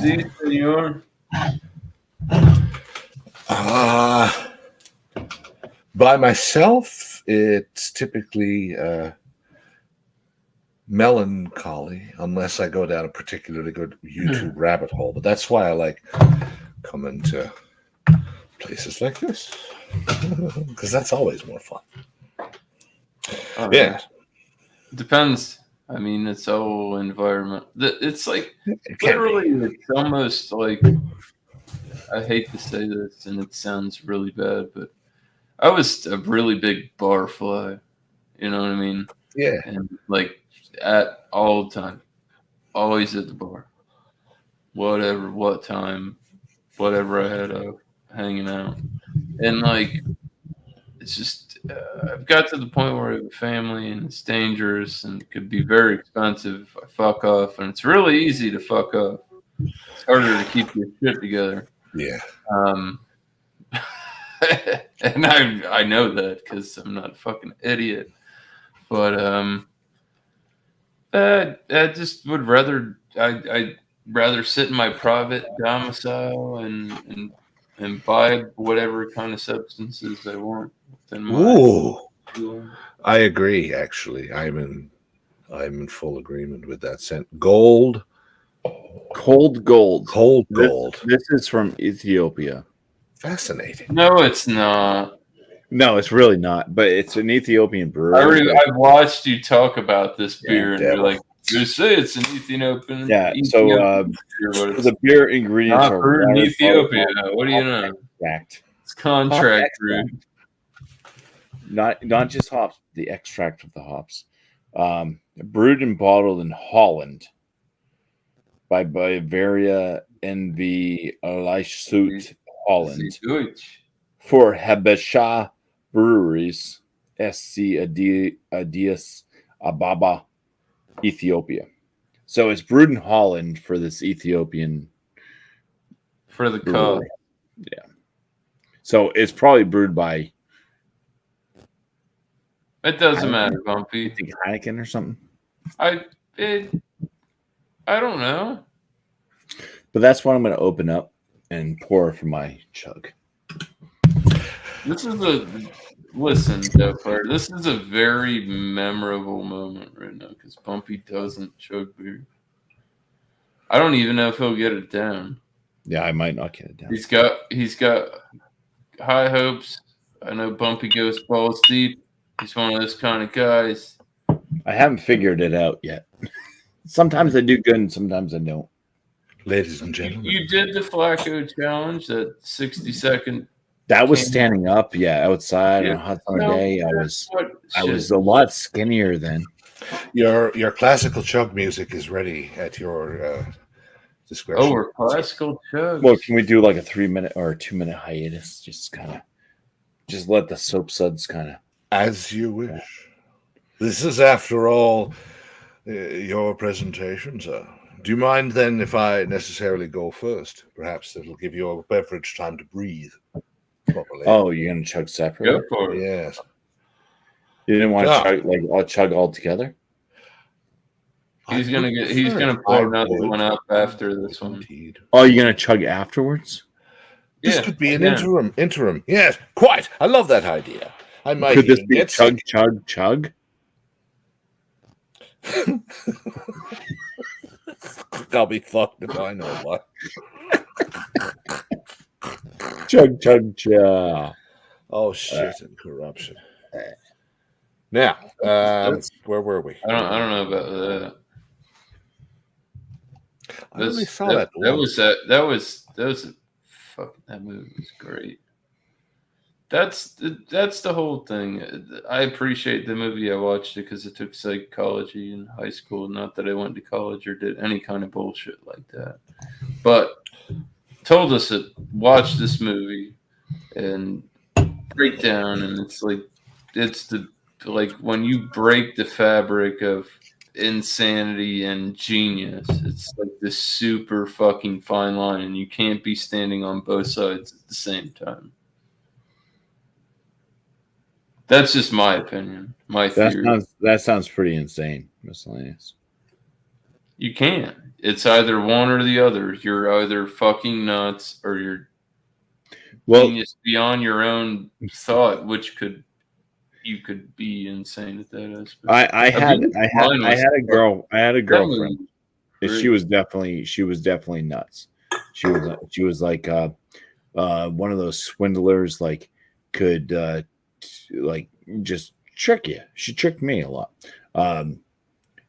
See, senor? By myself, it's typically melancholy, unless I go down a particularly good YouTube rabbit hole. But that's why I like coming to places like this, because that's always more fun. Yeah. Depends. I mean, it's all environment. It's like It can literally, it's almost like, I hate to say this, and it sounds really bad, but I was a really big bar fly. You know what I mean? Yeah. And like at all the time, always at the bar, whatever, what time, whatever I had hanging out, and like it's just I've got to the point where I have a family and it's dangerous and could be very expensive if I fuck off, and it's really easy to fuck off. It's harder to keep your shit together. Yeah. And I know that because I'm not a fucking idiot. But I just would rather I'd rather sit in my private domicile and buy whatever kind of substances I want than my. Ooh. I agree. Actually, I'm in full agreement with that. Cold gold. This is from Ethiopia. Fascinating. No, it's not. No, it's really not. But it's an Ethiopian brewery. I've watched you talk about this beer, and devil. you're like, you say it's an Ethiopian. Yeah. So the beer ingredients not are brewed in water, Ethiopia. alcohol, What do you know? extract. It's contract brewed. Not just hops, the extract of the hops. Brewed and bottled in Holland by Bavaria NV Leishsuit Holland for Habesha Breweries SC Addis Ababa, Ethiopia. So it's brewed in Holland for this Ethiopian For the brewery. cup. Yeah. So it's probably brewed by It doesn't matter, Bumpy. I think Heineken or something. I don't know. But that's what I'm going to open up and pour for my chug. Listen, Joe Claire, this is a very memorable moment right now because Bumpy doesn't chug beer. I don't even know if he'll get it down. Yeah, I might not get it down. He's got high hopes. I know Bumpy goes balls deep. He's one of those kind of guys. I haven't figured it out yet. Sometimes I do good and sometimes I don't. Ladies and gentlemen. You did the Flacco challenge, that 60-second That was Can't- standing up, outside on Yeah. a hot summer No, day. I that's what was shit- a lot skinnier then. Your classical chug music is ready at your discretion. Oh, we're classical chugs. Well, can we do like a 3-minute or a 2-minute hiatus? Just let the soap suds kind of. As you wish. This is, after all, your presentation, sir. Do you mind then if I necessarily go first? Perhaps it'll give your beverage time to breathe properly. Oh, you're gonna chug Go separately? for it. Yes. You didn't want to Yeah. chug like I'll chug all together? He's I gonna would get. He's prefer gonna it. pour I another would. one up after this one. Indeed. Oh, you're gonna chug afterwards? This Yeah, could be an yeah. interim. Yes, quite. I love that idea. I might Could this even be get chug, chug, chug? I'll be fucked if I know what. Chug, chug, chug. Oh shit and corruption. Now, where were we? I don't know about that. I only saw that once. was fuck, that movie was great. That's the whole thing. I appreciate the movie. I watched it because it took psychology in high school. Not that I went to college or did any kind of bullshit like that, but told us to watch this movie and break down. And it's like when you break the fabric of insanity and genius, it's like this super fucking fine line, and you can't be standing on both sides at the same time. That's just my opinion, my theory. That sounds pretty insane, miscellaneous. You can't. It's either one or the other. You're either fucking nuts or you're genius beyond your own thought, which you could be insane at that aspect. I had a girlfriend. And Great. she was definitely nuts. She was like one of those swindlers, like could like just trick you. She tricked me a lot.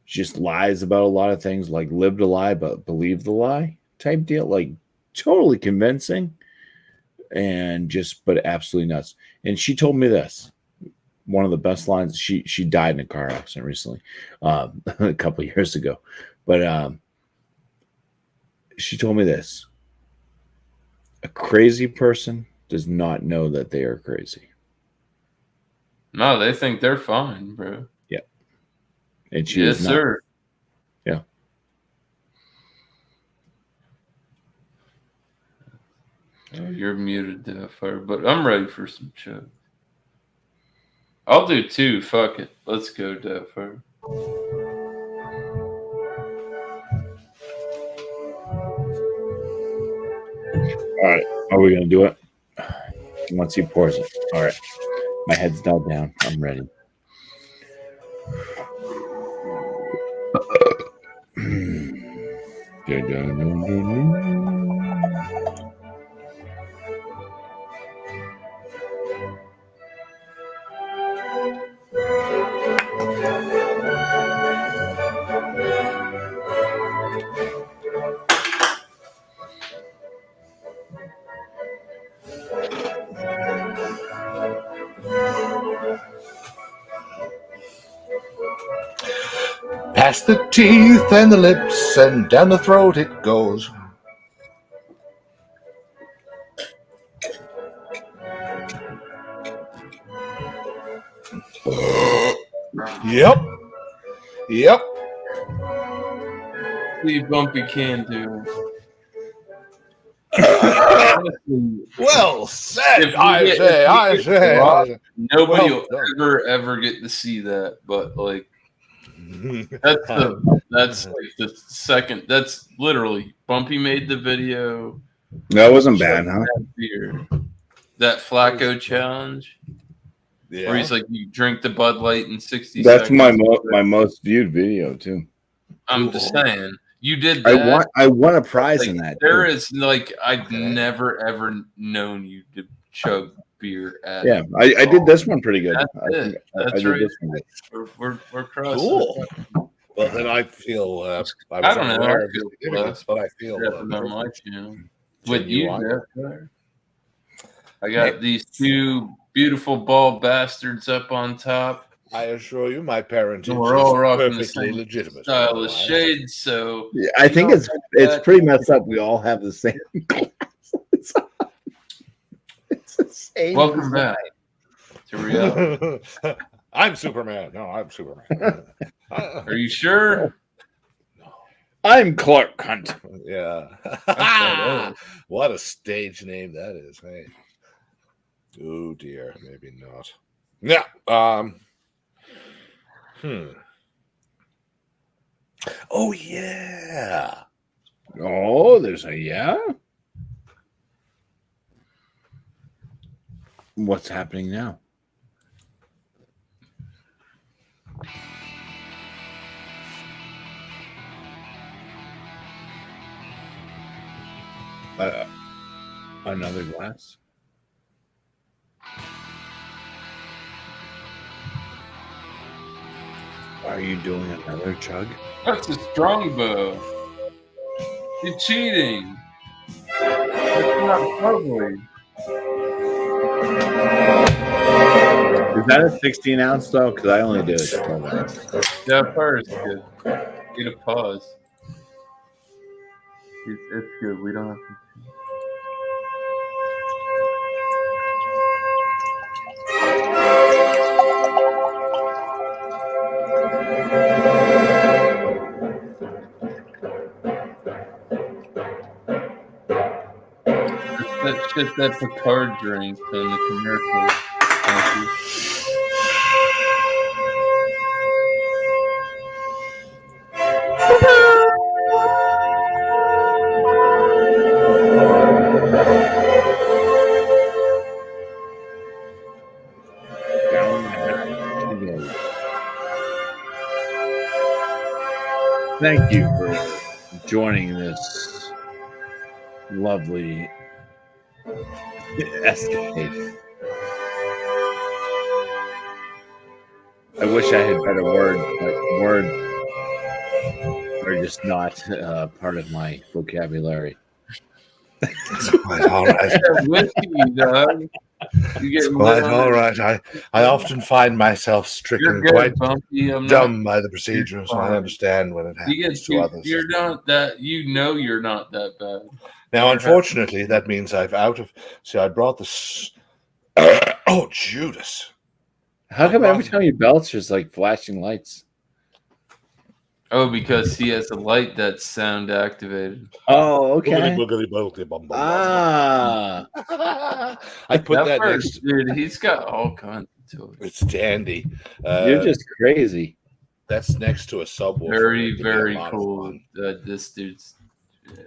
She just lies about a lot of things, like lived a lie but believed the lie type deal, like totally convincing and but absolutely nuts. And she told me this. One of the best lines. She died in a car accident recently, a couple of years ago, but she told me this: a crazy person does not know that they are crazy. No, they think they're fine, bro. Yeah, and she yes, was not. sir. Yeah. Oh, you're muted, Deathfire, but I'm ready for some chug. I'll do 2. Fuck it. Let's go, Deathfire. All right, are we gonna do it? Once he pours it. All right, my head's now down. I'm ready. Past the teeth and the lips and down the throat it goes. Yep. See, Bumpy can do. Well said. If I we get- say. if we get robbed, Nobody Well will done. ever get to see that, but like that's like the second. That's literally Bumpy made the video. That wasn't bad, huh? That beer, that Flacco challenge, Yeah. where he's like, you drink the Bud Light in 60 That's seconds. my most viewed video too. I'm just saying, you did that. I won a prize Like, in that. there too. is like I've Okay. never ever known you to chug beer at. Yeah, I did this one pretty good. That's I think it. I That's did right. this one good. We're crossing. Cool. Well, then I feel. I I don't know. unaware I of the feel significance, blessed. but I feel. Stepping on my channel with you, genuine. Jeff. I got these two beautiful bald bastards up on top. I assure you, my parentage And we're all is rocking the perfectly same legitimate. stylish shades, so Yeah, I think know, it's pretty messed up. We all have the same glasses. It's the same. welcome design. back to reality. I'm Superman. No, I'm Superman. Are you sure? I'm Clark Kent. Yeah. badass. What a stage name that is. Hey. Oh dear, maybe not. Yeah. Oh yeah. Oh, there's a yeah. What's happening now? Another glass. Are you doing another chug? That's a strongbow. You're cheating. That's not lovely. Is that a 16 ounce though? Because I only did a 12 ounce. Yeah, first good. Get a pause. It's good. We don't have to. That shit that Picard drinks on the commercial. Thank you. Thank you for joining this lovely escapade. I wish I had better words, but words are just not part of my vocabulary. All right. Whiskey, dog. You get Quite all right. I often find myself You're stricken good, quite Bumpy. I'm dumb by the procedure, so I fine. understand when it You happens get to others. You're not that. You know you're not that bad. Now, unfortunately, that means I've out of. See, I brought this. Oh, Judas! How come every time you belch, there's like flashing lights? Oh, because he has a light that's sound activated. Oh, okay. Boogity, boogity, bum, bum, bum. Ah, I put that first, next. dude. He's got all kinds of toys. It's dandy. you're just crazy. That's next to a subwoofer. Very, It'd be a very lot of cool. fun. This dude's. Yeah.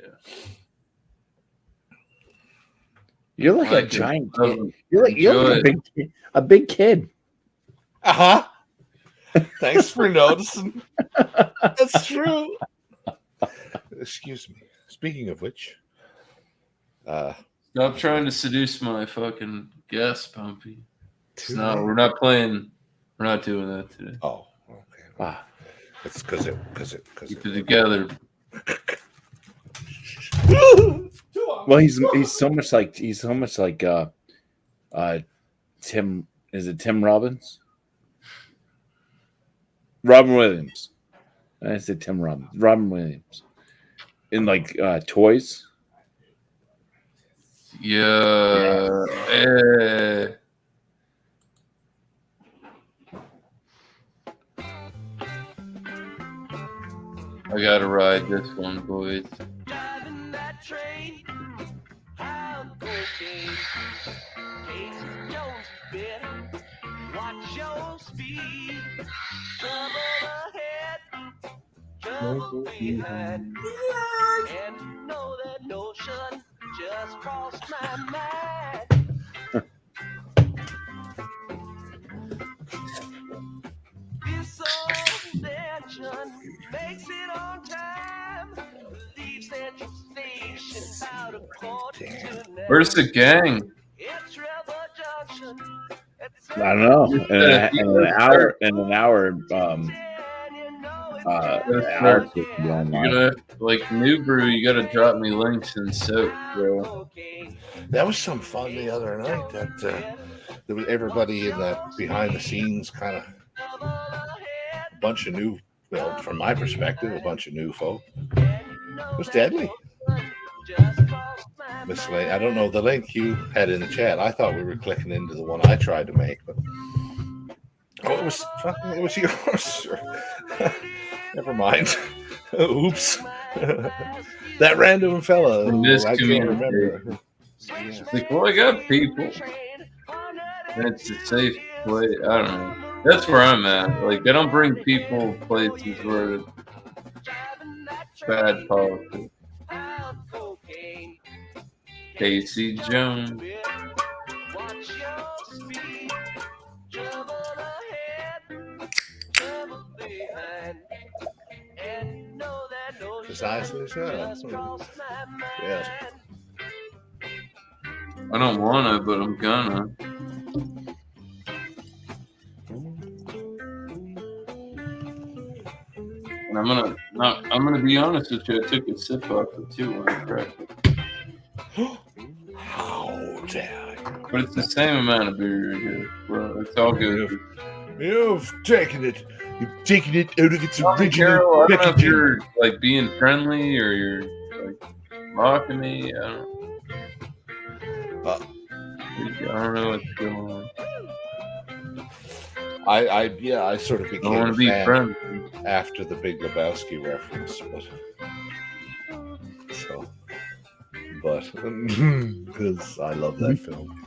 You're like Like a it. giant Oh, kid. You're like a big kid. Uh-huh. Thanks for noticing. That's true. Excuse me. Speaking of which, Stop trying to seduce my fucking guest, Bumpy. No, we're not playing. We're not doing that today. Oh, okay. Ah. It's because Keep it together. Well, he's so much like Tim. Is it Tim Robbins? Robin Williams. I said Tim Robbins. Robin Williams. In like toys. Yeah. I gotta ride this one, boys. Driving that train, I'm cocaine. Casey Jones better watch your speed. Trouble ahead, trouble behind. And you know that notion just crossed my mind. This old mansion makes it on time. Leave Central Station about a quarter to 9. Where's the gang? It's River Junction. I don't know. In an hour, Alex was going You're on. gonna like New Brew. You gotta drop me links and soap, bro. That was some fun the other night. That there was everybody in that behind the scenes kind of bunch of new. Well, from my perspective, a bunch of new folk. It was deadly. Miss Lane, I don't know the link you had in the chat. I thought we were clicking into the one I tried to make, but it was yours. Never mind. Oops. That random fella. In this I can't remember. community. It's like, well, I got people. That's a safe place. I don't know. That's where I'm at. Like, I don't bring people places where it's bad politics. Casey Jones. Precisely so. Yes. I don't wanna, but I'm gonna. And I'm gonna be honest with you. I took a sip off it too when I cracked it. How dare you? But it's the same amount of beer here. Well, it's all good. You've taken it. You've taken it out of its Carol, original I don't know if packaging. you're like being friendly or you're like mocking me. I don't know what's going on. I sort of I became want a to be fan friendly. after the Big Lebowski reference, but because I love that film,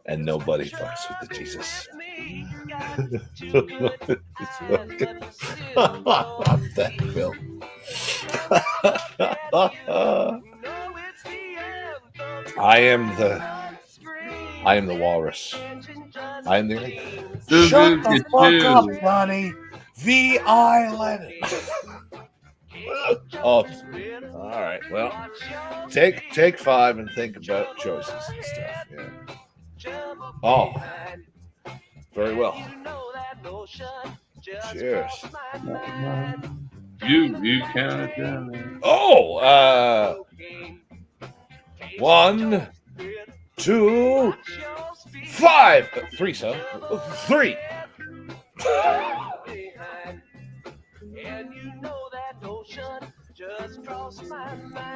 and nobody fucks with the Jesus. That film. I am the walrus. I am the. Shut the fuck up, Johnny. The island. Oh, all right. Well, take 5 and think about choices and stuff. Yeah. Oh, very well. Cheers. You counted down. Oh, 1, 2, 5. 3, son. 3.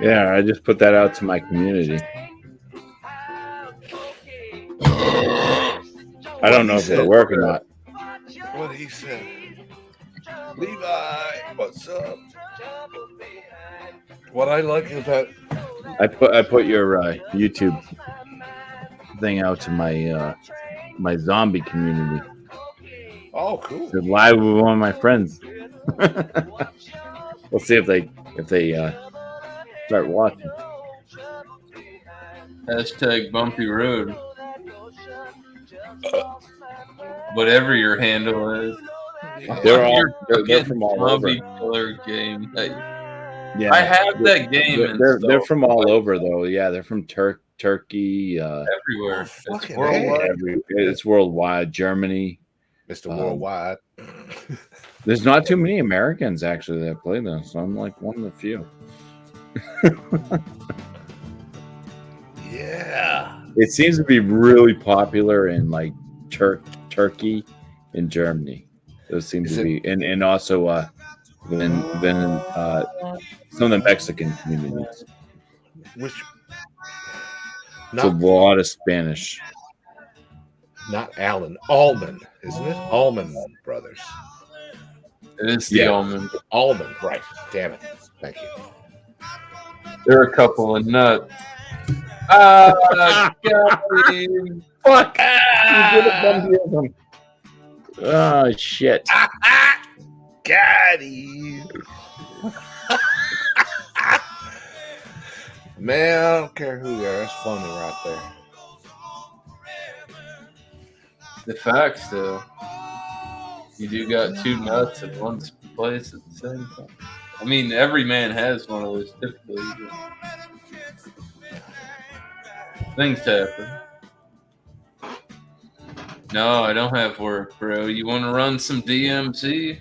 Yeah, I just put that out to my community. I don't know if it'll work or not. What he said. Levi, what's up? What I like about I put your YouTube thing out to my my zombie community. oh, cool. Did live with one of my friends. We'll see if they start watching. Hashtag Bumpy Road. Whatever your handle is. They're from all over. Zombie killer game. Yeah, I have that game. They're from all over though. Yeah, they're from Turkey. Everywhere. It's fucking worldwide. It's worldwide. Germany. Mr. Worldwide. There's not too many Americans actually that play this. So I'm like one of the few. Yeah. It seems to be really popular in like Turkey and Germany. Those seem to be, and also then some of the Mexican communities. Which It's a lot of Spanish. Not Alan. Allman, isn't it? Allman Brothers. It is the almond. Allman, right. Damn it. Thank you. There are a couple of nuts. Got him. Fuck! You did it, oh shit! Got him. Man, I don't care who you are. It's funny right there. The facts, though. You do got two nuts in one place at the same time. I mean, every man has one of those typically. Things happen. No, I don't have work, bro. You want to run some DMC?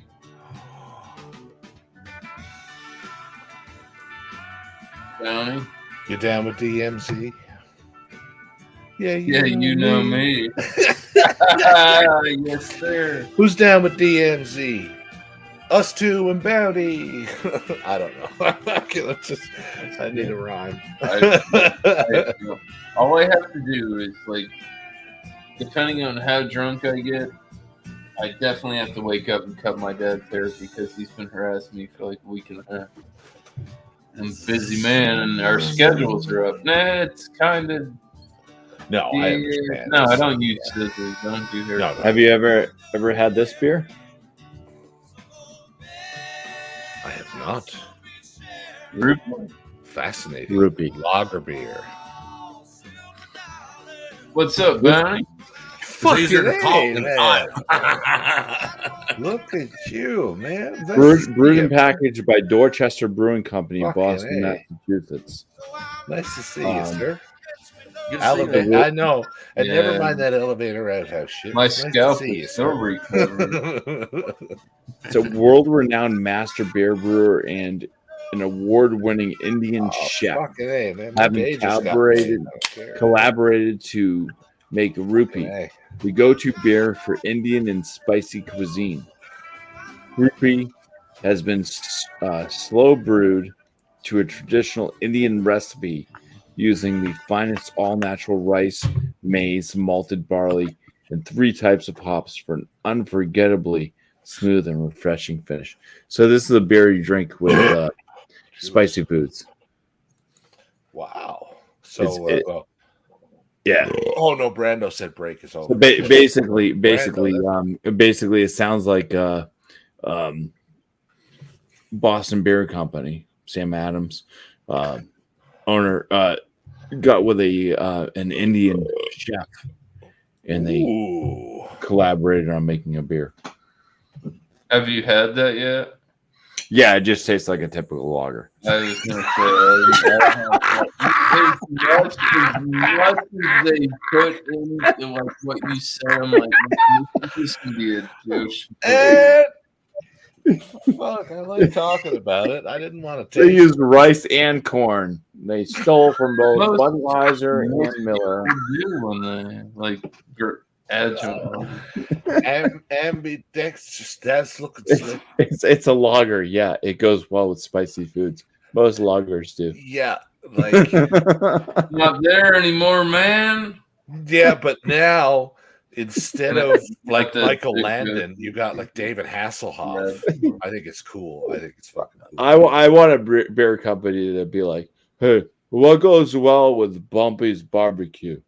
Bounty. You down with DMZ? Yeah, Yeah, you know me. Yes, sir. Who's down with DMZ? Us two and Bounty. I don't know. Okay, I need a rhyme. All I have to do is, like, depending on how drunk I get, I definitely have to wake up and cut my dad's hair because he's been harassing me for like a week and a half. I'm a busy man, and our schedules are up. Nah, it's kind of. No, I understand. No, I don't use scissors. I don't do hair. No. Have you ever had this beer? I have not. Rupee. Fascinating. Rupee. Lager beer. What's up, Bounty? Fucking These are hey, talking man. Look at you, man. Brewed and packaged by Dorchester Brewing Company in Fucking Boston, A. Massachusetts. Nice to see you, sir. Good to see you. Elevator, I know. And Yeah. never mind that elevator outhouse shit. My Nice to scalp see you, is so sir. recovered. It's a world-renowned master beer brewer and an award-winning Indian Oh, chef, fucking A, man. My having day just got collaborated made. I don't care. collaborated to make Rupee, Hey. the go-to beer for Indian and spicy cuisine. Rupee has been slow brewed to a traditional Indian recipe using the finest all-natural rice, maize, malted barley, and 3 types of hops for an unforgettably smooth and refreshing finish. So this is a beer you drink with spicy foods. Wow. So, Yeah. oh no, Brando said break is over. So basically, it sounds like Boston Beer Company, Sam Adams, owner, got with an Indian chef, and they collaborated on making a beer. Have you had that yet? Yeah, it just tastes like a typical lager. I was gonna say, as much as they put into like what you said, I'm like, this can be a douche. Fuck, I like talking about it. I didn't want to They take used rice and corn. They stole from both Most- Budweiser and Miller. do when they like adjunct. ambidextrous. That's looking slick. It's a lager. Yeah, it goes well with spicy foods. Most lagers do. Yeah, like Not there anymore, man. yeah, but now instead of like the Michael big Landon, you got like David Hasselhoff. I think it's cool. I think it's fucking cool. I want a beer company to be like, hey, what goes well with Bumpy's barbecue?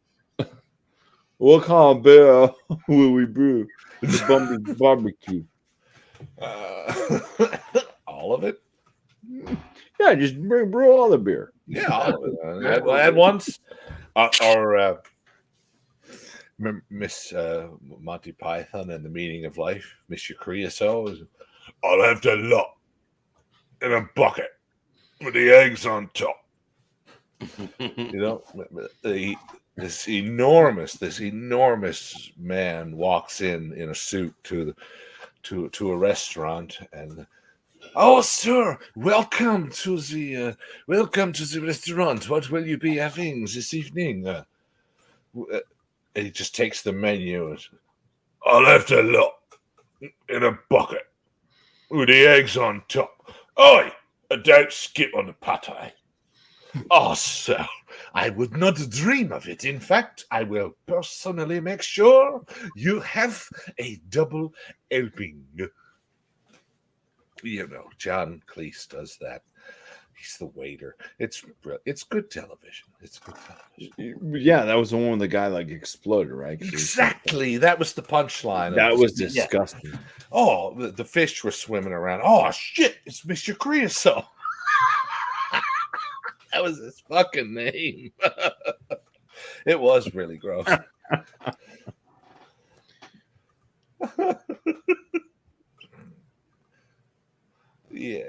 What kind of beer will we brew with Bumpy's barbecue? All of it? Yeah, just brew all the beer. Yeah, all of it. I had once, or Miss Monty Python and the Meaning of Life, Mr. Creosote. I'll have the lot in a bucket with the eggs on top. You know, this enormous man walks in a suit to a restaurant, and oh sir, welcome to the restaurant. What will you be having this evening? And he just takes the menu. I'll have the lot in a bucket with the eggs on top. Oi, don't skip on the pate. Oh, sir, I would not dream of it. In fact, I will personally make sure you have a double helping. You know, John Cleese does that. He's the waiter. It's good television. It's good television. Yeah, that was the one where the guy like exploded, right? Exactly. That was the punchline. That was disgusting. Yeah. Oh, the fish were swimming around. Oh, shit. It's Mr. Creosote. That was his fucking name. It was really gross. Yeah.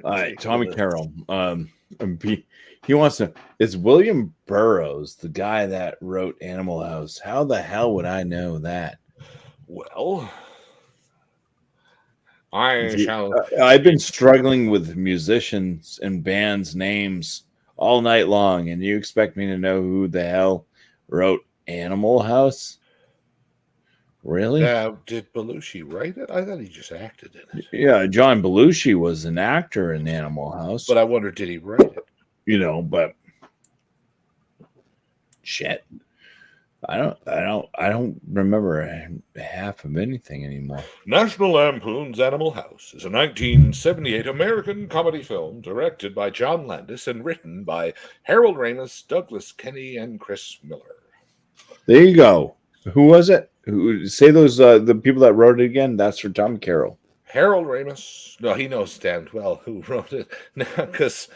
All right, Tommy Carroll. He wants to. It's William Burroughs, the guy that wrote Animal House. How the hell would I know that? Well, I shall. I've been struggling with musicians and bands' names all night long, and you expect me to know who the hell wrote Animal House? Really? Did Belushi write it? I thought he just acted in it. Yeah, John Belushi was an actor in Animal House. But I wonder, did he write it? You know, but shit. I don't remember half of anything anymore. National Lampoon's Animal House is a 1978 American comedy film directed by John Landis and written by Harold Ramis, Douglas Kenney, and Chris Miller. There you go. Who was it? Who say those the people that wrote it again? That's for Tom Carroll. Harold Ramis. No, he knows damn well who wrote it. Because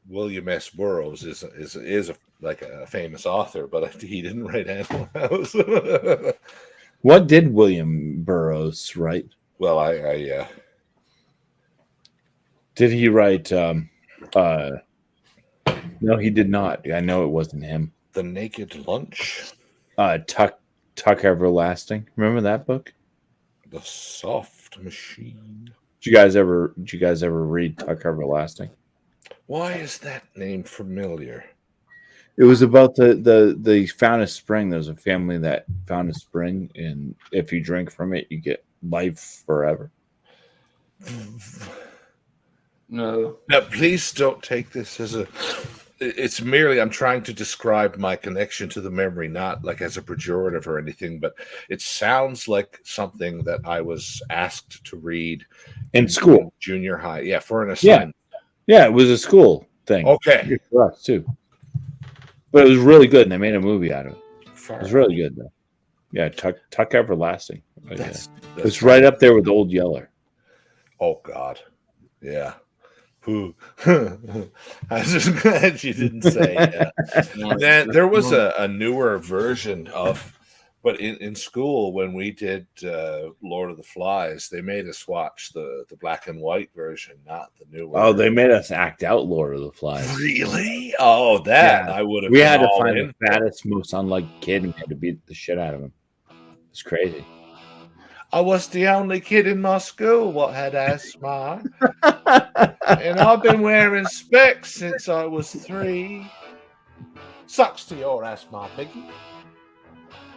William S. Burroughs is like a famous author, but he didn't write Animal House. What did William Burroughs write? Well, I did he write? No, he did not. I know it wasn't him. The Naked Lunch. Tuck Everlasting. Remember that book? The Soft Machine. Did you guys ever read Tuck Everlasting? Why is that name familiar? It was about they found a spring. There's a family that found a spring, and if you drink from it, you get life forever. No. Now, please don't take this as a. It's merely I'm trying to describe my connection to the memory, not like as a pejorative or anything, but it sounds like something that I was asked to read in school, junior high. Yeah, for an assignment. Yeah, it was a school thing. Okay, for us too. But it was really good, and they made a movie out of it. It was really good, though. Yeah, Tuck Everlasting. It's right up there with Old Yeller. Oh God, yeah. Who? I was just glad you didn't say. Then there was a newer version of, but in school when we did Lord of the Flies, they made us watch the black and white version, not the new one. Oh, they made us act out Lord of the Flies. Really? Oh, that I would have. We had to find the fattest, most unliked kid and had to beat the shit out of him. It's crazy. I was the only kid in my school what had asthma. And I've been wearing specs since I was 3. Sucks to your asthma, Piggy.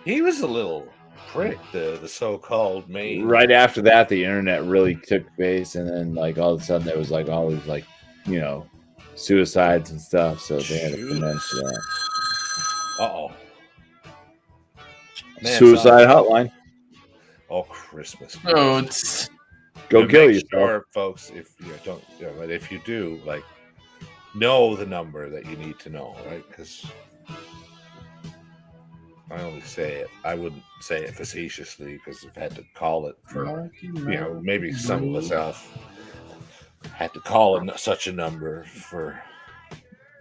He was a little prick, the so-called main. Right after that, the internet really took base, and then like all of a sudden there was like all these like, you know, suicides and stuff. So they had to commence that. Uh-oh. Suicide hotline. Oh, Christmas. No, it's go kill yourself, sure, folks. If you don't, but if you do, like, know the number that you need to know, right? Because I only say it. I wouldn't say it facetiously because I've had to call it for, maybe some of us have had to call such a number for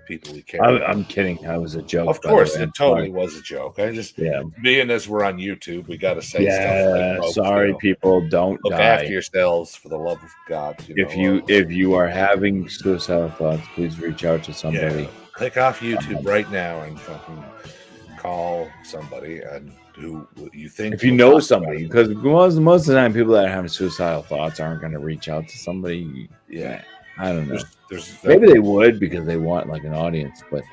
people we care. I'm kidding. I was a joke. Of course, it totally was a joke. I just, being as we're on YouTube, we got to say stuff like, sorry, people, don't look die. after yourselves for the love of God. If you are having suicidal thoughts, please reach out to somebody. Yeah. Click off YouTube right now and fucking call somebody and who you think. If you know somebody, because most of the time, people that are having suicidal thoughts aren't going to reach out to somebody. Yeah. I don't know. Maybe they would because they want like an audience, but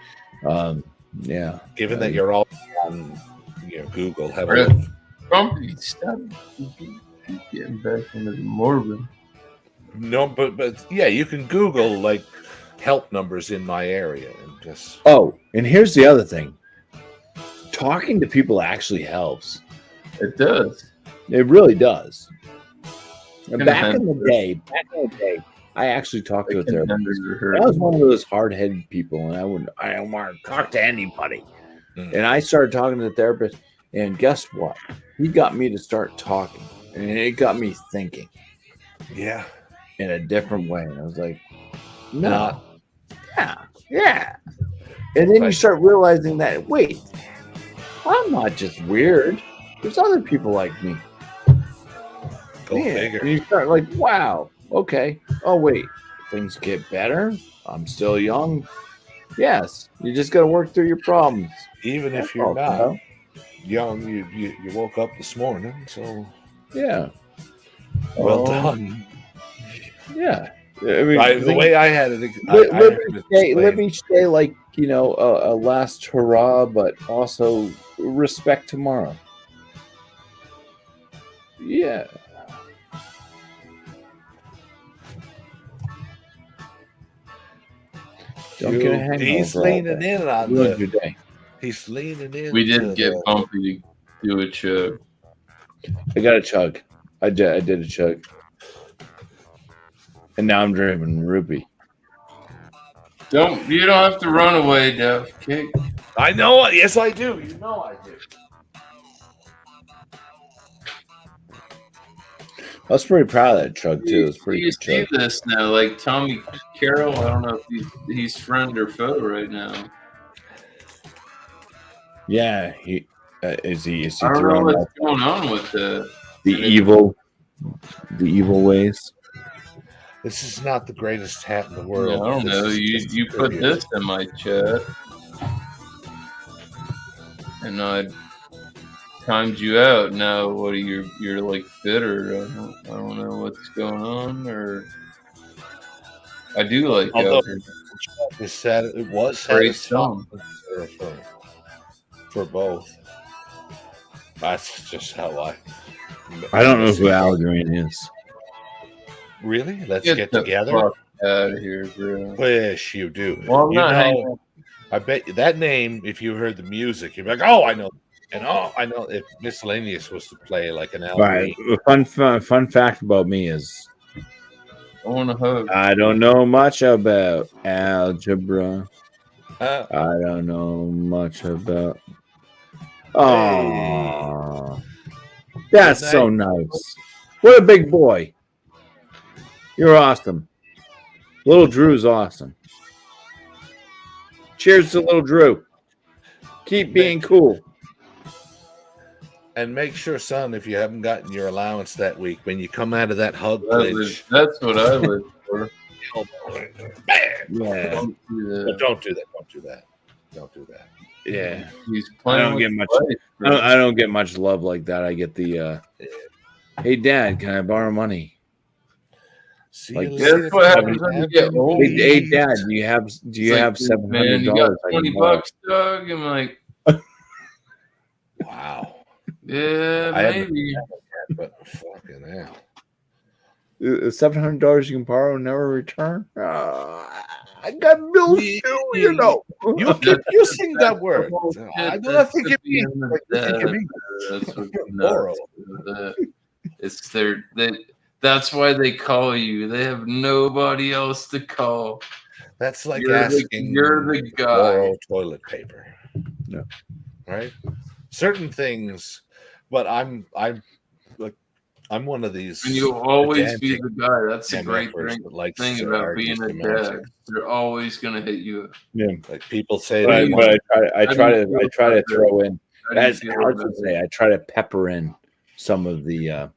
yeah. Given that you're all on, Google, have a look. Bumpy, stop getting back into the morbid. No, but yeah, you can Google like help numbers in my area and just. Oh, and here's the other thing: talking to people actually helps. It does. It really does. Back in the day. I actually talked to a therapist. I was one of those hard-headed people, and I don't want to talk to anybody. And I started talking to the therapist, and guess what? He got me to start talking, and it got me thinking. Yeah. In a different way. And I was like, no. Yeah. And then you start realizing that, wait, I'm not just weird. There's other people like me. Go figure. And you start like, wow. Okay. Oh, wait. Things get better. I'm still young. Yes. You just got to work through your problems. Even if you're not. young. You woke up this morning, so Yeah. well Oh, done. Yeah. I mean, The way I had it, let me stay. Let explained. me stay like a last hurrah, but also respect tomorrow. Yeah. Don't get a hangover. He's all leaning day. in on Ruins the. your day. He's leaning in. We did get Bumpy to do a chug. I got a chug. I did a chug, and now I'm drinking rupee. You don't have to run away, Dev. Okay. I know. Yes, I do. You know I do. I was pretty proud of that chug too. It was pretty You good see chug. this now, like Tommy Carroll. I don't know if he's friend or foe right now. Yeah, he is he I don't know throwing what's out going on with the the evil ways. This is not the greatest hat in the Yeah, world. I don't This know. is just You put tribute. this in my chat, and I timed you out. Now, what are you're like bitter? I don't know what's going on, or I do like Although Alfred. it was Great satisfying song. for both. That's just how I don't know who Al Green is. Really? Let's Get get the together. fuck out of here, bro. Wish you do. Well, I'm You not know, hanging. I bet you that name, if you heard the music, you'd be like, oh, I know. And oh, I know if Miscellaneous was to play like an Al Right. Green. Fun fact about me is I want to hug. I don't know much about algebra. Uh, I don't know much about. Oh, that's Good so night. nice. What a big boy. You're awesome. Little Drew's awesome. Cheers to little Drew. Keep being cool. And make sure, son, if you haven't gotten your allowance that week, when you come out of that hug clinch, That's what I live for. bam! Yeah. But don't do that. Don't do that. Don't do that. Yeah. He's I playing. don't get much. I don't get much love like that. I get the hey dad, can I borrow money? See Like, you That's later. what happens when you get old. Hey dad, do you have It's like, $700? You got $20, Doug? I'm like, Wow. yeah, I haven't maybe. But fucking hell. $700 you can borrow and never return. I got bills too, you know. You keep using that word. I don't think it means like That's what borrow. It's that's why they call you. They have nobody else to call. That's like You're asking you're the to guy. borrow toilet paper. Yeah. Right? Certain things, but I'm one of these. And you'll always be pedantic the guy. That's the great MFers that likes thing to about argue being a dad. semantics. They're always gonna hit you. Yeah. Like people say, But I try to throw in, How do you as feel Alex about would say, I try to pepper in some of the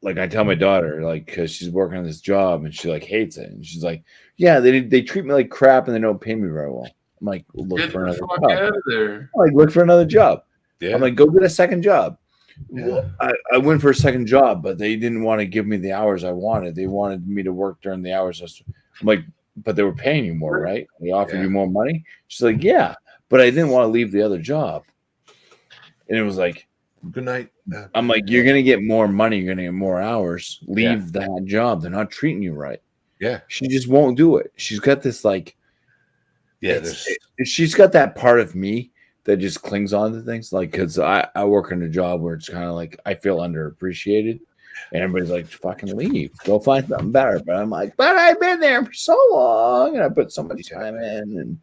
like I tell my daughter, like, because she's working on this job and she like hates it, and she's like, yeah, they treat me like crap and they don't pay me very well. I'm like, look Get for the another fuck job. out of there. I'm like, look for another job. Yeah. I'm like, go get a second job. Yeah. Well, I went for a second job, but they didn't want to give me the hours I wanted. They wanted me to work during the hours. I'm like, but they were paying you more, right? They offered you more money. She's like, yeah, but I didn't want to leave the other job. And it was like, good night. I'm like, you're gonna get more money, you're gonna get more hours. Leave that job. They're not treating you right. Yeah. She just won't do it. She's got this like, she's got that part of me that just clings on to things. Like, because I work in a job where it's kind of like I feel underappreciated, and everybody's like, fucking leave, go find something better. But I'm like, but I've been there for so long, and I put so much time in,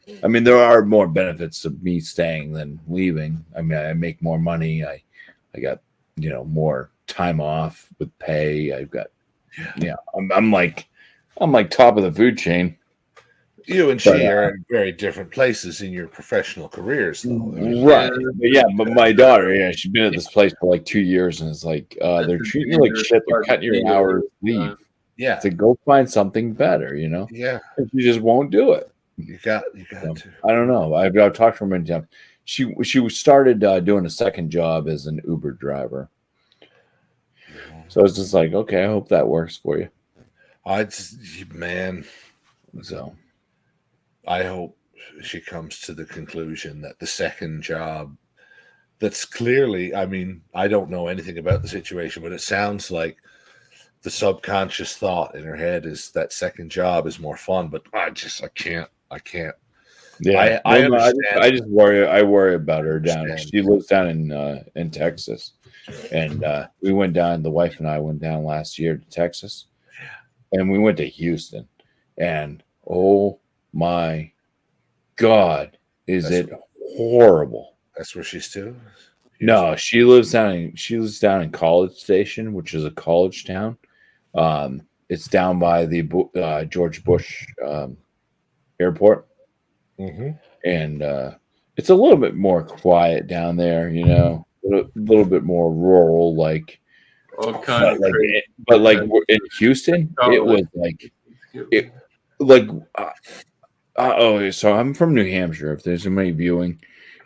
and I mean, there are more benefits to me staying than leaving. I mean, I make more money. I got, more time off with pay. I've got, I'm like top of the food chain. You and she are in very different places in your professional careers, though. I mean, Right. But my daughter, she's been at this place for like 2 years, and it's like, they're treating you like shit. They're cutting your hours. Leave. Yeah. To go find something better, Yeah. And she just won't do it. You got to. I don't know. I've talked to her many times. she started doing a second job as an Uber driver. So it's just like, okay, I hope that works for you. Man, So I hope she comes to the conclusion that the second job, that's clearly, I mean, I don't know anything about the situation, but it sounds like the subconscious thought in her head is that second job is more fun, but I can't. yeah, I no, understand. I just worry. I worry about her down. Understand. She lives down in Texas, and we went down. The wife and I went down last year to Texas, and we went to Houston, and oh my God, is it horrible? That's where she's too. No, she lives down in College Station, which is a college town. It's down by the George Bush airport. Mm-hmm. And it's a little bit more quiet down there, you know, a little bit more rural, like. All kind of crazy. But like in Houston, it was like so I'm from New Hampshire. If there's somebody viewing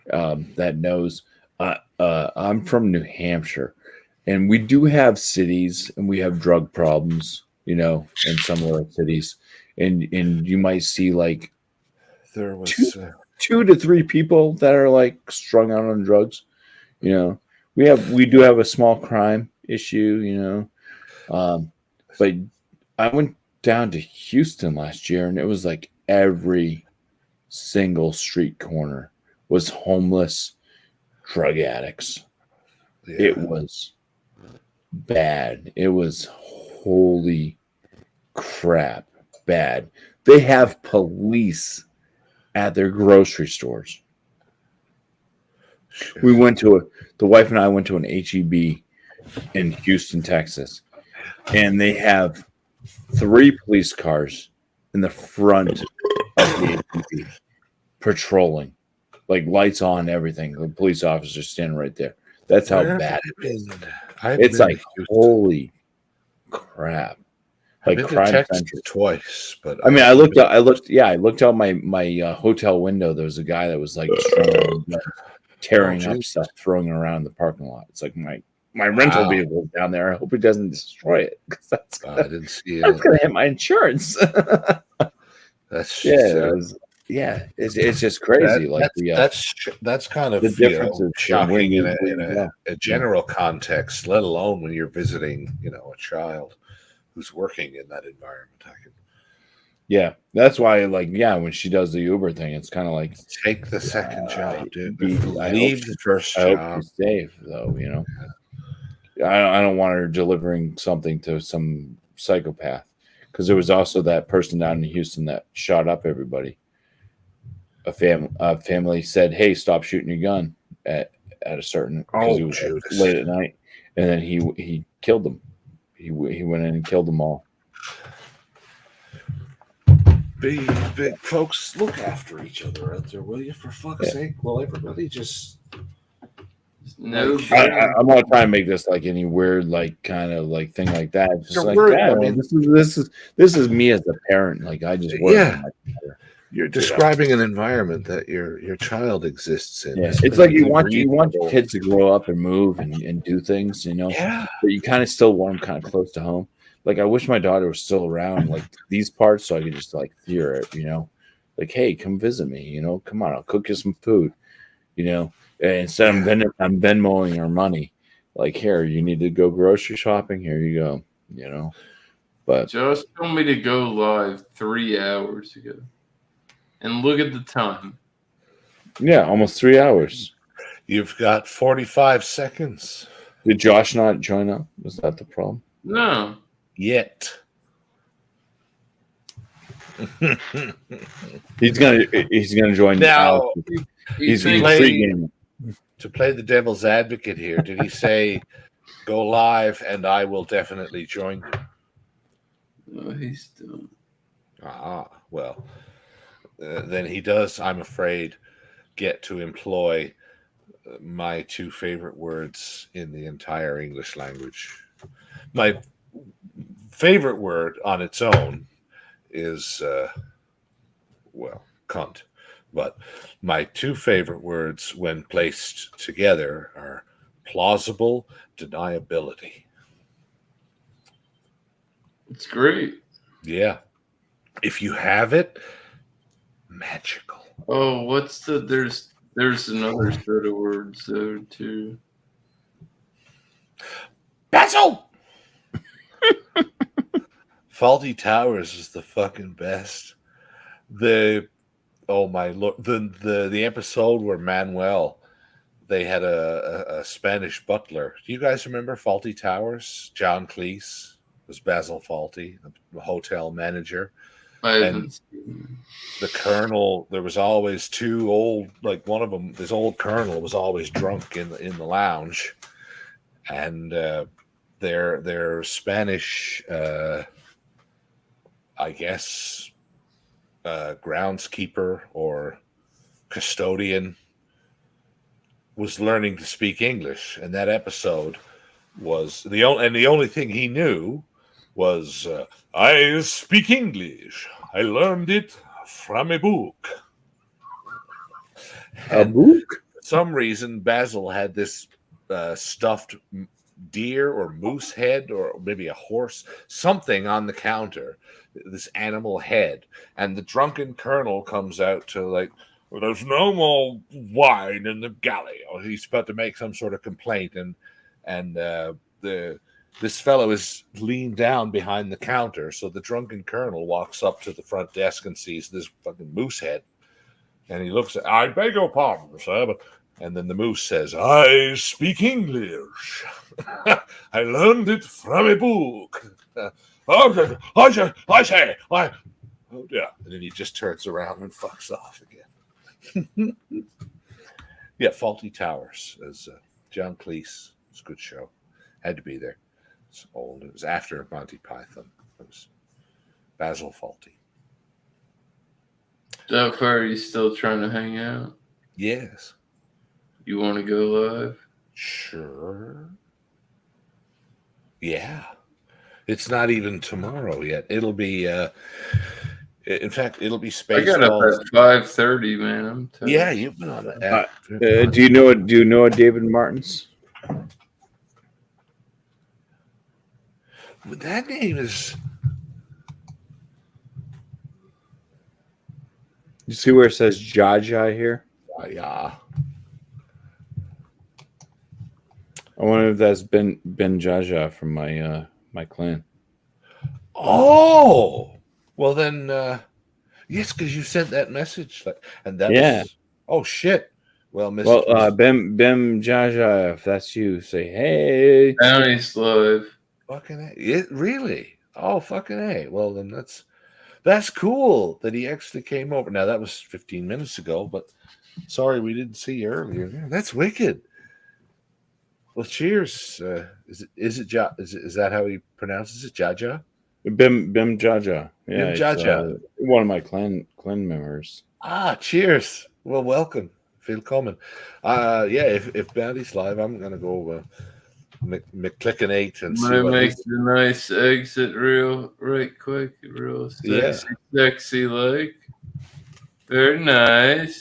that knows, I'm from New Hampshire, and we do have cities, and we have drug problems, you know, in some of our cities, and you might see like there was 2 to 3 people that are like strung out on drugs. You know, we do have a small crime issue, you know, but I went down to Houston last year, and it was like every single street corner was homeless drug addicts. Yeah. It was bad. It was holy crap bad. They have police at their grocery stores. Shit. The wife and I went to an HEB in Houston, Texas, and they have 3 police cars in the front of the HEB patrolling, like lights on, everything. The police officers standing right there. That's how bad it is. It's like, holy crap. I've Like been to crime Texas central. twice, but I mean, I looked out my hotel window. There was a guy that was like tearing up stuff, throwing it around the parking lot. It's like my rental vehicle is down there. I hope he doesn't destroy it, because I didn't see it. That's gonna hit my insurance. That's it's just crazy. That's kind of the difference is shocking in a general context, let alone when you're visiting, you know, a child who's working in that environment. Yeah, that's why, like, when she does the Uber thing, it's kind of like, take the second job, dude. I Leave the first job. I hope she's safe, though. You know, I don't want her delivering something to some psychopath, because there was also that person down in Houston that shot up everybody. A family said, "Hey, stop shooting your gun" at a certain, because it was late at night, and then he killed them. He went in and killed them all. Big folks, look after each other out there, will you? For fuck's sake, will everybody just? No, I'm not trying to make this like any weird, like, kind of like thing like that. It's just I mean, this is me as a parent. Like, I just work. Yeah. You're describing an environment that your child exists in. Yeah. It's like you want your kids to grow up and move and do things, you know. Yeah. But you kind of still want them kind of close to home. Like, I wish my daughter was still around, like, these parts, so I could just like hear it, you know. Like, hey, come visit me, you know. Come on, I'll cook you some food, you know. And instead I'm Venmoing her money. Like, here, you need to go grocery shopping. Here you go, you know. But Josh told me to go live 3 hours ago. And look at the time. Yeah, almost 3 hours. You've got 45 seconds. Did Josh not join up? Was that the problem? No. Yet. He's gonna join now. He's to play the devil's advocate here. Did he say go live and I will definitely join you? No, he's done. Well. Then he does, I'm afraid, get to employ my 2 favorite words in the entire English language. My favorite word on its own is, cunt. But my two favorite words when placed together are plausible deniability. It's great. Yeah. If you have it, magical. Oh, what's the there's another set of words though too. Basil! Faulty Towers is the fucking best. Oh my lord, the episode where Manuel, they had a Spanish butler. Do you guys remember Faulty Towers? John Cleese was Basil Faulty, the hotel manager. I And haven't seen. the colonel, there was always two old, like one of them, this old colonel was always drunk in the lounge, and their Spanish, I guess, groundskeeper or custodian was learning to speak English, and that episode was the only thing he knew was I speak English. I learned it from a book. A And book? for some reason, Basil had this stuffed deer or moose head or maybe a horse, something on the counter, this animal head. And the drunken colonel comes out to like, well, there's no more wine in the galley. Or he's about to make some sort of complaint. And this fellow is leaned down behind the counter. So the drunken colonel walks up to the front desk and sees this fucking moose head. And he looks at, I beg your pardon, sir, but. And then the moose says, I speak English. I learned it from a book. Oh, yeah. And then he just turns around and fucks off again. Yeah, Faulty Towers as John Cleese. It's a good show. Had to be there. It's old. It was after Monty Python. It was Basil Faulty. So far, are you still trying to hang out? Yes. You want to go live? Sure. Yeah. It's not even tomorrow yet. It'll be in fact it'll be I got up at 5:30, man. I'm tired. Yeah, you've been on it. Do you know David Martins? That name is You see where it says Jaja here? yeah. I wonder if that's Ben Jaja from my my clan. Oh, well then, yes, because you sent that message, and that was oh shit. Well, Mr. Well, Ben Jaja, if that's you, say hey. Bounty's live. Fucking A. Really? Oh, fucking A. Well, then that's cool that he actually came over. Now that was 15 minutes ago, but sorry we didn't see you earlier. Yeah, that's wicked. Well, cheers. Is that how he pronounces it? Jaja? Bim Jaja. Yeah, Bim Jaja. One of my clan members. Ah, cheers. Well, welcome. Willkommen. Yeah, if Bounty's live, I'm gonna go McClicken 8 and see what Make the nice exit right quick, real sexy, sexy like. Very nice.